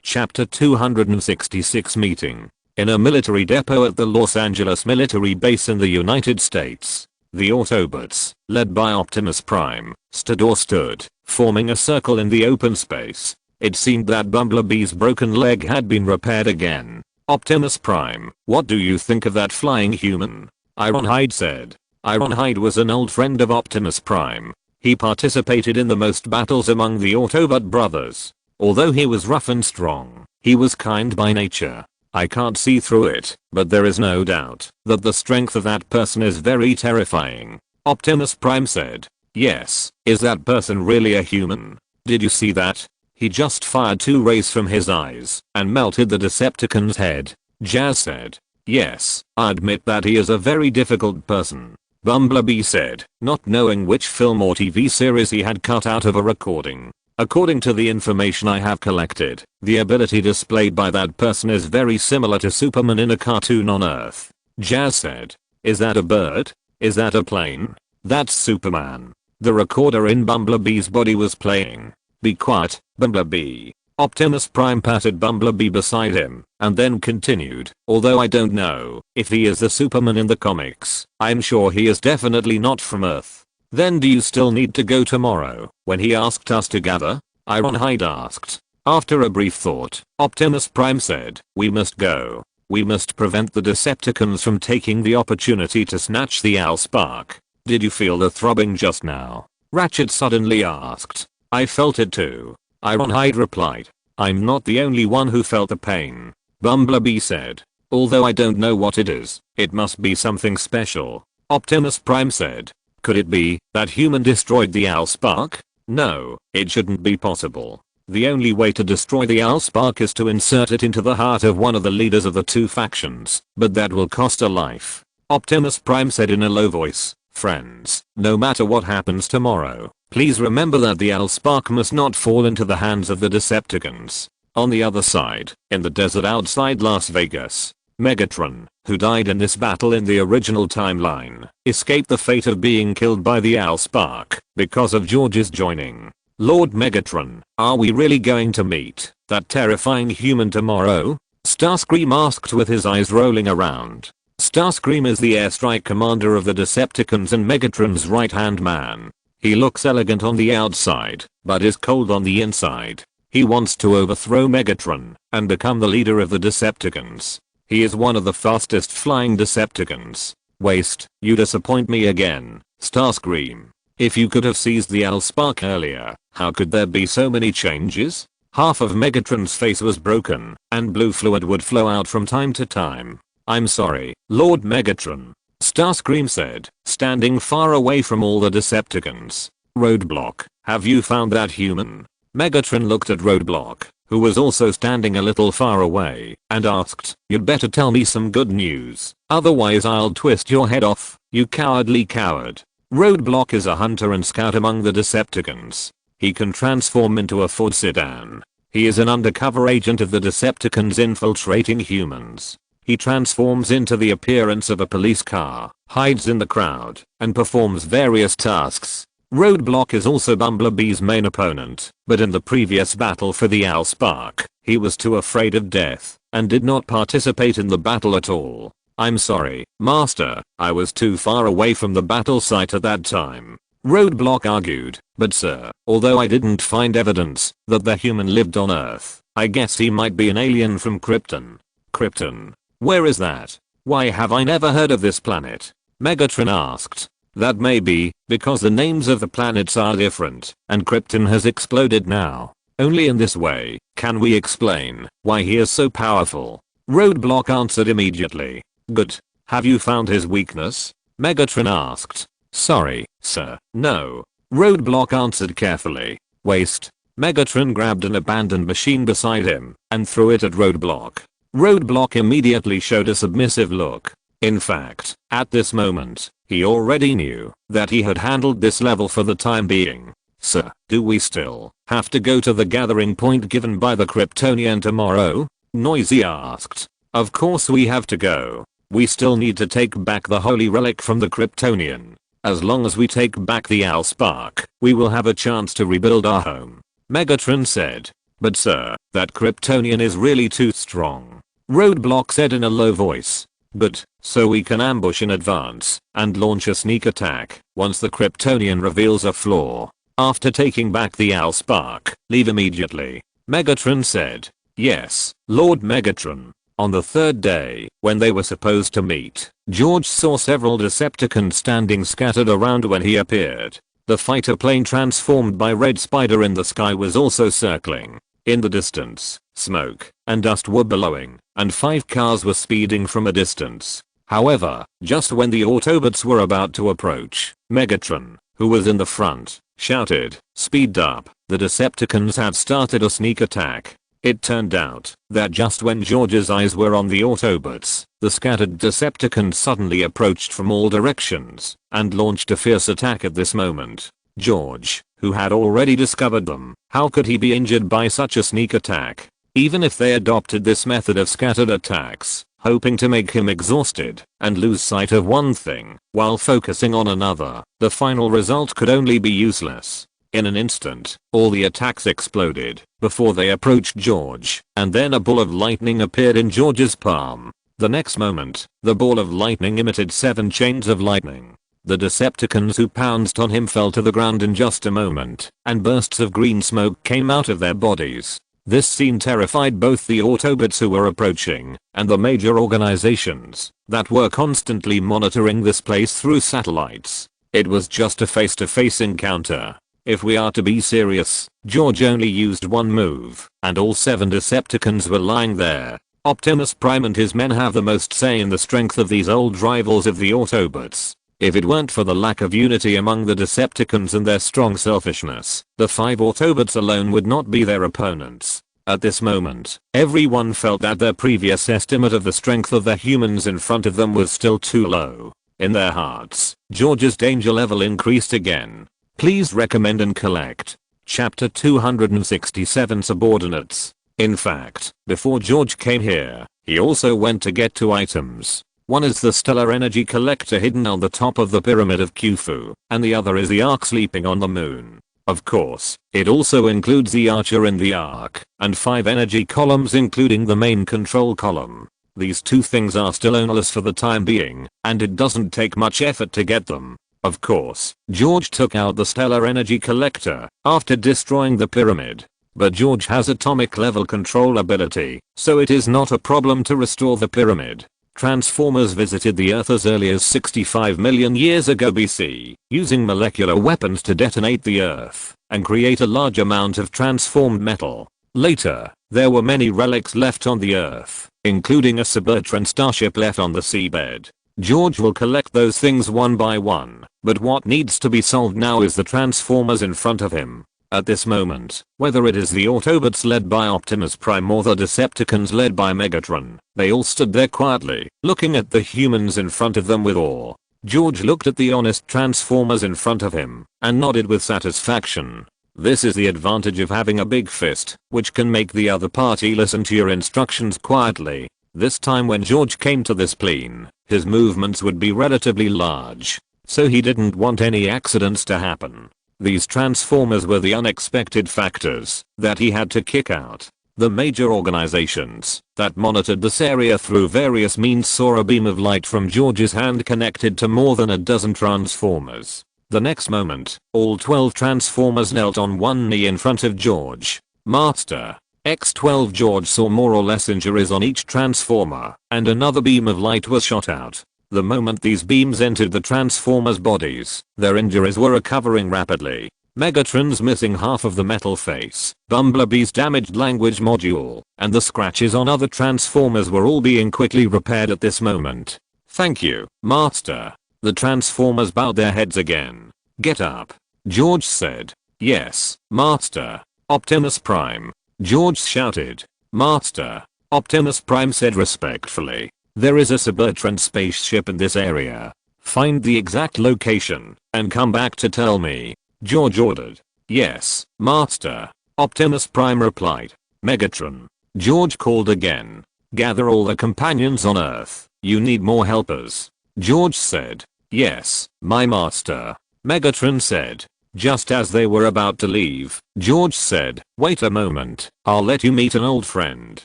Chapter 266 Meeting. In a military depot at the Los Angeles military base in the United States, the Autobots, led by Optimus Prime, stood, forming a circle in the open space. It seemed that Bumblebee's broken leg had been repaired again. Optimus Prime, what do you think of that flying human? Ironhide said. Ironhide was an old friend of Optimus Prime. He participated in the most battles among the Autobot brothers. Although he was rough and strong, he was kind by nature. I can't see through it, but there is no doubt that the strength of that person is very terrifying. Optimus Prime said. Yes, is that person really a human? Did you see that? He just fired 2 rays from his eyes and melted the Decepticon's head. Jazz said. Yes, I admit that he is a very difficult person. Bumblebee said, not knowing which film or TV series he had cut out of a recording. According to the information I have collected, the ability displayed by that person is very similar to Superman in a cartoon on Earth. Jazz said. Is that a bird? Is that a plane? That's Superman. The recorder in Bumblebee's body was playing. Be quiet, Bumblebee. Optimus Prime patted Bumblebee beside him, and then continued, although I don't know if he is the Superman in the comics, I'm sure he is definitely not from Earth. Then do you still need to go tomorrow, when he asked us to gather? Ironhide asked. After a brief thought, Optimus Prime said, we must go. We must prevent the Decepticons from taking the opportunity to snatch the Allspark. Did you feel the throbbing just now? Ratchet suddenly asked. I felt it too. Ironhide replied. I'm not the only one who felt the pain. Bumblebee said. Although I don't know what it is, it must be something special. Optimus Prime said. Could it be that human destroyed the Allspark? No, it shouldn't be possible. The only way to destroy the Allspark is to insert it into the heart of one of the leaders of the 2 factions, but that will cost a life. Optimus Prime said in a low voice. Friends, no matter what happens tomorrow, please remember that the Allspark must not fall into the hands of the Decepticons. On the other side, in the desert outside Las Vegas, Megatron, who died in this battle in the original timeline, escaped the fate of being killed by the Allspark because of George's joining. Lord Megatron, are we really going to meet that terrifying human tomorrow? Starscream asked with his eyes rolling around. Starscream is the airstrike commander of the Decepticons and Megatron's right-hand man. He looks elegant on the outside, but is cold on the inside. He wants to overthrow Megatron and become the leader of the Decepticons. He is one of the fastest flying Decepticons. Waste, you disappoint me again, Starscream. If you could have seized the Allspark earlier, how could there be so many changes? Half of Megatron's face was broken, and blue fluid would flow out from time to time. I'm sorry, Lord Megatron, Starscream said, standing far away from all the Decepticons. Roadblock, have you found that human? Megatron looked at Roadblock, who was also standing a little far away, and asked, you'd better tell me some good news, otherwise I'll twist your head off, you cowardly coward. Roadblock is a hunter and scout among the Decepticons. He can transform into a Ford sedan. He is an undercover agent of the Decepticons infiltrating humans. He transforms into the appearance of a police car, hides in the crowd, and performs various tasks. Roadblock is also Bumblebee's main opponent, but in the previous battle for the Allspark, he was too afraid of death, and did not participate in the battle at all. I'm sorry, Master, I was too far away from the battle site at that time. Roadblock argued, but sir, although I didn't find evidence that the human lived on Earth, I guess he might be an alien from Krypton. Krypton? Where is that? Why have I never heard of this planet? Megatron asked. That may be, because the names of the planets are different, and Krypton has exploded now. Only in this way can we explain why he is so powerful. Roadblock answered immediately. Good. Have you found his weakness? Megatron asked. Sorry, sir, no. Roadblock answered carefully. Waste. Megatron grabbed an abandoned machine beside him and threw it at Roadblock. Roadblock immediately showed a submissive look. In fact, at this moment, he already knew that he had handled this level for the time being. Sir, do we still have to go to the gathering point given by the Kryptonian tomorrow? Noisy asked. Of course we have to go. We still need to take back the holy relic from the Kryptonian. As long as we take back the Allspark, we will have a chance to rebuild our home. Megatron said. But sir, that Kryptonian is really too strong. Roadblock said in a low voice. Good, so we can ambush in advance and launch a sneak attack once the Kryptonian reveals a flaw. After taking back the Allspark, leave immediately. Megatron said. Yes, Lord Megatron. On the third day, when they were supposed to meet, George saw several Decepticons standing scattered around when he appeared. The fighter plane transformed by Red Spider in the sky was also circling. In the distance, smoke and dust were billowing, and 5 cars were speeding from a distance. However, just when the Autobots were about to approach, Megatron, who was in the front, shouted, "Speed up, the Decepticons have started a sneak attack." It turned out that just when George's eyes were on the Autobots, the scattered Decepticons suddenly approached from all directions and launched a fierce attack at this moment. George, who had already discovered them, how could he be injured by such a sneak attack? Even if they adopted this method of scattered attacks, hoping to make him exhausted and lose sight of one thing while focusing on another, the final result could only be useless. In an instant, all the attacks exploded before they approached George, and then a ball of lightning appeared in George's palm. The next moment, the ball of lightning emitted 7 chains of lightning. The Decepticons who pounced on him fell to the ground in just a moment, and bursts of green smoke came out of their bodies. This scene terrified both the Autobots who were approaching and the major organizations that were constantly monitoring this place through satellites. It was just a face-to-face encounter. If we are to be serious, George only used one move, and all 7 Decepticons were lying there. Optimus Prime and his men have the most say in the strength of these old rivals of the Autobots. If it weren't for the lack of unity among the Decepticons and their strong selfishness, the 5 Autobots alone would not be their opponents. At this moment, everyone felt that their previous estimate of the strength of the humans in front of them was still too low. In their hearts, George's danger level increased again. Please recommend and collect. Chapter 267 Subordinates. In fact, before George came here, he also went to get 2 items. One is the stellar energy collector hidden on the top of the pyramid of Khufu, and the other is the Ark sleeping on the moon. Of course, it also includes the Archer in the Ark, and 5 energy columns including the main control column. These 2 things are still ownerless for the time being, and it doesn't take much effort to get them. Of course, George took out the stellar energy collector after destroying the pyramid. But George has atomic level control ability, so it is not a problem to restore the pyramid. Transformers visited the Earth as early as 65 million years ago BC, using molecular weapons to detonate the Earth and create a large amount of transformed metal. Later, there were many relics left on the Earth, including a Cybertron starship left on the seabed. George will collect those things one by one, but what needs to be solved now is the Transformers in front of him. At this moment, whether it is the Autobots led by Optimus Prime or the Decepticons led by Megatron, they all stood there quietly, looking at the humans in front of them with awe. George looked at the honest Transformers in front of him, and nodded with satisfaction. This is the advantage of having a big fist, which can make the other party listen to your instructions quietly. This time when George came to this plane, his movements would be relatively large, so he didn't want any accidents to happen. These Transformers were the unexpected factors that he had to kick out. The major organizations that monitored this area through various means saw a beam of light from George's hand connected to more than a dozen Transformers. The next moment, all 12 Transformers knelt on one knee in front of George. Master. X-12 George saw more or less injuries on each Transformer, and another beam of light was shot out. The moment these beams entered the Transformers' bodies, their injuries were recovering rapidly. Megatron's missing half of the metal face, Bumblebee's damaged language module, and the scratches on other Transformers were all being quickly repaired at this moment. Thank you, Master. The Transformers bowed their heads again. Get up. George said. Yes, Master. Optimus Prime. George shouted. Master. Optimus Prime said respectfully. There is a Cybertron spaceship in this area. Find the exact location and come back to tell me. George ordered. Yes, Master. Optimus Prime replied. Megatron. George called again. Gather all the companions on Earth. You need more helpers. George said. Yes, my master. Megatron said. Just as they were about to leave, George said, wait a moment, I'll let you meet an old friend.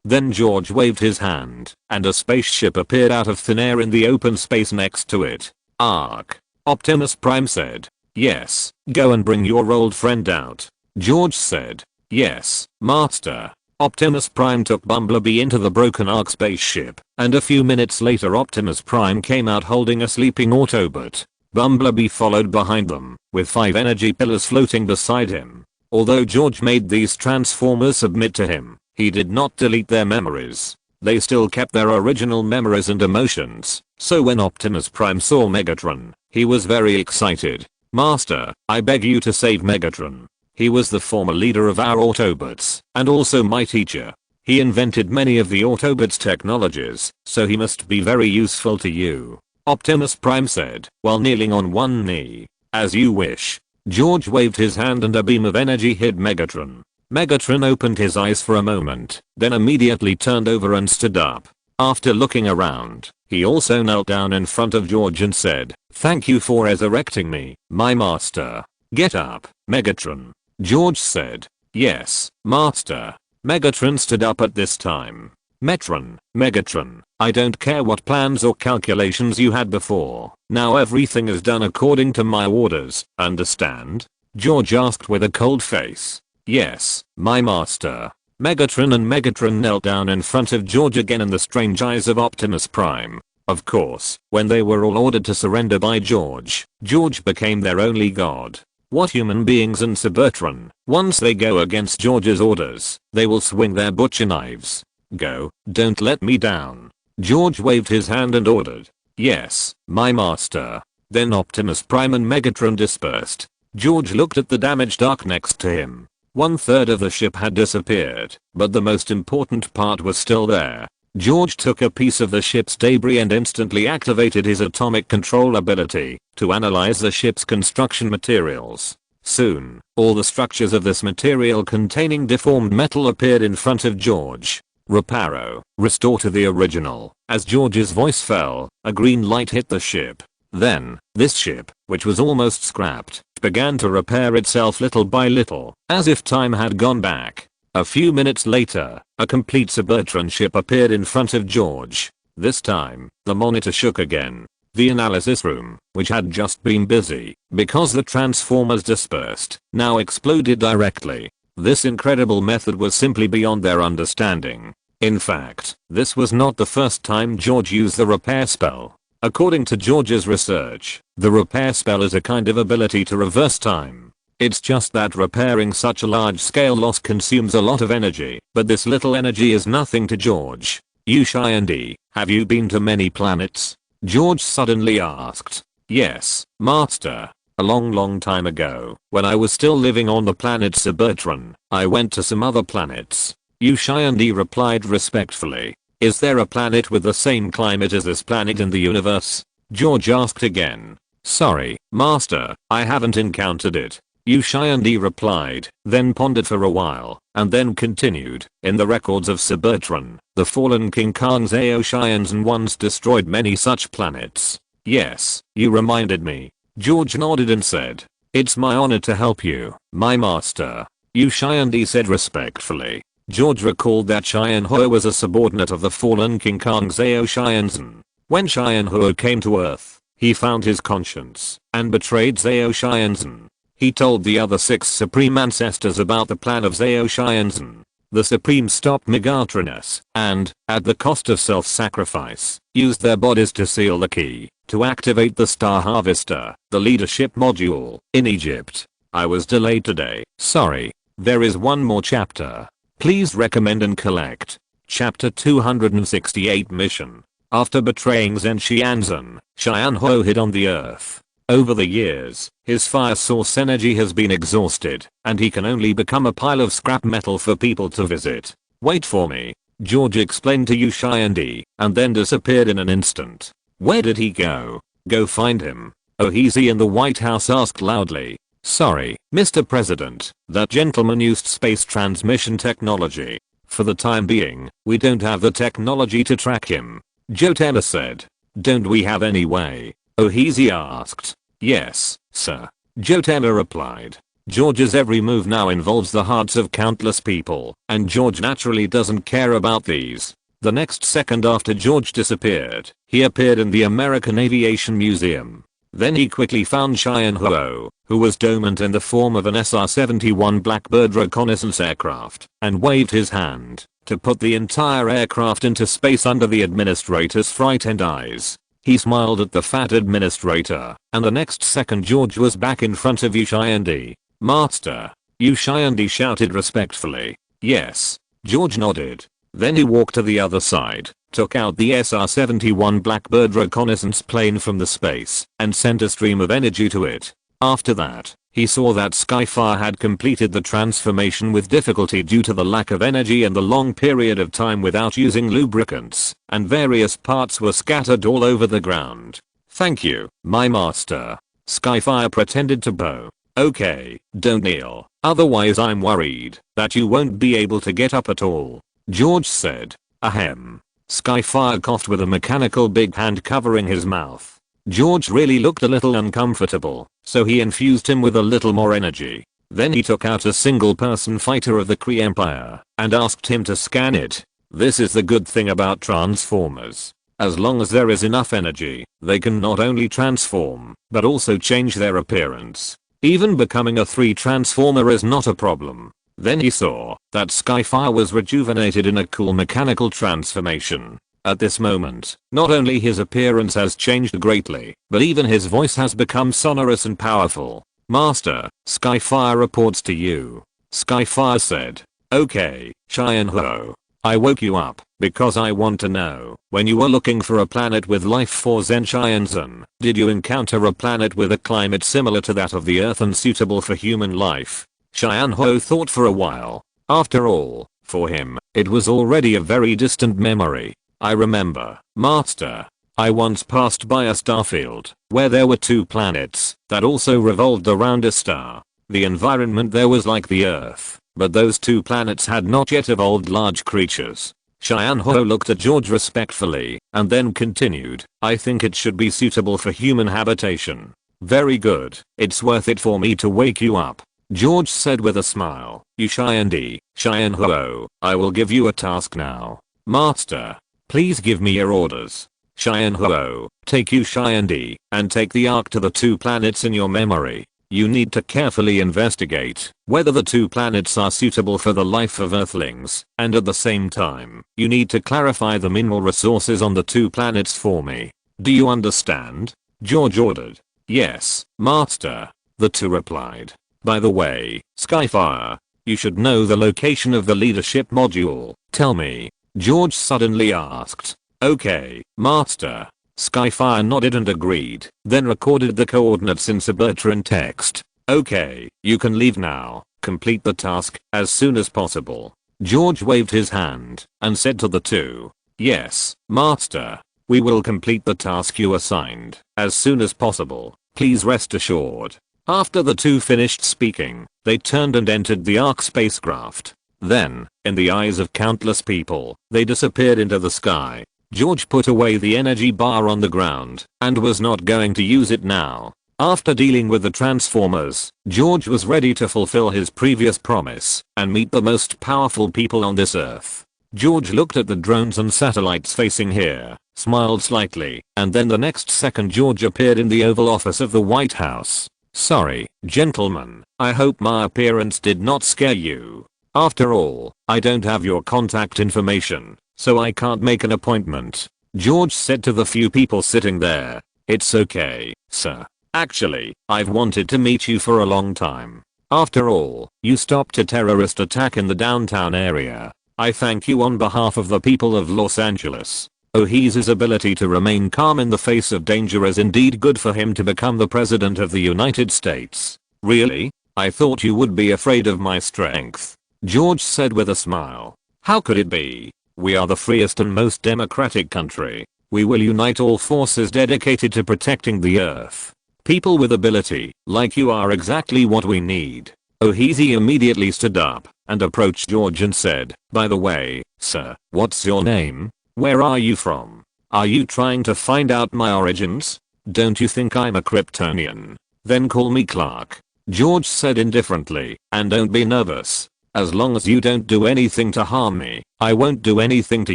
Then George waved his hand, and a spaceship appeared out of thin air in the open space next to it. Ark. Optimus Prime said. Yes, go and bring your old friend out. George said. Yes, Master. Optimus Prime took Bumblebee into the broken Ark spaceship, and a few minutes later Optimus Prime came out holding a sleeping Autobot. Bumblebee followed behind them, with 5 energy pillars floating beside him. Although George made these Transformers submit to him, he did not delete their memories. They still kept their original memories and emotions, so when Optimus Prime saw Megatron, he was very excited. Master, I beg you to save Megatron. He was the former leader of our Autobots, and also my teacher. He invented many of the Autobots' technologies, so he must be very useful to you. Optimus Prime said, while kneeling on one knee. As you wish. George waved his hand and a beam of energy hit Megatron. Megatron opened his eyes for a moment, then immediately turned over and stood up. After looking around, he also knelt down in front of George and said, thank you for resurrecting me, my master. Get up, Megatron. George said. Yes, master. Megatron stood up at this time. Megatron, I don't care what plans or calculations you had before. Now everything is done according to my orders, understand? George asked with a cold face. Yes, my master. Megatron and Megatron knelt down in front of George again in the strange eyes of Optimus Prime. Of course, when they were all ordered to surrender by George, George became their only god. What human beings in Cybertron, once they go against George's orders, they will swing their butcher knives. Go, don't let me down. George waved his hand and ordered. Yes, my master. Then Optimus Prime and Megatron dispersed. George looked at the damaged Ark next to him. 1/3 of the ship had disappeared, but the most important part was still there. George took a piece of the ship's debris and instantly activated his atomic control ability to analyze the ship's construction materials. Soon, all the structures of this material containing deformed metal appeared in front of George. Reparo, restore to the original. As George's voice fell, a green light hit the ship. Then, this ship, which was almost scrapped, began to repair itself little by little, as if time had gone back. A few minutes later, a complete Cybertron ship appeared in front of George. This time, the monitor shook again. The analysis room, which had just been busy because the Transformers dispersed, now exploded directly. This incredible method was simply beyond their understanding. In fact, this was not the first time George used the repair spell. According to George's research, the repair spell is a kind of ability to reverse time. It's just that repairing such a large scale loss consumes a lot of energy, but this little energy is nothing to George. Yushai, have you been to many planets? George suddenly asked. Yes, Master. A long time ago, when I was still living on the planet Cybertron, I went to some other planets. Yushai replied respectfully. Is there a planet with the same climate as this planet in the universe? George asked again. Sorry, Master, I haven't encountered it. Yushai replied, then pondered for a while, and then continued. In the records of Cybertron, the fallen King Kong Zeo once destroyed many such planets. Yes, you reminded me. George nodded and said, it's my honor to help you, my master. Yushai said respectfully. George recalled that Chien-Ho was a subordinate of the fallen King Kong Zeo. When Chien-Ho came to Earth, he found his conscience and betrayed Zeo. He told the other 6 supreme ancestors about the plan of Zeo. The Supreme stopped Megatronus and, at the cost of self-sacrifice, used their bodies to seal the key to activate the Star Harvester, the leadership module, in Egypt. I was delayed today. Sorry. There is one more chapter. Please recommend and collect. Chapter 268 Mission. After betraying Zhen Xianzhen, Chien-Ho hid on the Earth. Over the years, his fire source energy has been exhausted, and he can only become a pile of scrap metal for people to visit. Wait for me. George explained to Yushai and then disappeared in an instant. Where did he go? Go find him. Oh, he's in the White House asked loudly. Sorry, Mr. President, that gentleman used space transmission technology. For the time being, we don't have the technology to track him. Joe Taylor said. Don't we have any way? Ohezi asked. Yes, sir. Joe Taylor replied. George's every move now involves the hearts of countless people, and George naturally doesn't care about these. The next second after George disappeared, he appeared in the American Aviation Museum. Then he quickly found Chien-Ho, who was dormant in the form of an SR-71 Blackbird reconnaissance aircraft, and waved his hand to put the entire aircraft into space under the administrator's frightened eyes. He smiled at the fat administrator, and the next second George was back in front of Yushai. Master. Yushai shouted respectfully. Yes. George nodded. Then he walked to the other side, took out the SR-71 Blackbird reconnaissance plane from the space, and sent a stream of energy to it. After that, he saw that Skyfire had completed the transformation with difficulty due to the lack of energy and the long period of time without using lubricants, and various parts were scattered all over the ground. Thank you, my master. Skyfire pretended to bow. Okay, don't kneel, otherwise I'm worried that you won't be able to get up at all. George said. Ahem. Skyfire coughed with a mechanical big hand covering his mouth. George really looked a little uncomfortable, so he infused him with a little more energy. Then he took out a single person fighter of the Kree Empire and asked him to scan it. This is the good thing about Transformers. As long as there is enough energy, they can not only transform, but also change their appearance. Even becoming a 3 Transformer is not a problem. Then he saw that Skyfire was rejuvenated in a cool mechanical transformation. At this moment, not only his appearance has changed greatly, but even his voice has become sonorous and powerful. Master, Skyfire reports to you. Skyfire said. Okay, Chien-Ho. I woke you up because I want to know, when you were looking for a planet with life for Zhen Xianzhen, did you encounter a planet with a climate similar to that of the Earth and suitable for human life? Chien-Ho thought for a while. After all, for him, it was already a very distant memory. I remember, Master. I once passed by a starfield where there were 2 planets that also revolved around a star. The environment there was like the Earth, but those 2 planets had not yet evolved large creatures. Chien-Ho looked at George respectfully and then continued. I think it should be suitable for human habitation. Very good. It's worth it for me to wake you up. George said with a smile. Yushai, Chien-Ho, I will give you a task now. Master. Please give me your orders. Chien-Ho, take Yushai and take the ark to the 2 planets in your memory. You need to carefully investigate whether the two planets are suitable for the life of Earthlings, and at the same time, you need to clarify the mineral resources on the two planets for me. Do you understand? George ordered. Yes, Master. The two replied. By the way, Skyfire, you should know the location of the leadership module. Tell me. George suddenly asked. Okay, Master. Skyfire nodded and agreed, then recorded the coordinates in Subertrane text. Okay, you can leave now. Complete the task as soon as possible. George waved his hand and said to the two. Yes, Master. We will complete the task you assigned as soon as possible. Please rest assured. After the two finished speaking, they turned and entered the Ark spacecraft. Then, in the eyes of countless people, they disappeared into the sky. George put away the energy bar on the ground and was not going to use it now. After dealing with the Transformers, George was ready to fulfill his previous promise and meet the most powerful people on this Earth. George looked at the drones and satellites facing here, smiled slightly, and then the next second George appeared in the Oval Office of the White House. Sorry, gentlemen, I hope my appearance did not scare you. After all, I don't have your contact information, so I can't make an appointment. George said to the few people sitting there. It's okay, sir. Actually, I've wanted to meet you for a long time. After all, you stopped a terrorist attack in the downtown area. I thank you on behalf of the people of Los Angeles. O'Heese's ability to remain calm in the face of danger is indeed good for him to become the president of the United States. Really? I thought you would be afraid of my strength. George said with a smile. How could it be? We are the freest and most democratic country. We will unite all forces dedicated to protecting the Earth. People with ability, like you, are exactly what we need. O'Heese immediately stood up and approached George and said, by the way, sir, what's your name? Where are you from? Are you trying to find out my origins? Don't you think I'm a Kryptonian? Then call me Clark. George said indifferently, and don't be nervous. As long as you don't do anything to harm me, I won't do anything to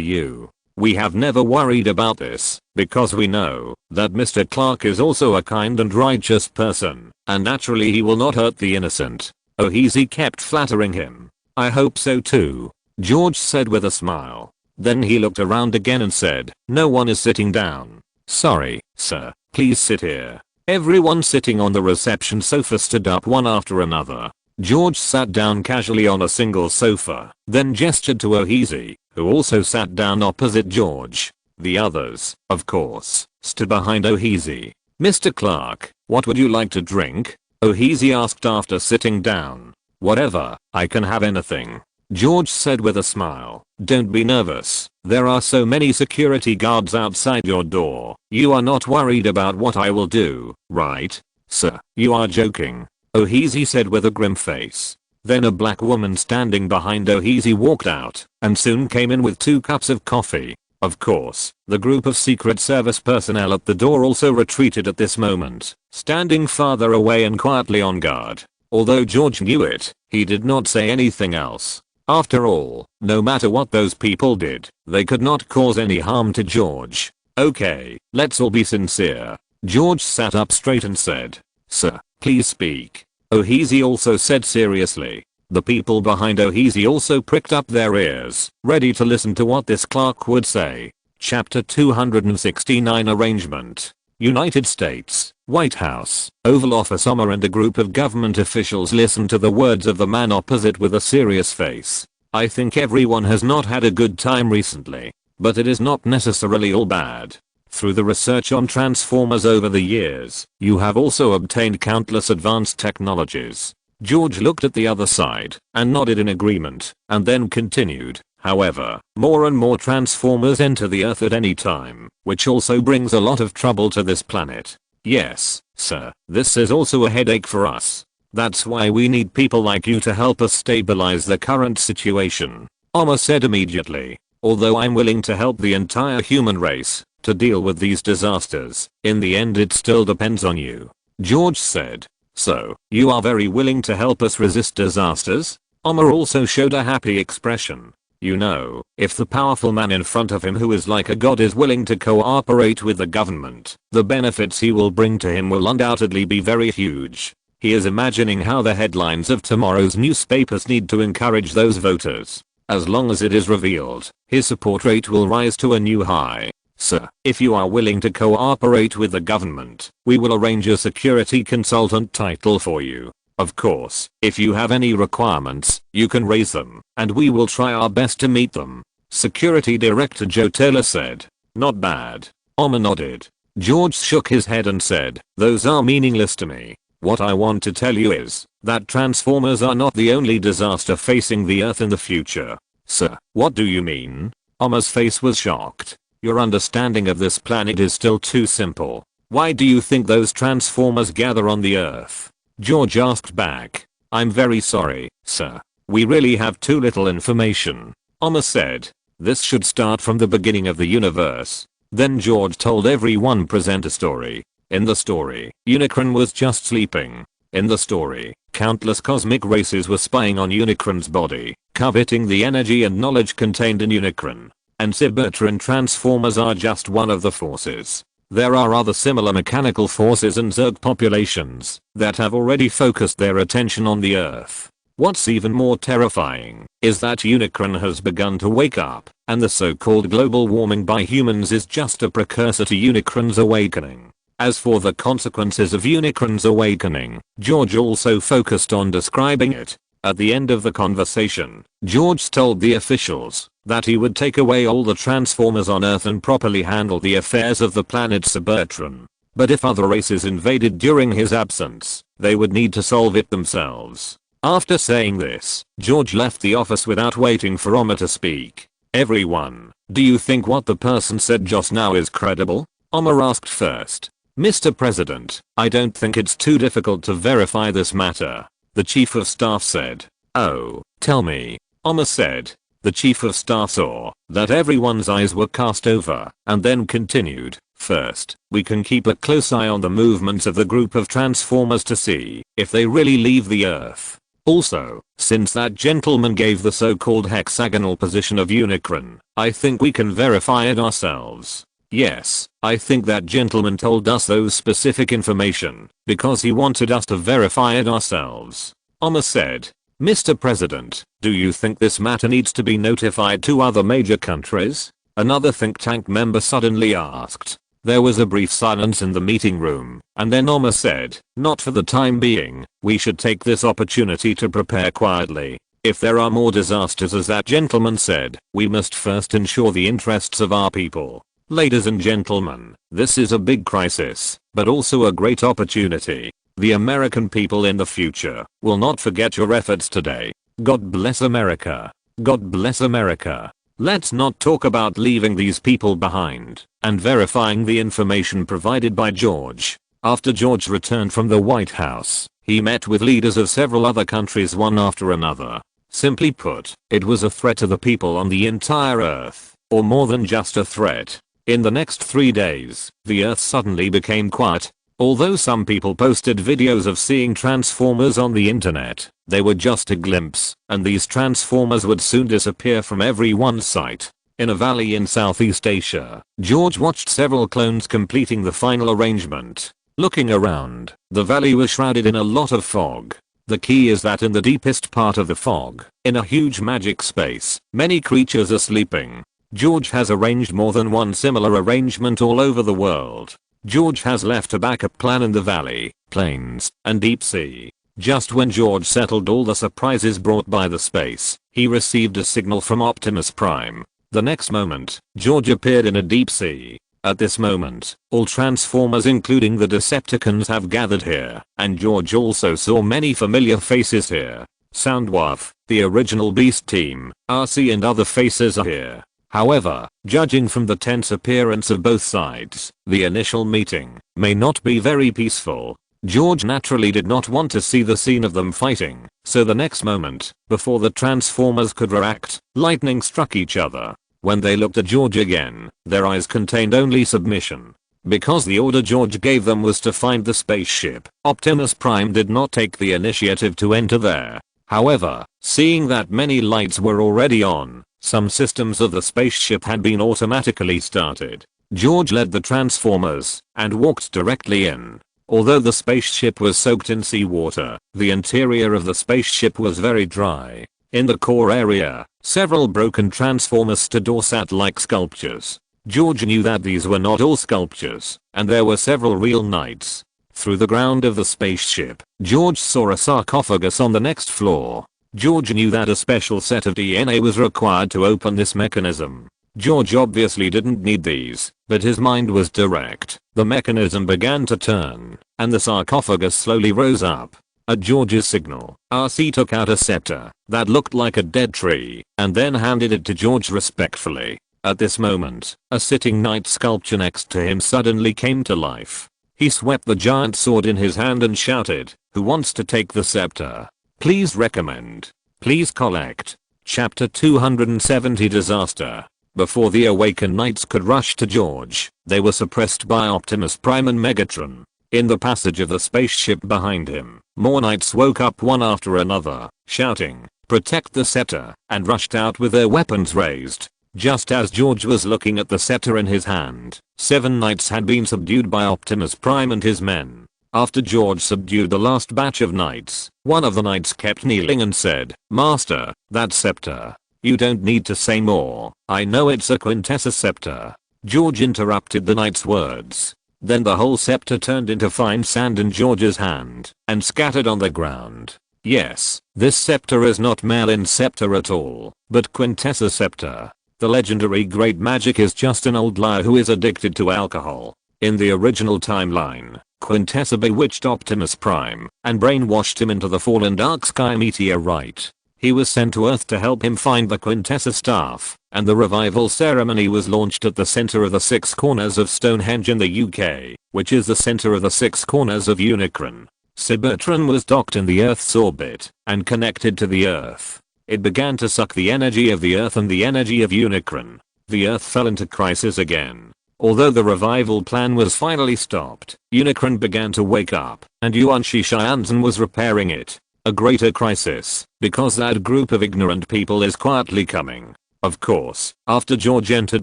you. We have never worried about this, because we know that Mr. Clark is also a kind and righteous person, and naturally he will not hurt the innocent. O'Heese kept flattering him. I hope so too, George said with a smile. Then he looked around again and said, no one is sitting down. Sorry, sir, please sit here. Everyone sitting on the reception sofa stood up one after another. George sat down casually on a single sofa, then gestured to O'Heese, who also sat down opposite George. The others, of course, stood behind O'Heese. Mr. Clark, what would you like to drink? O'Heese asked after sitting down. Whatever, I can have anything. George said with a smile. Don't be nervous. There are so many security guards outside your door. You are not worried about what I will do, right? Sir, you are joking. O'Heese said with a grim face. Then a black woman standing behind O'Heese walked out and soon came in with 2 cups of coffee. Of course, the group of Secret Service personnel at the door also retreated at this moment, standing farther away and quietly on guard. Although George knew it, he did not say anything else. After all, no matter what those people did, they could not cause any harm to George. Okay, let's all be sincere. George sat up straight and said, sir, please speak. O'Heese also said seriously. The people behind O'Heese also pricked up their ears, ready to listen to what this Clark would say. Chapter 269 Arrangement. United States, White House, Oval Office. Omar and a group of government officials listened to the words of the man opposite with a serious face. I think everyone has not had a good time recently, but it is not necessarily all bad. Through the research on Transformers over the years, you have also obtained countless advanced technologies. George looked at the other side and nodded in agreement, and then continued. However, more and more Transformers enter the Earth at any time, which also brings a lot of trouble to this planet. Yes, sir, this is also a headache for us. That's why we need people like you to help us stabilize the current situation, Omar said immediately. Although I'm willing to help the entire human race to deal with these disasters, in the end it still depends on you, George said. So, you are very willing to help us resist disasters? Omar also showed a happy expression. You know, if the powerful man in front of him who is like a god is willing to cooperate with the government, the benefits he will bring to him will undoubtedly be very huge. He is imagining how the headlines of tomorrow's newspapers need to encourage those voters. As long as it is revealed, his support rate will rise to a new high. Sir, if you are willing to cooperate with the government, we will arrange a security consultant title for you. Of course, if you have any requirements, you can raise them, and we will try our best to meet them. Security Director Joe Taylor said. Not bad. Omar nodded. George shook his head and said, those are meaningless to me. What I want to tell you is that Transformers are not the only disaster facing the Earth in the future. Sir, what do you mean? Omar's face was shocked. Your understanding of this planet is still too simple. Why do you think those Transformers gather on the Earth? George asked back. I'm very sorry, sir. We really have too little information. Omar said. This should start from the beginning of the universe. Then George told everyone present a story. In the story, Unicron was just sleeping. In the story, countless cosmic races were spying on Unicron's body, coveting the energy and knowledge contained in Unicron. And Cybertron Transformers are just one of the forces. There are other similar mechanical forces and Zerg populations that have already focused their attention on the Earth. What's even more terrifying is that Unicron has begun to wake up, and the so-called global warming by humans is just a precursor to Unicron's awakening. As for the consequences of Unicron's awakening, George also focused on describing it. At the end of the conversation, George told the officials that he would take away all the Transformers on Earth and properly handle the affairs of the planet Cybertron. But if other races invaded during his absence, they would need to solve it themselves. After saying this, George left the office without waiting for Omar to speak. Everyone, do you think what the person said just now is credible? Omar asked first. Mr. President, I don't think it's too difficult to verify this matter. The Chief of Staff said. Oh, tell me. Omar said. The Chief of Staff saw that everyone's eyes were cast over, and then continued. First, we can keep a close eye on the movements of the group of Transformers to see if they really leave the Earth. Also, since that gentleman gave the so-called hexagonal position of Unicron, I think we can verify it ourselves. Yes, I think that gentleman told us those specific information because he wanted us to verify it ourselves. Omar said. Mr. President, do you think this matter needs to be notified to other major countries? Another think tank member suddenly asked. There was a brief silence in the meeting room, and then Omar said, not for the time being, we should take this opportunity to prepare quietly. If there are more disasters as that gentleman said, we must first ensure the interests of our people. Ladies and gentlemen, this is a big crisis, but also a great opportunity. The American people in the future will not forget your efforts today. God bless America. God bless America. Let's not talk about leaving these people behind and verifying the information provided by George. After George returned from the White House, he met with leaders of several other countries one after another. Simply put, it was a threat to the people on the entire Earth, or more than just a threat. In the next 3 days, the Earth suddenly became quiet. Although some people posted videos of seeing Transformers on the internet, they were just a glimpse, and these Transformers would soon disappear from everyone's sight. In a valley in Southeast Asia, George watched several clones completing the final arrangement. Looking around, the valley was shrouded in a lot of fog. The key is that in the deepest part of the fog, in a huge magic space, many creatures are sleeping. George has arranged more than one similar arrangement all over the world. George has left a backup plan in the valley, plains, and deep sea. Just when George settled all the surprises brought by the space, he received a signal from Optimus Prime. The next moment, George appeared in a deep sea. At this moment, all Transformers including the Decepticons have gathered here, and George also saw many familiar faces here. Soundwave, the original Beast team, RC and other faces are here. However, judging from the tense appearance of both sides, the initial meeting may not be very peaceful. George naturally did not want to see the scene of them fighting, so the next moment, before the Transformers could react, lightning struck each other. When they looked at George again, their eyes contained only submission. Because the order George gave them was to find the spaceship, Optimus Prime did not take the initiative to enter there. However, seeing that many lights were already on, some systems of the spaceship had been automatically started. George led the Transformers and walked directly in. Although the spaceship was soaked in seawater, the interior of the spaceship was very dry. In the core area, several broken transformers stood or sat like sculptures. George knew that these were not all sculptures, and there were several real knights. Through the ground of the spaceship, George saw a sarcophagus on the next floor. George knew that a special set of DNA was required to open this mechanism. George obviously didn't need these, but his mind was direct. The mechanism began to turn, and the sarcophagus slowly rose up. At George's signal, RC took out a scepter that looked like a dead tree, and then handed it to George respectfully. At this moment, a sitting knight sculpture next to him suddenly came to life. He swept the giant sword in his hand and shouted, "Who wants to take the scepter? Please recommend. Please collect." Chapter 270 Disaster. Before the awakened knights could rush to George, they were suppressed by Optimus Prime and Megatron. In the passage of the spaceship behind him, more knights woke up one after another, shouting, "Protect the scepter," and rushed out with their weapons raised. Just as George was looking at the scepter in his hand, 7 knights had been subdued by Optimus Prime and his men. After George subdued the last batch of knights, one of the knights kept kneeling and said, "Master, that scepter. You don't need to say more. I know it's a quintessa scepter." George interrupted the knight's words. Then the whole scepter turned into fine sand in George's hand and scattered on the ground. Yes, this scepter is not Merlin's scepter at all, but quintessa scepter. The legendary great magic is just an old liar who is addicted to alcohol. In the original timeline, Quintessa bewitched Optimus Prime and brainwashed him into the fallen Dark Sky meteorite. He was sent to Earth to help him find the Quintessa staff, and the revival ceremony was launched at the center of the 6 corners of Stonehenge in the UK, which is the center of the 6 corners of Unicron. Cybertron was docked in the Earth's orbit and connected to the Earth. It began to suck the energy of the Earth and the energy of Unicron. The Earth fell into crisis again. Although the revival plan was finally stopped, Unicron began to wake up, and Yuan Shishianzen was repairing it. A greater crisis, because that group of ignorant people is quietly coming. Of course, after George entered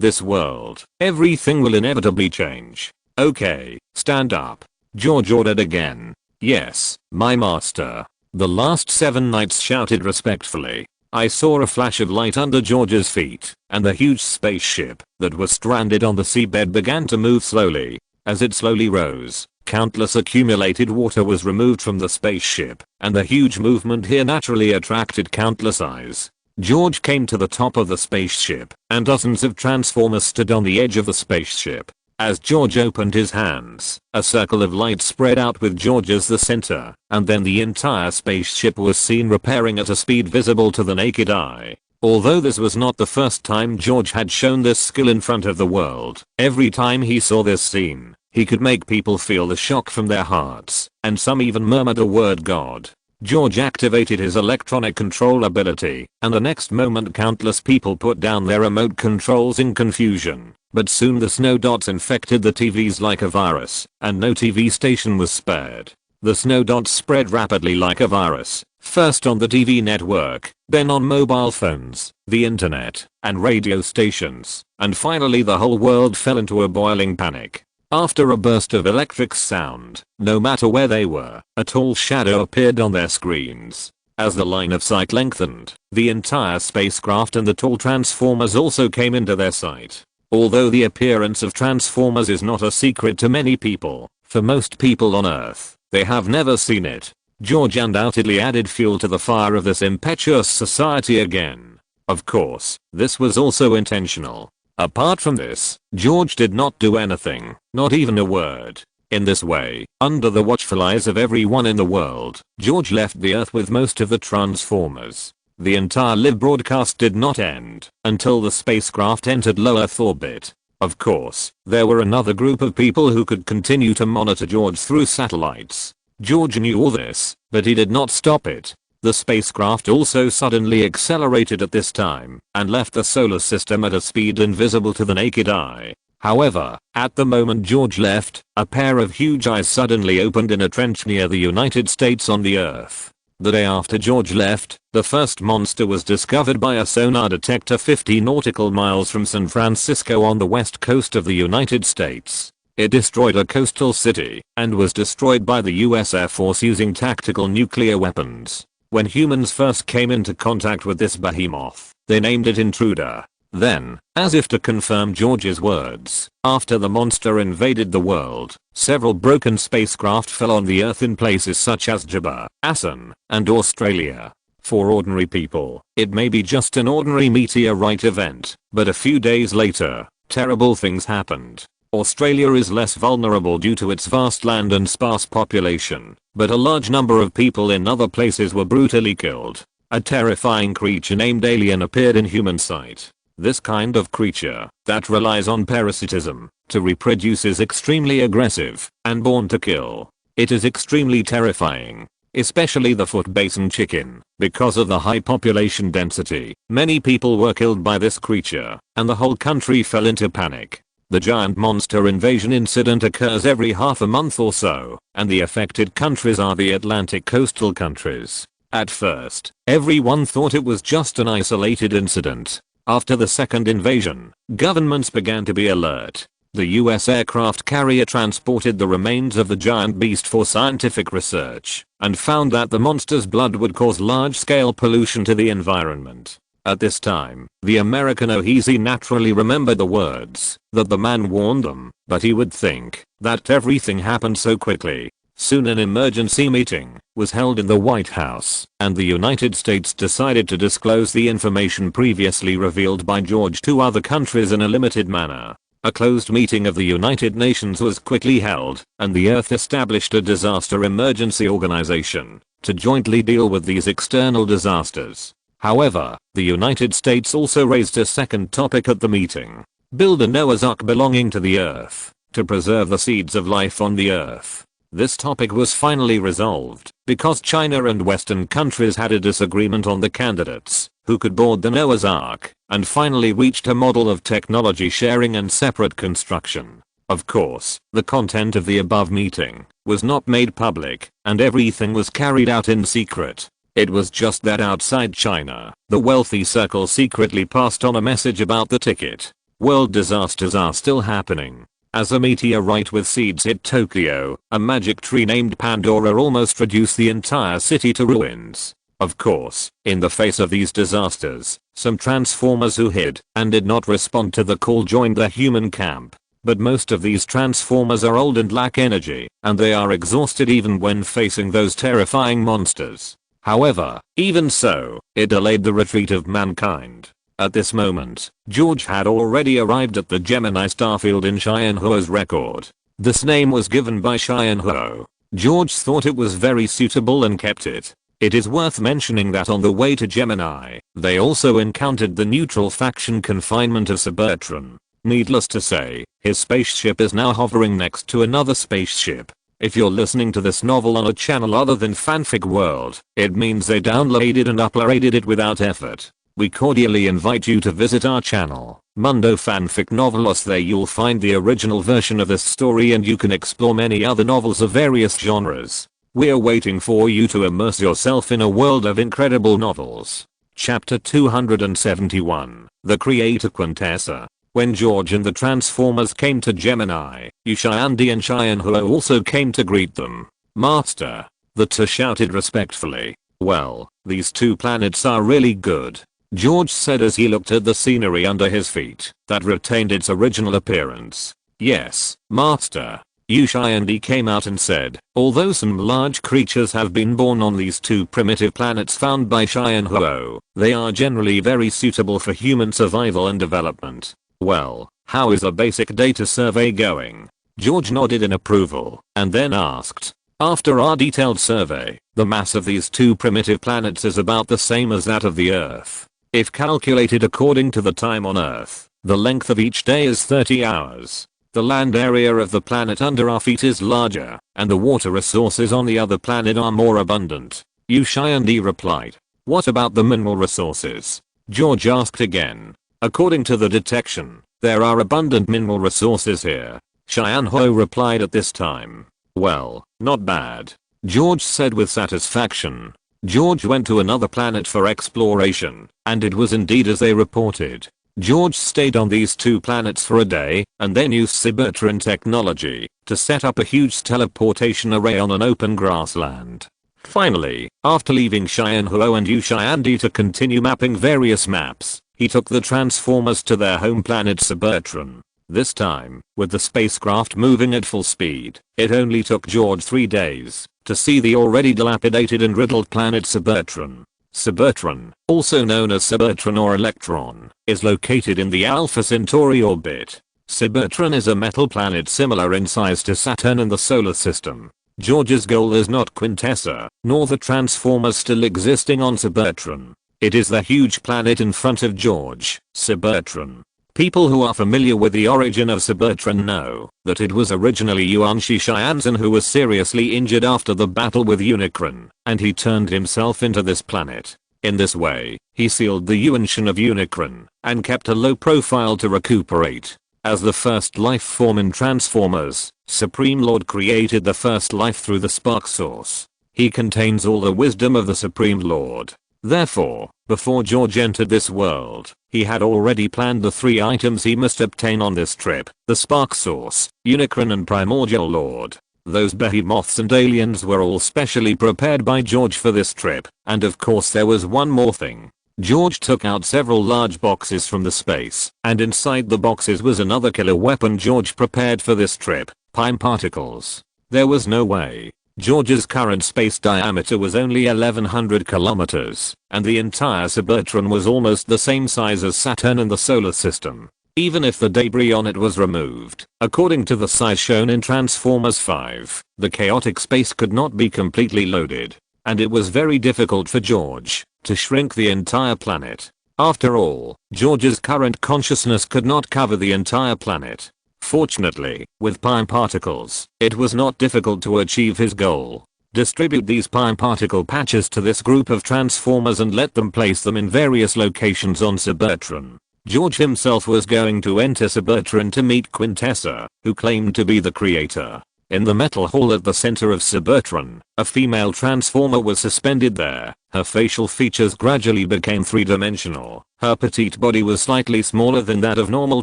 this world, everything will inevitably change. "Okay, stand up," George ordered again. "Yes, my master." The last 7 knights shouted respectfully. I saw a flash of light under George's feet, and the huge spaceship that was stranded on the seabed began to move slowly. As it slowly rose, countless accumulated water was removed from the spaceship, and the huge movement here naturally attracted countless eyes. George came to the top of the spaceship, and dozens of transformers stood on the edge of the spaceship. As George opened his hands, a circle of light spread out with George as the center, and then the entire spaceship was seen repairing at a speed visible to the naked eye. Although this was not the first time George had shown this skill in front of the world, every time he saw this scene, he could make people feel the shock from their hearts, and some even murmured the word God. George activated his electronic control ability, and the next moment countless people put down their remote controls in confusion. But soon the snow dots infected the TVs like a virus, and no TV station was spared. The snow dots spread rapidly like a virus, first on the TV network, then on mobile phones, the internet, and radio stations, and finally the whole world fell into a boiling panic. After a burst of electric sound, no matter where they were, a tall shadow appeared on their screens. As the line of sight lengthened, the entire spacecraft and the tall transformers also came into their sight. Although the appearance of transformers is not a secret to many people, for most people on Earth, they have never seen it. George undoubtedly added fuel to the fire of this impetuous society again. Of course, this was also intentional. Apart from this, George did not do anything, not even a word. In this way, under the watchful eyes of everyone in the world, George left the Earth with most of the transformers. The entire live broadcast did not end until the spacecraft entered low Earth orbit. Of course, there were another group of people who could continue to monitor George through satellites. George knew all this, but he did not stop it. The spacecraft also suddenly accelerated at this time and left the solar system at a speed invisible to the naked eye. However, at the moment George left, a pair of huge eyes suddenly opened in a trench near the United States on the Earth. The day after George left, the first monster was discovered by a sonar detector 50 nautical miles from San Francisco on the west coast of the United States. It destroyed a coastal city and was destroyed by the US Air Force using tactical nuclear weapons. When humans first came into contact with this behemoth, they named it Intruder. Then, as if to confirm George's words, after the monster invaded the world, several broken spacecraft fell on the Earth in places such as Java, Assen, and Australia. For ordinary people, it may be just an ordinary meteorite event, but a few days later, terrible things happened. Australia is less vulnerable due to its vast land and sparse population, but a large number of people in other places were brutally killed. A terrifying creature named Alien appeared in human sight. This kind of creature, that relies on parasitism to reproduce, is extremely aggressive and born to kill. It is extremely terrifying. Especially the foot basin chicken. Because of the high population density, many people were killed by this creature, and the whole country fell into panic. The giant monster invasion incident occurs every half a month or so, and the affected countries are the Atlantic coastal countries. At first, everyone thought it was just an isolated incident. After the second invasion, governments began to be alert. The US aircraft carrier transported the remains of the giant beast for scientific research, and found that the monster's blood would cause large-scale pollution to the environment. At this time, the American Oheese naturally remembered the words that the man warned them, but he would think that everything happened so quickly. Soon an emergency meeting was held in the White House, and the United States decided to disclose the information previously revealed by George to other countries in a limited manner. A closed meeting of the United Nations was quickly held, and the Earth established a disaster emergency organization to jointly deal with these external disasters. However, the United States also raised a second topic at the meeting. Build a Noah's Ark belonging to the Earth to preserve the seeds of life on the Earth. This topic was finally resolved because China and Western countries had a disagreement on the candidates who could board the Noah's Ark, and finally reached a model of technology sharing and separate construction. Of course, the content of the above meeting was not made public, and everything was carried out in secret. It was just that outside China, the wealthy circle secretly passed on a message about the ticket. World disasters are still happening. As a meteorite with seeds hit Tokyo, a magic tree named Pandora almost reduced the entire city to ruins. Of course, in the face of these disasters, some Transformers who hid and did not respond to the call joined the human camp. But most of these Transformers are old and lack energy, and they are exhausted even when facing those terrifying monsters. However, even so, it delayed the retreat of mankind. At this moment, George had already arrived at the Gemini starfield in Cheyenne-Huo's record. This name was given by Cheyenne-Huo. George thought it was very suitable and kept it. It is worth mentioning that on the way to Gemini, they also encountered the neutral faction confinement of Cybertron. Needless to say, his spaceship is now hovering next to another spaceship. If you're listening to this novel on a channel other than Fanfic World, it means they downloaded and uploaded it without effort. We cordially invite you to visit our channel, Mundo Fanfic Novelos. There you'll find the original version of this story, and you can explore many other novels of various genres. We're waiting for you to immerse yourself in a world of incredible novels. Chapter 271, The Creator Quintessa. When George and the Transformers came to Gemini, Yushayandi and Cheyenne-Huo also came to greet them. Master, the two shouted respectfully. Well, these two planets are really good, George said as he looked at the scenery under his feet that retained its original appearance. Yes, Master. Yushayandi came out and said, although some large creatures have been born on these two primitive planets found by Cheyenne-Huo, they are generally very suitable for human survival and development. Well, how is a basic data survey going? George nodded in approval, and then asked. After our detailed survey, the mass of these two primitive planets is about the same as that of the Earth. If calculated according to the time on Earth, the length of each day is 30 hours. The land area of the planet under our feet is larger, and the water resources on the other planet are more abundant. Yushayandi replied. What about the mineral resources? George asked again. According to the detection, there are abundant mineral resources here. Cheyenne-Huo replied at this time. Well, not bad, George said with satisfaction. George went to another planet for exploration, and it was indeed as they reported. George stayed on these two planets for a day and then used Cybertron technology to set up a huge teleportation array on an open grassland. Finally, after leaving Cheyenne Huo and Yushayandi to continue mapping various maps, he took the Transformers to their home planet Cybertron. This time, with the spacecraft moving at full speed, it only took George 3 days to see the already dilapidated and riddled planet Cybertron. Cybertron, also known as Cybertron or Electron, is located in the Alpha Centauri orbit. Cybertron is a metal planet similar in size to Saturn in the solar system. George's goal is not Quintessa, nor the Transformers still existing on Cybertron. It is the huge planet in front of George, Cybertron. People who are familiar with the origin of Cybertron know that it was originally Yuan Shixianzhen who was seriously injured after the battle with Unicron, and he turned himself into this planet. In this way, he sealed the Yuanshan of Unicron and kept a low profile to recuperate. As the first life form in Transformers, Supreme Lord created the first life through the spark source. He contains all the wisdom of the Supreme Lord. Therefore, before George entered this world, he had already planned the 3 items he must obtain on this trip: the Spark Source, Unicron and Primordial Lord. Those behemoths and aliens were all specially prepared by George for this trip, and of course there was one more thing. George took out several large boxes from the space, and inside the boxes was another killer weapon George prepared for this trip: Pime particles. There was no way. George's current space diameter was only 1100 kilometers, and the entire Cybertron was almost the same size as Saturn in the solar system, even if the debris on it was removed. According to the size shown in Transformers 5, the chaotic space could not be completely loaded, and it was very difficult for George to shrink the entire planet. After all, George's current consciousness could not cover the entire planet. Fortunately, with Pime particles, it was not difficult to achieve his goal. Distribute these Pime particle patches to this group of Transformers and let them place them in various locations on Cybertron. George himself was going to enter Cybertron to meet Quintessa, who claimed to be the creator. In the metal hall at the center of Cybertron, a female Transformer was suspended there. Her facial features gradually became 3-dimensional. Her petite body was slightly smaller than that of normal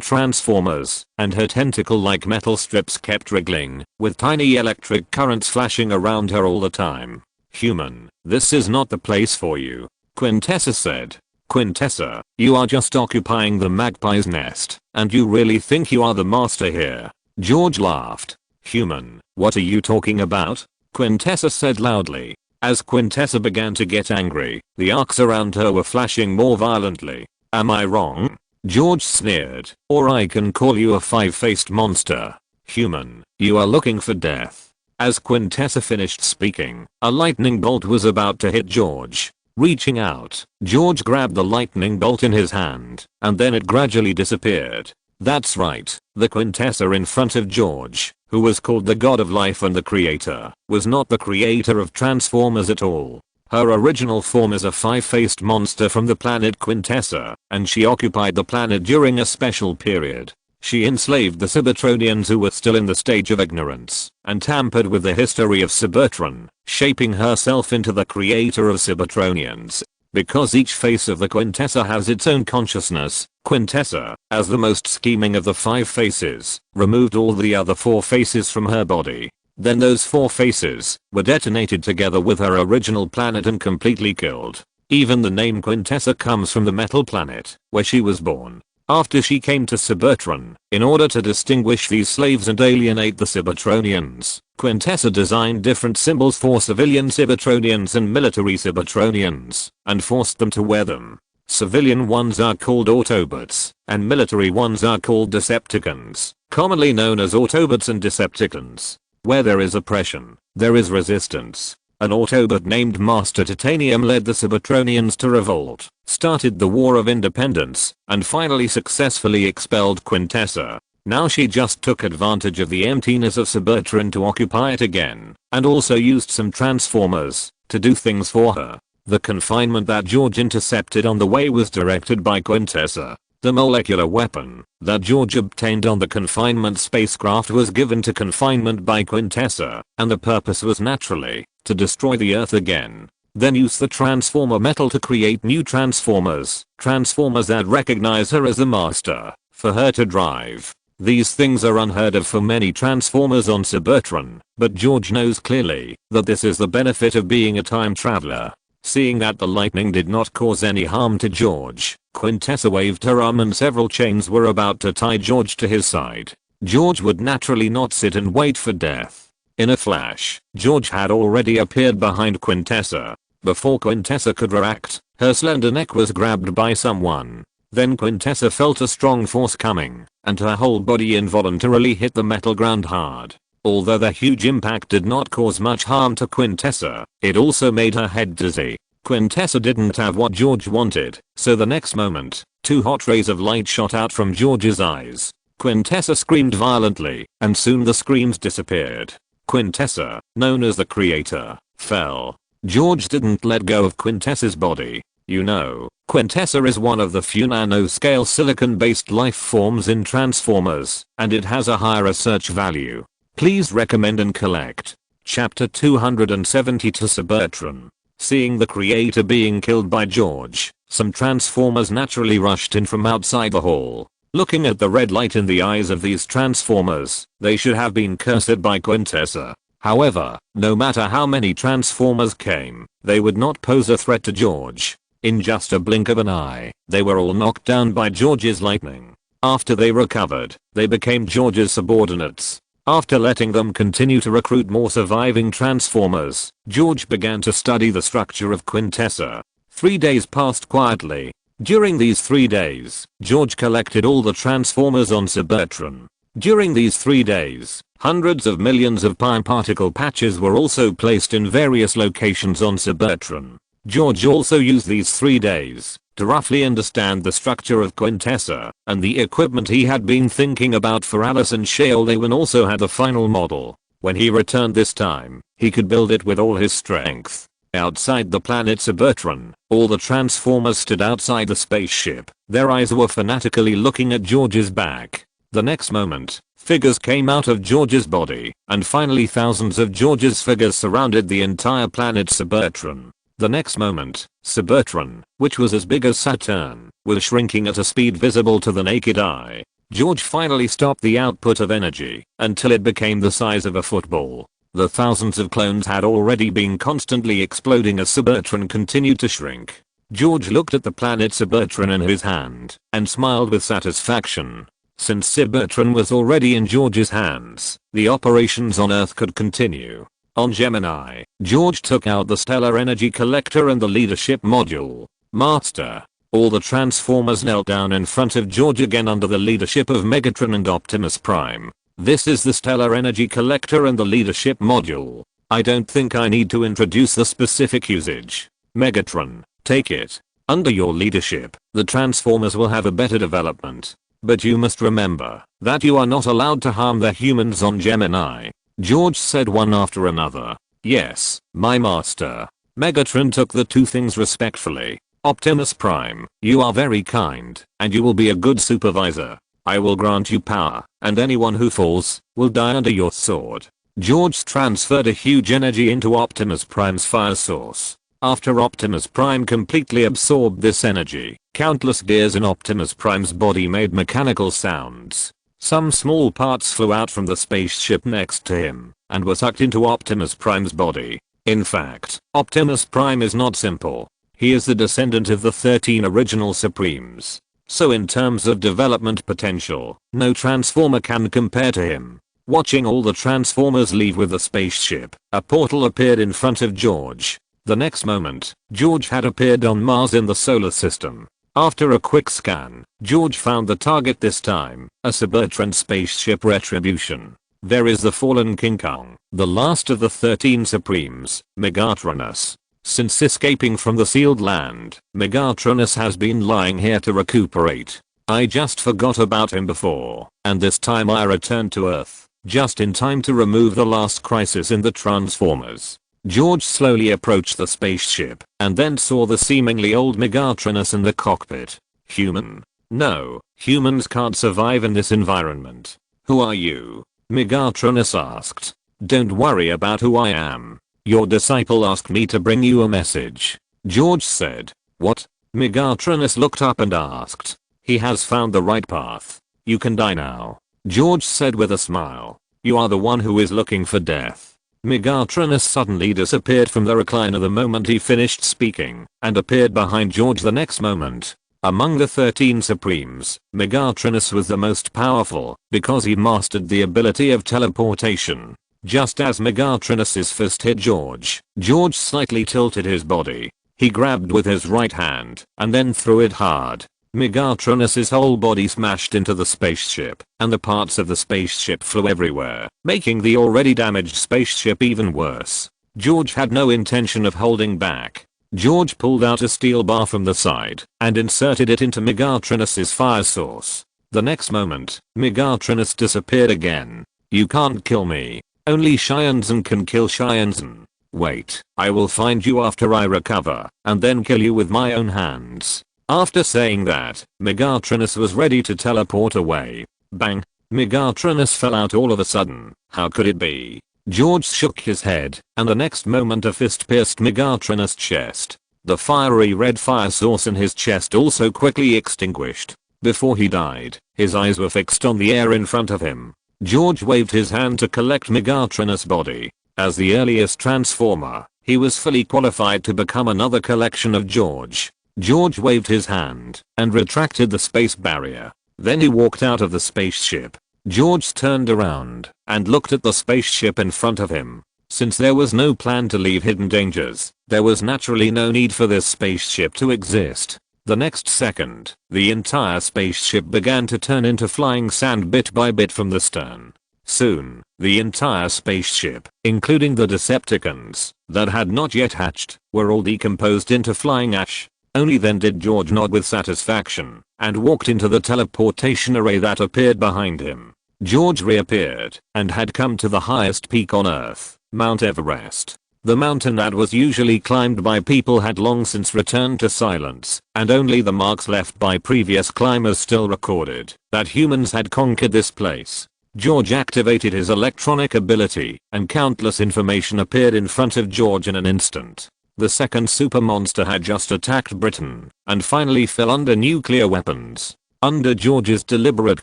Transformers, and her tentacle-like metal strips kept wriggling, with tiny electric currents flashing around her all the time. "Human, this is not the place for you," Quintessa said. "Quintessa, you are just occupying the magpie's nest, and you really think you are the master here?" George laughed. "Human, what are you talking about?" Quintessa said loudly. As Quintessa began to get angry, the arcs around her were flashing more violently. "Am I wrong?" George sneered. "Or I can call you a 5-faced monster. Human, you are looking for death." As Quintessa finished speaking, a lightning bolt was about to hit George. Reaching out, George grabbed the lightning bolt in his hand, and then it gradually disappeared. That's right, the Quintessa in front of George, who was called the God of Life and the Creator, was not the creator of Transformers at all. Her original form is a 5-faced monster from the planet Quintessa, and she occupied the planet during a special period. She enslaved the Cybertronians who were still in the stage of ignorance, and tampered with the history of Cybertron, shaping herself into the creator of Cybertronians. Because each face of the Quintessa has its own consciousness, Quintessa, as the most scheming of the 5 faces, removed all the other 4 faces from her body. Then those 4 faces were detonated together with her original planet and completely killed. Even the name Quintessa comes from the metal planet where she was born. After she came to Cybertron, in order to distinguish these slaves and alienate the Cybertronians, Quintessa designed different symbols for civilian Cybertronians and military Cybertronians, and forced them to wear them. Civilian ones are called Autobots, and military ones are called Decepticons, commonly known as Autobots and Decepticons. Where there is oppression, there is resistance. An Autobot named Master Titanium led the Cybertronians to revolt, started the War of Independence, and finally successfully expelled Quintessa. Now she just took advantage of the emptiness of Cybertron to occupy it again, and also used some Transformers to do things for her. The confinement that George intercepted on the way was directed by Quintessa. The molecular weapon that George obtained on the confinement spacecraft was given to confinement by Quintessa, and the purpose was naturally to destroy the Earth again. then use the transformer metal to create new transformers that recognize her as the master, for her to drive. These things are unheard of for many transformers on Cybertron, but George knows clearly that this is the benefit of being a time traveler. Seeing that the lightning did not cause any harm to George, Quintessa waved her arm and several chains were about to tie George to his side. George would naturally not sit and wait for death. In a flash, George had already appeared behind Quintessa. Before Quintessa could react, her slender neck was grabbed by someone. Then Quintessa felt a strong force coming, and her whole body involuntarily hit the metal ground hard. Although the huge impact did not cause much harm to Quintessa, it also made her head dizzy. Quintessa didn't have what George wanted, so the next moment, 2 hot rays of light shot out from George's eyes. Quintessa screamed violently, and soon the screams disappeared. Quintessa, known as the creator, fell. George didn't let go of Quintessa's body. You know, Quintessa is one of the few nanoscale silicon-based life forms in Transformers, and it has a high research value. Please recommend and collect. Chapter 270 to Cybertron. Seeing the creator being killed by George, some Transformers naturally rushed in from outside the hall. Looking at the red light in the eyes of these Transformers, they should have been cursed by Quintessa. However, no matter how many Transformers came, they would not pose a threat to George. In just a blink of an eye, they were all knocked down by George's lightning. After they recovered, they became George's subordinates. After letting them continue to recruit more surviving Transformers, George began to study the structure of Quintessa. 3 days passed quietly. During these 3 days, George collected all the Transformers on Cybertron. During these 3 days, hundreds of millions of pi particle patches were also placed in various locations on Cybertron. George also used these 3 days to roughly understand the structure of Quintessa, and the equipment he had been thinking about for Alice and Sheldon also had the final model. When he returned this time, he could build it with all his strength. Outside the planet Cybertron, all the Transformers stood outside the spaceship. Their eyes were fanatically looking at George's back. The next moment, figures came out of George's body, and finally thousands of George's figures surrounded the entire planet Cybertron. The next moment, Cybertron, which was as big as Saturn, was shrinking at a speed visible to the naked eye. George finally stopped the output of energy until it became the size of a football. The thousands of clones had already been constantly exploding as Cybertron continued to shrink. George looked at the planet Cybertron in his hand and smiled with satisfaction. Since Cybertron was already in George's hands, the operations on Earth could continue. On Gemini, George took out the stellar energy collector and the leadership module. Master. All the Transformers knelt down in front of George again under the leadership of Megatron and Optimus Prime. This is the stellar energy collector and the leadership module. I don't think I need to introduce the specific usage. Megatron, take it. Under your leadership, the Transformers will have a better development. But you must remember that you are not allowed to harm the humans on Gemini. George said one after another. Yes, my master. Megatron took the 2 things respectfully. Optimus Prime, you are very kind, and you will be a good supervisor. I will grant you power, and anyone who falls will die under your sword. George transferred a huge energy into Optimus Prime's fire source. After Optimus Prime completely absorbed this energy, countless gears in Optimus Prime's body made mechanical sounds. Some small parts flew out from the spaceship next to him and were sucked into Optimus Prime's body. In fact, Optimus Prime is not simple. He is the descendant of the 13 original Supremes. So in terms of development potential, no Transformer can compare to him. Watching all the Transformers leave with the spaceship, a portal appeared in front of George. The next moment, George had appeared on Mars in the solar system. After a quick scan, George found the target this time, a Cybertron spaceship Retribution. There is the fallen King Kong, the last of the 13 Supremes, Megatronus. Since escaping from the sealed land, Megatronus has been lying here to recuperate. I just forgot about him before, and this time I returned to Earth, just in time to remove the last crisis in the Transformers. George slowly approached the spaceship, and then saw the seemingly old Megatronus in the cockpit. Human? No, humans can't survive in this environment. Who are you? Megatronus asked. Don't worry about who I am. Your disciple asked me to bring you a message. George said. What? Megatronus looked up and asked. He has found the right path. You can die now. George said with a smile. You are the one who is looking for death. Megatronus suddenly disappeared from the recliner the moment he finished speaking and appeared behind George the next moment. Among the 13 Supremes, Megatronus was the most powerful because he mastered the ability of teleportation. Just as Megatronus's fist hit George, George slightly tilted his body. He grabbed with his right hand and then threw it hard. Megatronus's whole body smashed into the spaceship, and the parts of the spaceship flew everywhere, making the already damaged spaceship even worse. George had no intention of holding back. George pulled out a steel bar from the side and inserted it into Megatronus's fire source. The next moment, Megatronus disappeared again. You can't kill me. Only Shianzan can kill Shianzan. Wait, I will find you after I recover, and then kill you with my own hands. After saying that, Megatronus was ready to teleport away. Bang! Megatronus fell out all of a sudden. How could it be? George shook his head, and the next moment a fist pierced Megatronus' chest. The fiery red fire source in his chest also quickly extinguished. Before he died, his eyes were fixed on the air in front of him. George waved his hand to collect Megatronus' body. As the earliest transformer, he was fully qualified to become another collection of George. George waved his hand and retracted the space barrier. Then he walked out of the spaceship. George turned around and looked at the spaceship in front of him. Since there was no plan to leave hidden dangers, there was naturally no need for this spaceship to exist. The next second, the entire spaceship began to turn into flying sand bit by bit from the stern. Soon, the entire spaceship, including the Decepticons that had not yet hatched, were all decomposed into flying ash. Only then did George nod with satisfaction and walked into the teleportation array that appeared behind him. George reappeared and had come to the highest peak on Earth, Mount Everest. The mountain that was usually climbed by people had long since returned to silence, and only the marks left by previous climbers still recorded that humans had conquered this place. George activated his electronic ability, and countless information appeared in front of George in an instant. The second super monster had just attacked Britain and finally fell under nuclear weapons. Under George's deliberate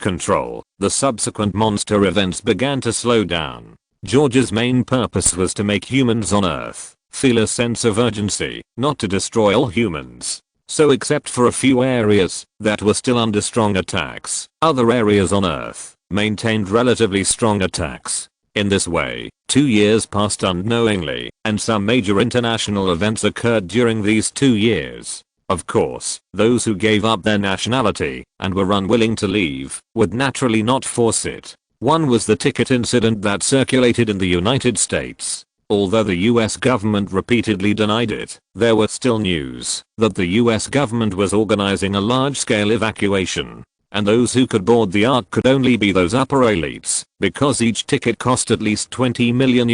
control, the subsequent monster events began to slow down. George's main purpose was to make humans on Earth feel a sense of urgency, not to destroy all humans. So except for a few areas that were still under strong attacks, other areas on Earth maintained relatively strong attacks. In this way, 2 years passed unknowingly, and some major international events occurred during these 2 years. Of course, those who gave up their nationality and were unwilling to leave would naturally not force it. One was the ticket incident that circulated in the United States. Although the US government repeatedly denied it, there was still news that the US government was organizing a large-scale evacuation. And those who could board the Ark could only be those upper elites, because each ticket cost at least $20 million.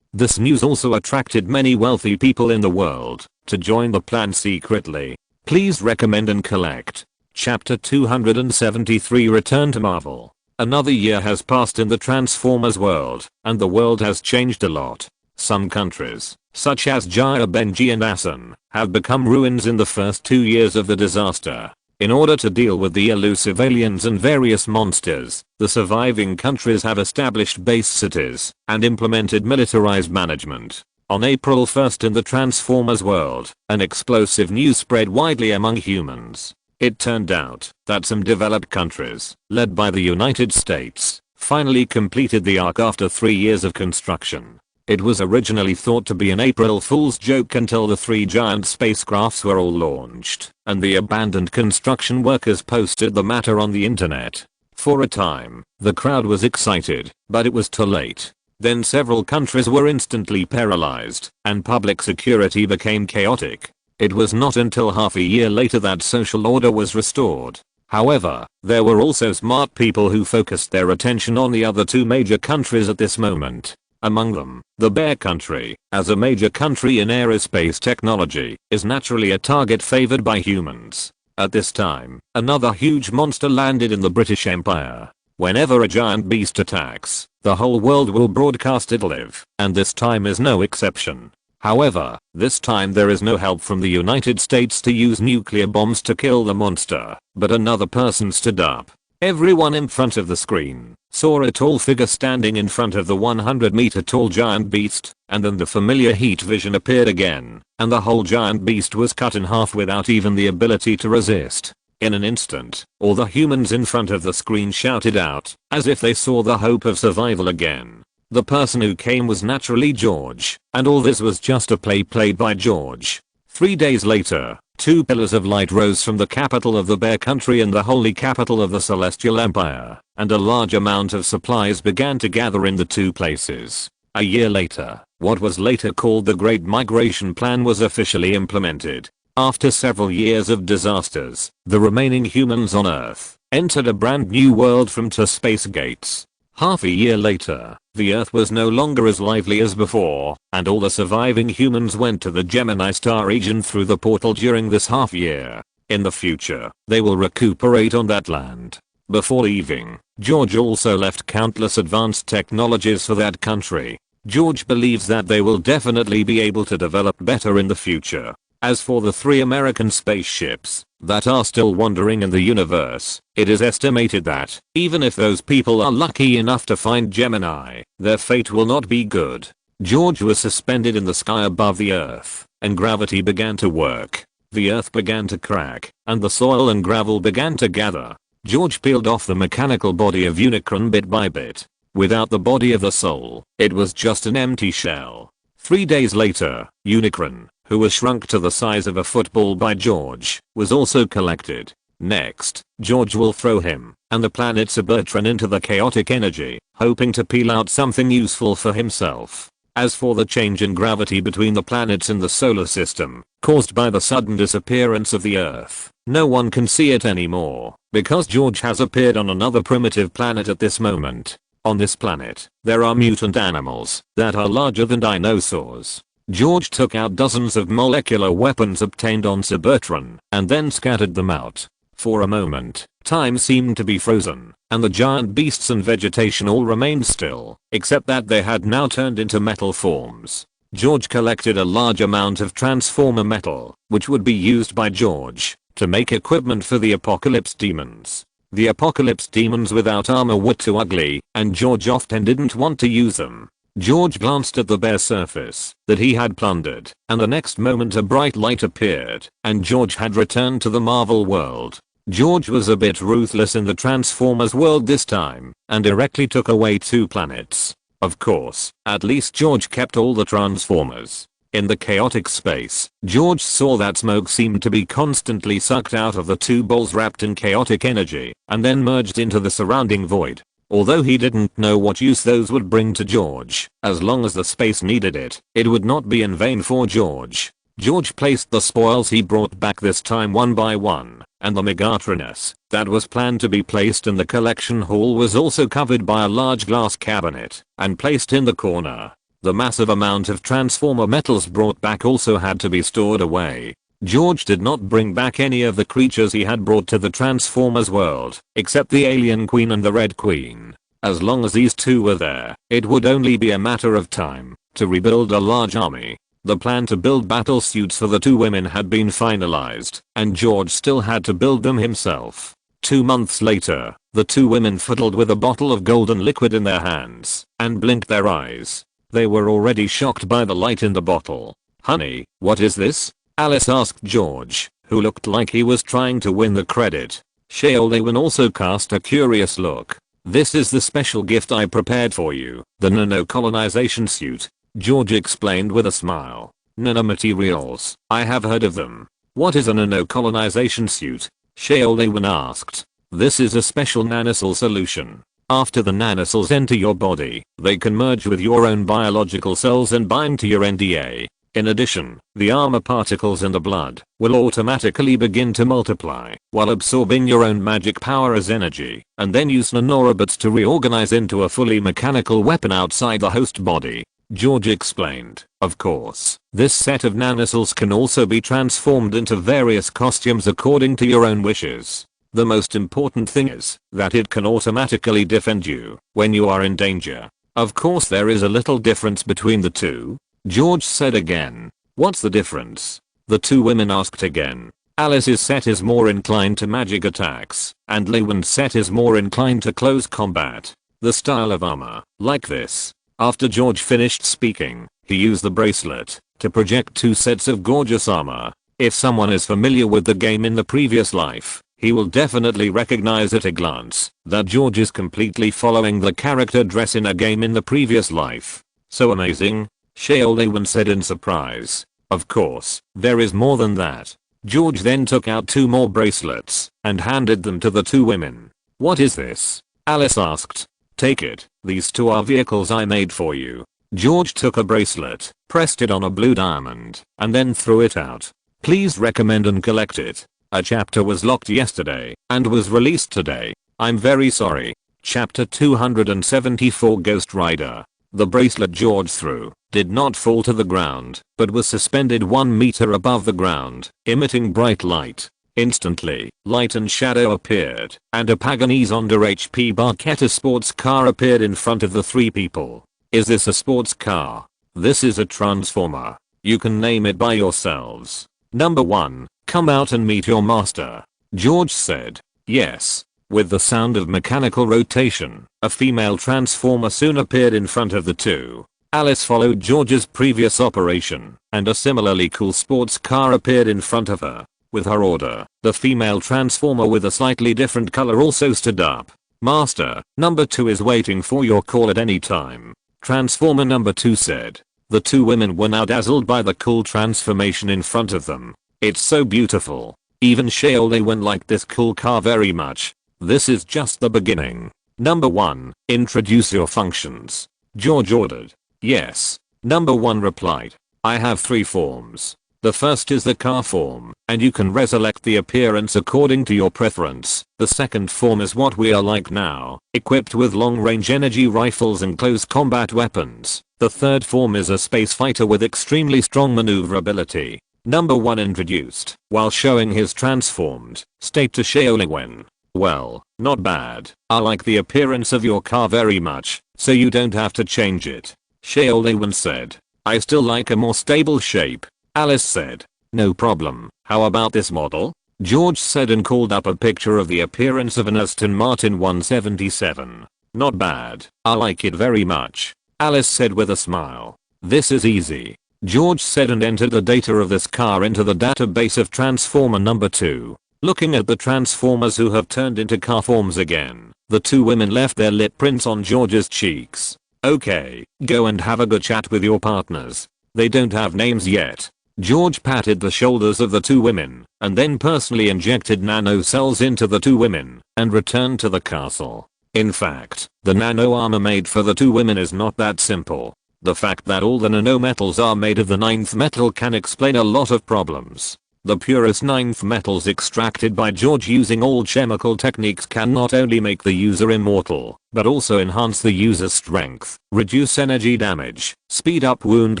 This news also attracted many wealthy people in the world to join the plan secretly. Please recommend and collect. Chapter 273 Return to Marvel. Another year has passed in the Transformers world, and the world has changed a lot. Some countries, such as Jaya Benji and Asan, have become ruins in the first 2 years of the disaster. In order to deal with the elusive aliens and various monsters, the surviving countries have established base cities and implemented militarized management. On April 1st in the Transformers world, an explosive news spread widely among humans. It turned out that some developed countries, led by the United States, finally completed the Ark after 3 years of construction. It was originally thought to be an April Fool's joke until the 3 giant spacecrafts were all launched, and the abandoned construction workers posted the matter on the internet. For a time, the crowd was excited, but it was too late. Then several countries were instantly paralyzed, and public security became chaotic. It was not until half a year later that social order was restored. However, there were also smart people who focused their attention on the other 2 major countries at this moment. Among them, the Bear Country, as a major country in aerospace technology, is naturally a target favored by humans. At this time, another huge monster landed in the British Empire. Whenever a giant beast attacks, the whole world will broadcast it live, and this time is no exception. However, this time there is no help from the United States to use nuclear bombs to kill the monster, but another person stood up. Everyone in front of the screen saw a tall figure standing in front of the 100-meter tall giant beast, and then the familiar heat vision appeared again, and the whole giant beast was cut in half without even the ability to resist. In an instant, all the humans in front of the screen shouted out, as if they saw the hope of survival again. The person who came was naturally George, and all this was just a play played by George. 3 days later, 2 pillars of light rose from the capital of the Bear Country and the holy capital of the Celestial Empire, and a large amount of supplies began to gather in the 2 places. A year later, what was later called the Great Migration Plan was officially implemented. After several years of disasters, the remaining humans on Earth entered a brand new world from 2 space gates. Half a year later, the Earth was no longer as lively as before, and all the surviving humans went to the Gemini Star region through the portal during this half year. In the future, they will recuperate on that land. Before leaving, George also left countless advanced technologies for that country. George believes that they will definitely be able to develop better in the future. As for the 3 American spaceships that are still wandering in the universe, it is estimated that, even if those people are lucky enough to find Gemini, their fate will not be good. George was suspended in the sky above the Earth, and gravity began to work. The Earth began to crack, and the soil and gravel began to gather. George peeled off the mechanical body of Unicron bit by bit. Without the body of the soul, it was just an empty shell. 3 days later, Unicron, who was shrunk to the size of a football by George, was also collected. Next, George will throw him and the planet Cybertron into the chaotic energy, hoping to peel out something useful for himself. As for the change in gravity between the planets in the solar system, caused by the sudden disappearance of the Earth, no one can see it anymore, because George has appeared on another primitive planet at this moment. On this planet, there are mutant animals that are larger than dinosaurs. George took out dozens of molecular weapons obtained on Cybertron and then scattered them out. For a moment, time seemed to be frozen, and the giant beasts and vegetation all remained still, except that they had now turned into metal forms. George collected a large amount of transformer metal, which would be used by George to make equipment for the Apocalypse Demons. The Apocalypse Demons without armor were too ugly, and George often didn't want to use them. George glanced at the bare surface that he had plundered, and the next moment a bright light appeared, and George had returned to the Marvel world. George was a bit ruthless in the Transformers world this time, and directly took away 2 planets. Of course, at least George kept all the Transformers. In the chaotic space, George saw that smoke seemed to be constantly sucked out of the 2 balls wrapped in chaotic energy, and then merged into the surrounding void. Although he didn't know what use those would bring to George, as long as the space needed it, it would not be in vain for George. George placed the spoils he brought back this time one by one, and the Megatronus that was planned to be placed in the collection hall was also covered by a large glass cabinet and placed in the corner. The massive amount of transformer metals brought back also had to be stored away. George did not bring back any of the creatures he had brought to the Transformers world, except the Alien Queen and the Red Queen. As long as these 2 were there, it would only be a matter of time to rebuild a large army. The plan to build battle suits for the 2 women had been finalized, and George still had to build them himself. 2 months later, the 2 women fiddled with a bottle of golden liquid in their hands and blinked their eyes. They were already shocked by the light in the bottle. "Honey, what is this?" Alice asked George, who looked like he was trying to win the credit. Sheolewin also cast a curious look. "This is the special gift I prepared for you, the nano-colonization suit," George explained with a smile. "Nanomaterials, I have heard of them. What is a nano-colonization suit?" Sheolewin asked. "This is a special nanosol solution. After the nanocells enter your body, they can merge with your own biological cells and bind to your NDA. In addition, the armor particles in the blood will automatically begin to multiply while absorbing your own magic power as energy, and then use nanorobots to reorganize into a fully mechanical weapon outside the host body," George explained. Of course, this set of nanocells can also be transformed into various costumes according to your own wishes. The most important thing is that it can automatically defend you when you are in danger. Of course there is a little difference between the two, George said again. What's the difference? The two women asked again. Alice's set is more inclined to magic attacks, and Lewin's set is more inclined to close combat. The style of armor, like this. After George finished speaking, he used the bracelet to project two sets of gorgeous armor. If someone is familiar with the game in the previous life, he will definitely recognize at a glance that George is completely following the character dress in a game in the previous life. So amazing, Lewin said in surprise. Of course, there is more than that. George then took out two more bracelets and handed them to the two women. What is this? Alice asked. Take it, these two are vehicles I made for you. George took a bracelet, pressed it on a blue diamond, and then threw it out. Please recommend and collect it. A chapter was locked yesterday and was released today. I'm very sorry. Chapter 274 Ghost Rider. The bracelet George threw did not fall to the ground, but was suspended 1 meter above the ground, emitting bright light. Instantly, light and shadow appeared, and a Paganese Honda HP Barchetta sports car appeared in front of the three people. Is this a sports car? This is a transformer. You can name it by yourselves. Number 1, come out and meet your master. George said. Yes. With the sound of mechanical rotation, a female transformer soon appeared in front of the two. Alice followed George's previous operation, and a similarly cool sports car appeared in front of her. With her order, the female transformer with a slightly different color also stood up. Master, number 2 is waiting for your call at any time. Transformer number 2 said. The two women were now dazzled by the cool transformation in front of them. It's so beautiful. Even Lewin liked this cool car very much. This is just the beginning. Number 1, introduce your functions. George ordered. Yes. Number 1 replied. I have 3 forms. The first is the car form, and you can reselect the appearance according to your preference. The second form is what we are like now, equipped with long-range energy rifles and close combat weapons. The third form is a space fighter with extremely strong maneuverability. Number 1 introduced, while showing his transformed state to Lewin. Well, not bad. I like the appearance of your car very much, so you don't have to change it. Lewin said. I still like a more stable shape. Alice said. No problem. How about this model? George said and called up a picture of the appearance of an Aston Martin 177. Not bad. I like it very much. Alice said with a smile. This is easy. George said and entered the data of this car into the database of Transformer number 2. Looking at the Transformers who have turned into car forms again, the two women left their lip prints on George's cheeks. Okay, go and have a good chat with your partners. They don't have names yet. George patted the shoulders of the two women, and then personally injected nano cells into the two women, and returned to the castle. In fact, the nano armor made for the two women is not that simple. The fact that all the nanometals are made of the 9th metal can explain a lot of problems. The purest 9th metals extracted by George using all chemical techniques can not only make the user immortal, but also enhance the user's strength, reduce energy damage, speed up wound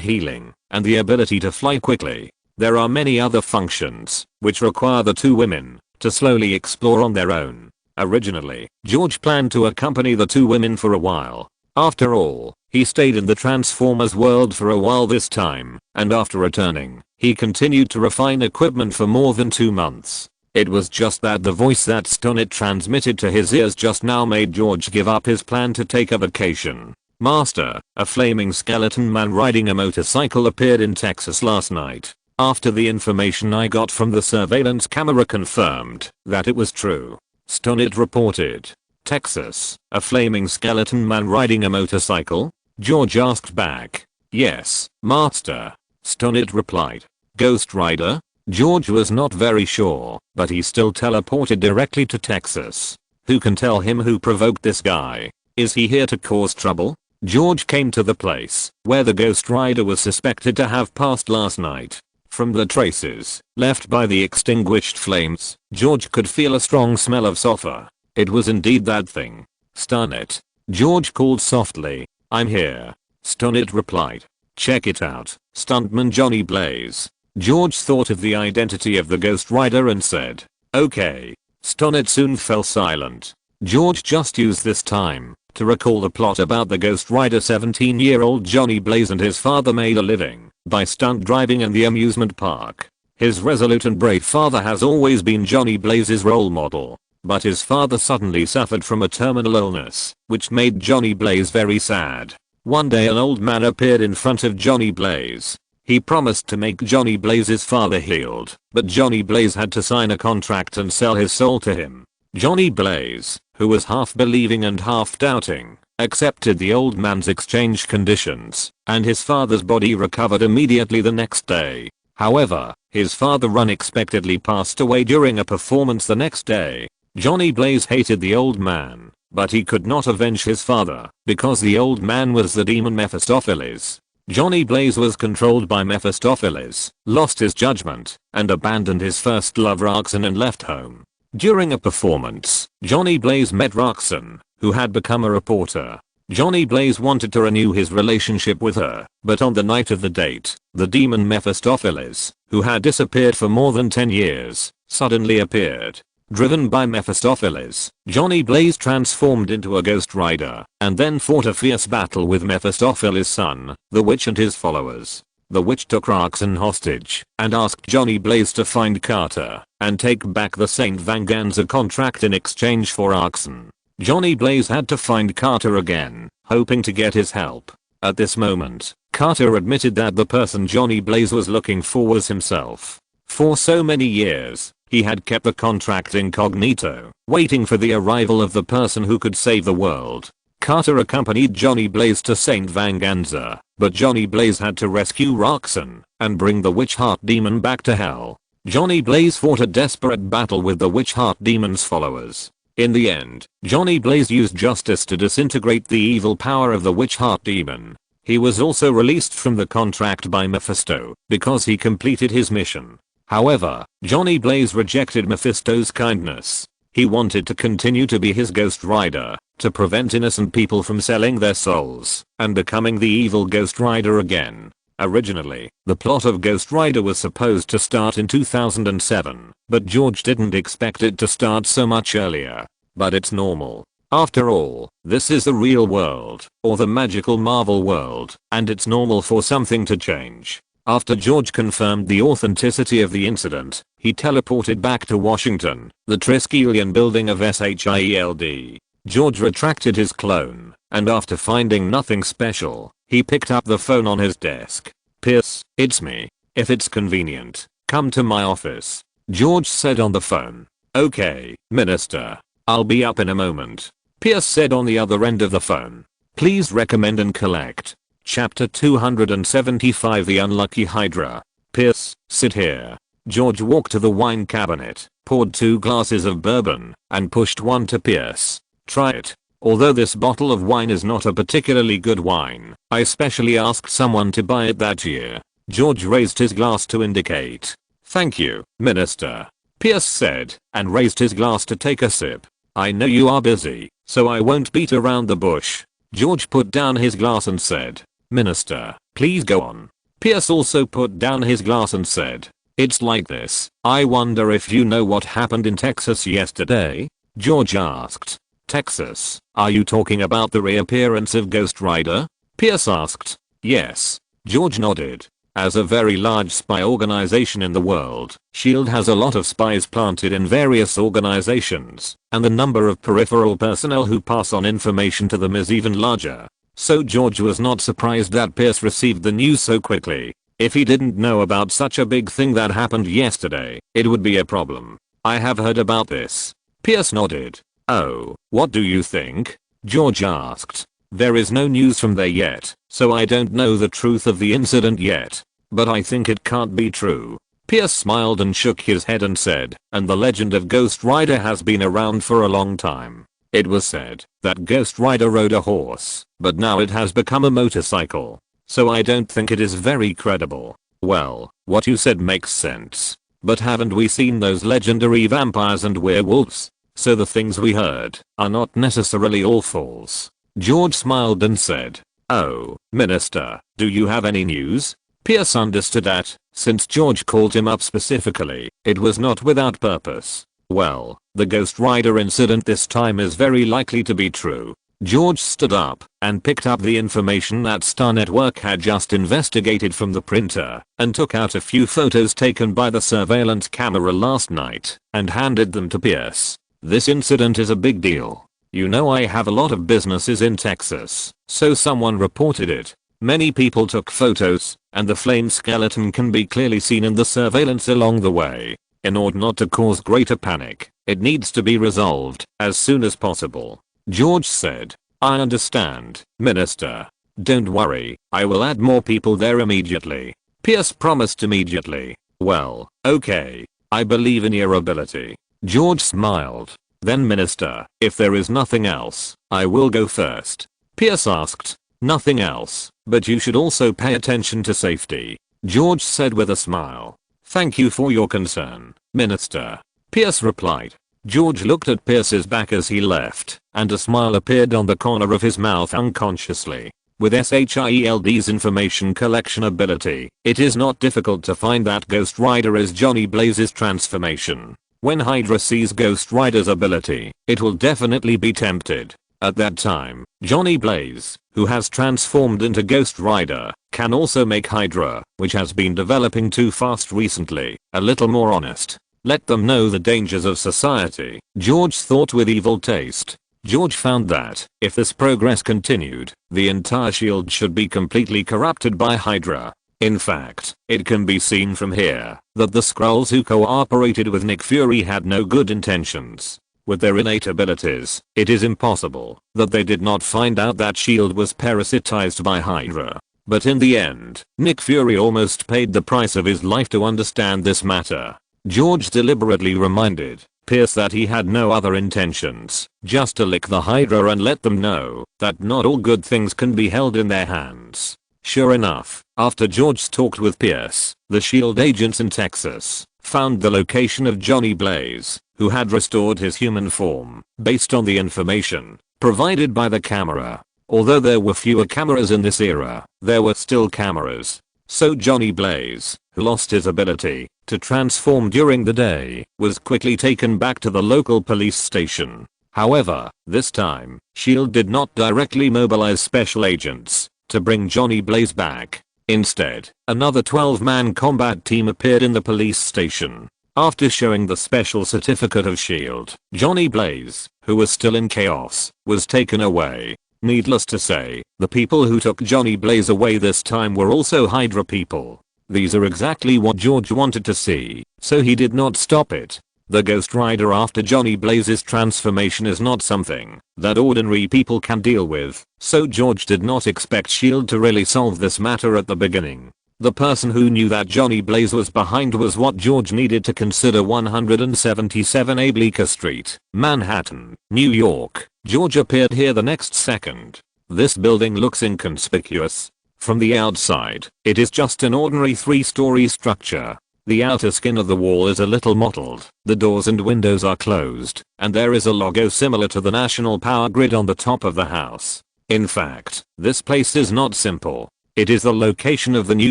healing, and the ability to fly quickly. There are many other functions, which require the two women to slowly explore on their own. Originally, George planned to accompany the two women for a while. After all, he stayed in the Transformers world for a while this time, and after returning, he continued to refine equipment for more than 2 months. It was just that the voice that Stonit transmitted to his ears just now made George give up his plan to take a vacation. Master, a flaming skeleton man riding a motorcycle appeared in Texas last night. After the information I got from the surveillance camera confirmed that it was true. Stonit reported. Texas, a flaming skeleton man riding a motorcycle? George asked back. Yes, Master. Stonit replied. Ghost Rider? George was not very sure, but he still teleported directly to Texas. Who can tell him who provoked this guy? Is he here to cause trouble? George came to the place where the Ghost Rider was suspected to have passed last night. From the traces left by the extinguished flames, George could feel a strong smell of sulfur. It was indeed that thing. Stonit. George called softly. I'm here. Stonit replied. Check it out, stuntman Johnny Blaze. George thought of the identity of the Ghost Rider and said. Okay. Stoned soon fell silent. George just used this time to recall the plot about the Ghost Rider. 17-year-old Johnny Blaze and his father made a living by stunt driving in the amusement park. His resolute and brave father has always been Johnny Blaze's role model. But his father suddenly suffered from a terminal illness, which made Johnny Blaze very sad. One day an old man appeared in front of Johnny Blaze. He promised to make Johnny Blaze's father healed, but Johnny Blaze had to sign a contract and sell his soul to him. Johnny Blaze, who was half believing and half doubting, accepted the old man's exchange conditions, and his father's body recovered immediately the next day. However, his father unexpectedly passed away during a performance the next day. Johnny Blaze hated the old man, but he could not avenge his father, because the old man was the demon Mephistopheles. Johnny Blaze was controlled by Mephistopheles, lost his judgment, and abandoned his first love Roxanne and left home. During a performance, Johnny Blaze met Roxanne, who had become a reporter. Johnny Blaze wanted to renew his relationship with her, but on the night of the date, the demon Mephistopheles, who had disappeared for more than 10 years, suddenly appeared. Driven by Mephistopheles, Johnny Blaze transformed into a Ghost Rider, and then fought a fierce battle with Mephistopheles' son, the witch and his followers. The witch took Roxanne hostage, and asked Johnny Blaze to find Carter, and take back the Saint Vanganza contract in exchange for Roxanne. Johnny Blaze had to find Carter again, hoping to get his help. At this moment, Carter admitted that the person Johnny Blaze was looking for was himself. For so many years, he had kept the contract incognito, waiting for the arrival of the person who could save the world. Carter accompanied Johnny Blaze to Saint Vanganza, but Johnny Blaze had to rescue Roxanne and bring the witch heart demon back to hell. Johnny Blaze fought a desperate battle with the witch heart demon's followers. In the end, Johnny Blaze used justice to disintegrate the evil power of the witch heart demon. He was also released from the contract by Mephisto because he completed his mission. However, Johnny Blaze rejected Mephisto's kindness. He wanted to continue to be his Ghost Rider, to prevent innocent people from selling their souls and becoming the evil Ghost Rider again. Originally, the plot of Ghost Rider was supposed to start in 2007, but George didn't expect it to start so much earlier. But it's normal. After all, this is the real world, or the magical Marvel world, and it's normal for something to change. After George confirmed the authenticity of the incident, he teleported back to Washington, the Triskelion building of SHIELD. George retracted his clone, and after finding nothing special, he picked up the phone on his desk. "Pierce, it's me. If it's convenient, come to my office," George said on the phone. "Okay, Minister. I'll be up in a moment," Pierce said on the other end of the phone. "Please recommend and collect." Chapter 275 The Unlucky Hydra. "Pierce, sit here." George walked to the wine cabinet, poured 2 glasses of bourbon, and pushed one to Pierce. "Try it. Although this bottle of wine is not a particularly good wine, I specially asked someone to buy it that year." George raised his glass to indicate. "Thank you, Minister," Pierce said, and raised his glass to take a sip. "I know you are busy, so I won't beat around the bush." George put down his glass and said, "Minister, please go on." Pierce also put down his glass and said, "It's like this. I wonder if you know what happened in Texas yesterday?" George asked. "Texas? Are you talking about the reappearance of Ghost Rider?" Pierce asked. "Yes." George nodded. As a very large spy organization in the world, SHIELD has a lot of spies planted in various organizations, and the number of peripheral personnel who pass on information to them is even larger. So George was not surprised that Pierce received the news so quickly. If he didn't know about such a big thing that happened yesterday, it would be a problem. "I have heard about this." Pierce nodded. "Oh, what do you think?" George asked. "There is no news from there yet, so I don't know the truth of the incident yet. But I think it can't be true." Pierce smiled and shook his head and said, "And the legend of Ghost Rider has been around for a long time. It was said that Ghost Rider rode a horse, but now it has become a motorcycle. So I don't think it is very credible." "Well, what you said makes sense. But haven't we seen those legendary vampires and werewolves? So the things we heard are not necessarily all false." George smiled and said, "Oh, Minister, do you have any news?" Pierce understood that, since George called him up specifically, it was not without purpose. Well, the Ghost Rider incident this time is very likely to be true. George stood up and picked up the information that Star Network had just investigated from the printer and took out a few photos taken by the surveillance camera last night and handed them to Pierce. This incident is a big deal. You know, I have a lot of businesses in Texas, so someone reported it. Many people took photos, and the flame skeleton can be clearly seen in the surveillance along the way. In order not to cause greater panic, it needs to be resolved as soon as possible. George said, I understand, Minister. Don't worry, I will add more people there immediately. Pierce promised immediately. Well, okay. I believe in your ability. George smiled. Then Minister, if there is nothing else, I will go first. Pierce asked. Nothing else, but you should also pay attention to safety. George said with a smile. Thank you for your concern, Minister. Pierce replied. George looked at Pierce's back as he left, and a smile appeared on the corner of his mouth unconsciously. With SHIELD's information collection ability, it is not difficult to find that Ghost Rider is Johnny Blaze's transformation. When Hydra sees Ghost Rider's ability, it will definitely be tempted. At that time, Johnny Blaze, who has transformed into Ghost Rider, can also make Hydra, which has been developing too fast recently, a little more honest. Let them know the dangers of society, George thought with evil taste. George found that, if this progress continued, the entire shield should be completely corrupted by Hydra. In fact, it can be seen from here that the Skrulls who cooperated with Nick Fury had no good intentions. With their innate abilities, it is impossible that they did not find out that shield was parasitized by Hydra. But in the end, Nick Fury almost paid the price of his life to understand this matter. George deliberately reminded Pierce that he had no other intentions, just to lick the Hydra and let them know that not all good things can be held in their hands. Sure enough, after George talked with Pierce, the SHIELD agents in Texas found the location of Johnny Blaze, who had restored his human form, based on the information provided by the camera. Although there were fewer cameras in this era, there were still cameras. So Johnny Blaze, who lost his ability to transform during the day, was quickly taken back to the local police station. However, this time, SHIELD did not directly mobilize special agents to bring Johnny Blaze back. Instead, another 12-man combat team appeared in the police station. After showing the special certificate of SHIELD, Johnny Blaze, who was still in chaos, was taken away. Needless to say, the people who took Johnny Blaze away this time were also Hydra people. These are exactly what George wanted to see, so he did not stop it. The Ghost Rider after Johnny Blaze's transformation is not something that ordinary people can deal with, so George did not expect SHIELD to really solve this matter at the beginning. The person who knew that Johnny Blaze was behind was what George needed to consider 177A Bleecker Street, Manhattan, New York. George appeared here the next second. This building looks inconspicuous. From the outside, it is just an ordinary 3-story structure. The outer skin of the wall is a little mottled, the doors and windows are closed, and there is a logo similar to the national power grid on the top of the house. In fact, this place is not simple. It is the location of the New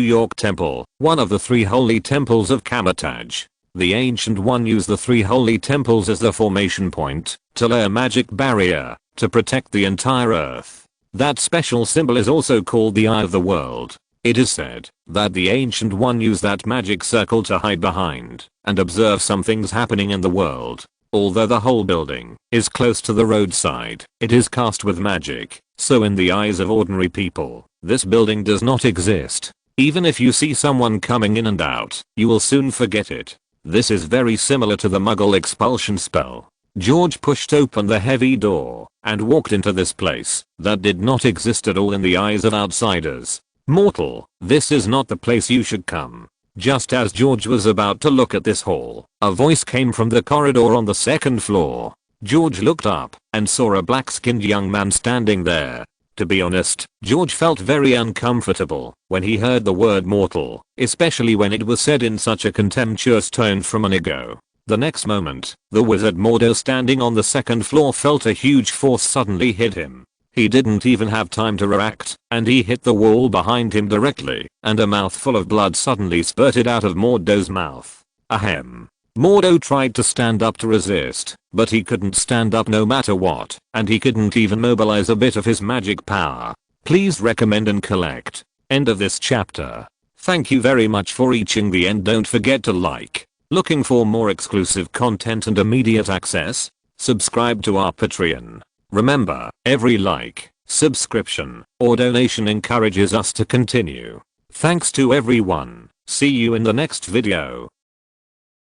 York Temple, one of the 3 holy temples of Kamataj. The Ancient One used the 3 holy temples as the formation point to lay a magic barrier to protect the entire earth. That special symbol is also called the Eye of the World. It is said that the Ancient One used that magic circle to hide behind and observe some things happening in the world. Although the whole building is close to the roadside, it is cast with magic, so in the eyes of ordinary people, this building does not exist. Even if you see someone coming in and out, you will soon forget it. This is very similar to the Muggle expulsion spell. George pushed open the heavy door and walked into this place that did not exist at all in the eyes of outsiders. Mortal, this is not the place you should come. Just as George was about to look at this hall, a voice came from the corridor on the 2nd floor. George looked up and saw a black-skinned young man standing there. To be honest, George felt very uncomfortable when he heard the word mortal, especially when it was said in such a contemptuous tone from an ego. The next moment, the wizard Mordo standing on the 2nd floor felt a huge force suddenly hit him. He didn't even have time to react, and he hit the wall behind him directly, and a mouthful of blood suddenly spurted out of Mordo's mouth. Ahem. Mordo tried to stand up to resist, but he couldn't stand up no matter what, and he couldn't even mobilize a bit of his magic power. Please recommend and collect. End of this chapter. Thank you very much for reaching the end. Don't forget to like. Looking for more exclusive content and immediate access? Subscribe to our Patreon. Remember, every like, subscription, or donation encourages us to continue. Thanks to everyone. See you in the next video.